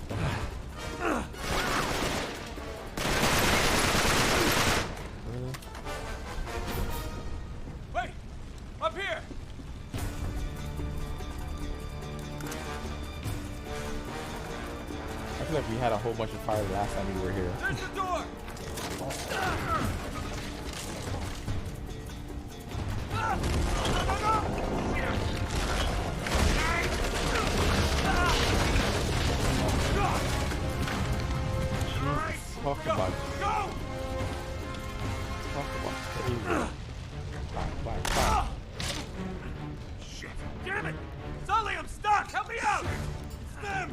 Really? Wait! Up here! I feel like we had a whole bunch of fire the last time we were here. There's the door! Talk about it. Go! Talk about crazy. Fine. Shit! Damn it! Sully, I'm stuck! Help me out! It's them!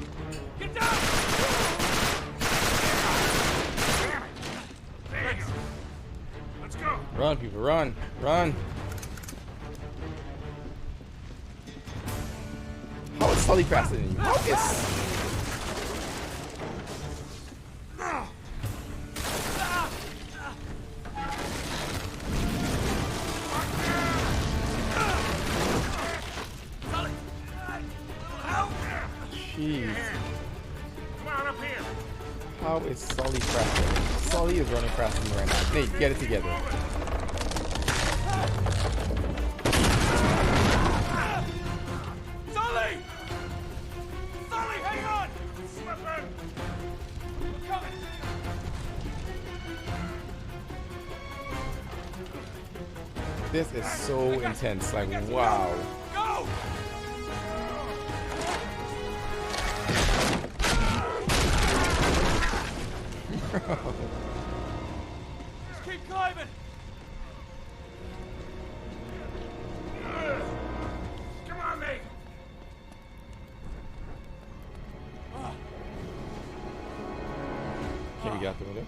Get down! Damn it! Thanks. Let's go! Run, people, run! How is Sully faster than you? How is... Jeez. Come on, up here! How is Sully faster? Sully is running faster than me right now. Nate, get it together. Sully! Sully, hang on! Slipping! I'm coming! This is so intense. Like, wow. Go! Just keep climbing! Come on, mate! Can we get out the window?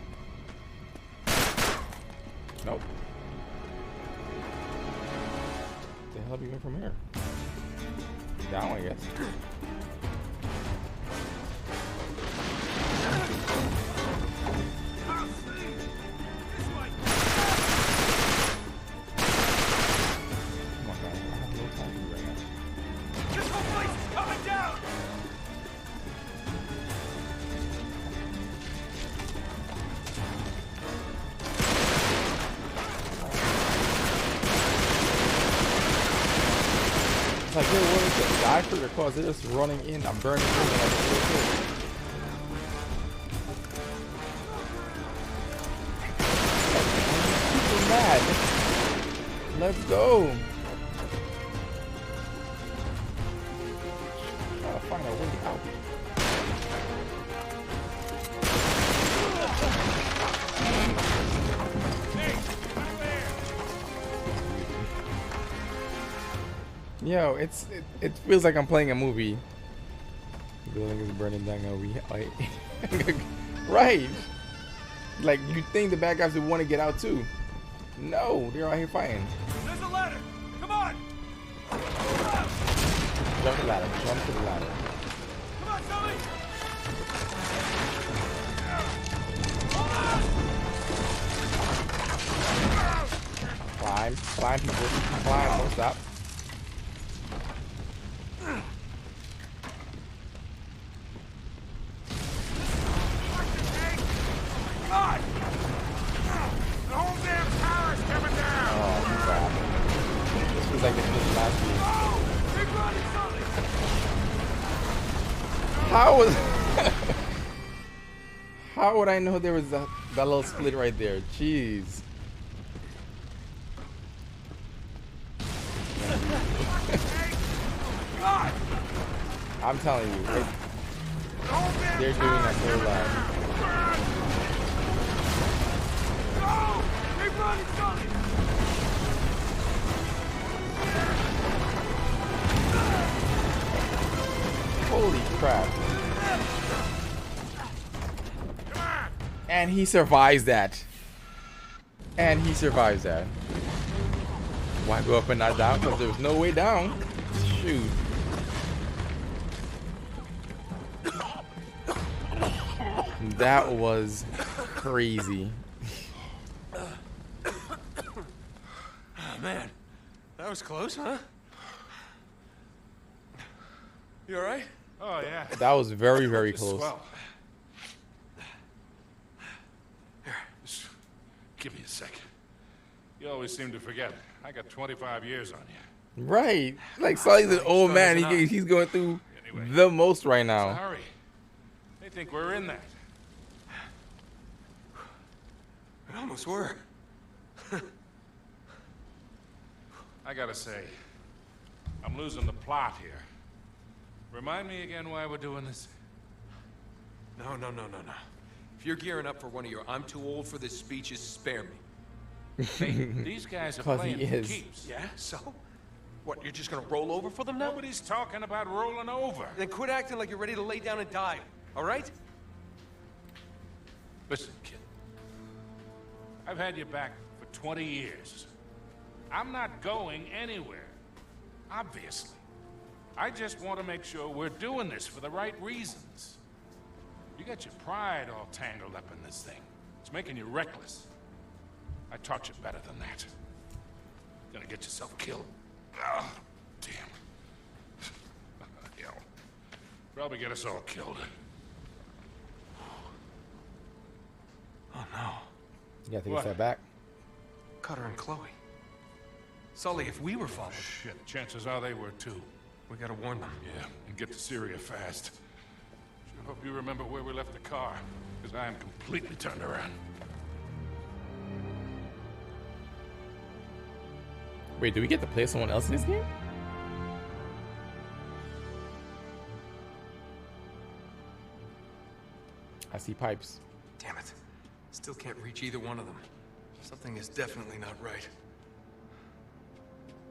Nope. The hell are we going from here? Down, I guess. like, yo, what is it? Die for your cause. They're just running in. I'm burning in. Like, people mad. Let's go. Gotta find a way out. Yo, it feels like I'm playing a movie. The building is burning down. Right. Like, you think the bad guys would want to get out too. No, they're out here fighting. There's a ladder! Come on! Jump the ladder. Jump to the ladder. Come on, Sully! Climb. Climb, people. Climb. Don't stop. God! The whole damn tower's coming down! Oh, crap. This was like the last week. Oh! Big running, Sully! How was... How would I know there was that little split right there? Jeez. God! I'm telling you, they're doing that so loud. Go! Keep running, Sully! Holy crap. And he survives that. And he survives that. Why go up and not down? Because there's no way down. Shoot. That was crazy. Oh, man, that was close, huh? You all right? Oh, yeah. That was very, very Just close. swell. Here, just give me a sec. You always seem to forget. I got 25 years on you. Right. Like, Sully's an old man. He's going through the most right What's the now. hurry? They think we're in that. We almost were. I gotta say, I'm losing the plot here. Remind me again why we're doing this? No. If you're gearing up for one of your I'm too old for this speeches, spare me. Hey, these guys are 'Cause he playing for is. keeps. Yeah, so? What, you're just gonna roll over for them now? Nobody's talking about rolling over. Then quit acting like you're ready to lay down and die, all right? Listen, kid. I've had you back for 20 years. I'm not going anywhere. Obviously. I just want to make sure we're doing this for the right reasons. You got your pride all tangled up in this thing. It's making you reckless. I taught you better than that. Gonna get yourself killed. Oh, damn. Hell. Probably get us all killed. Oh, no. You gotta take a What? step back. Cutter and Chloe. Sully, if we were followed, Shit, chances are they were too. we gotta warn them. Yeah, and get to Syria fast. Sure hope you remember where we left the car, because I am completely turned around. Wait, do we get to play someone else in this game? I see pipes. Damn it. Still can't reach either one of them. Something is definitely not right.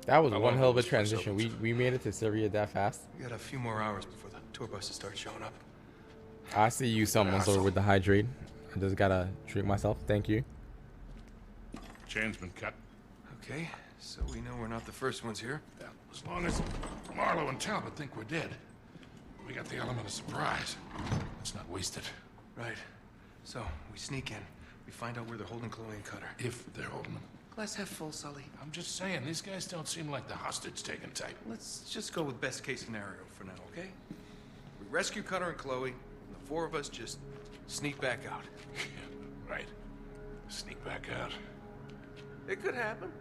That was How one long hell of a was this place transition. open? We made it to Syria that fast. We got a few more hours before the tour buses start showing up. I see you someone's over with the hydrate. I just gotta drink myself. Thank you. Chain's been cut. Okay, so we know we're not the first ones here. Yeah, as long as Marlowe and Talbot think we're dead, we got the element of surprise. Let's not waste it. Right. So, we sneak in. We find out where they're holding Chloe and Cutter. If they're holding them. Glass half full, Sully. I'm just saying, these guys don't seem like the hostage-taking type. Let's just go with best case scenario for now, okay? We rescue Cutter and Chloe, and the four of us just sneak back out. Right. Sneak back out. It could happen.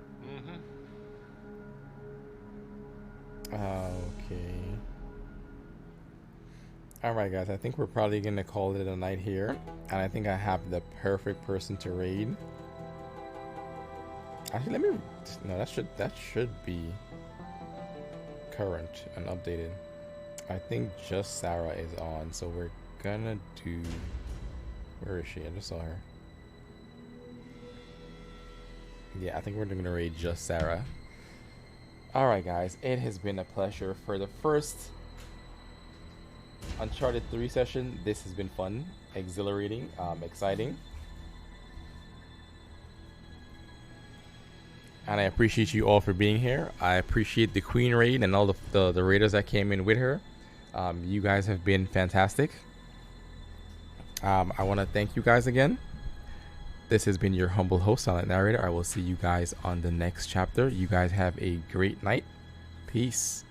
Okay. Alright guys, I think we're probably gonna call it a night here. And I think I have the perfect person to raid. Actually, let me no, that should be current and updated. I think just Sarah is on, so we're gonna do, where is she? I just saw her. Yeah, I think we're gonna raid just Sarah. Alright guys, it has been a pleasure for the first Uncharted 3 session. This has been fun, exhilarating, exciting. And I appreciate you all for being here. I appreciate the Queen raid and all the raiders that came in with her. You guys have been fantastic. I want to thank you guys again. This has been your humble host, Silent Narrator. I will see you guys on the next chapter. You guys have a great night. Peace.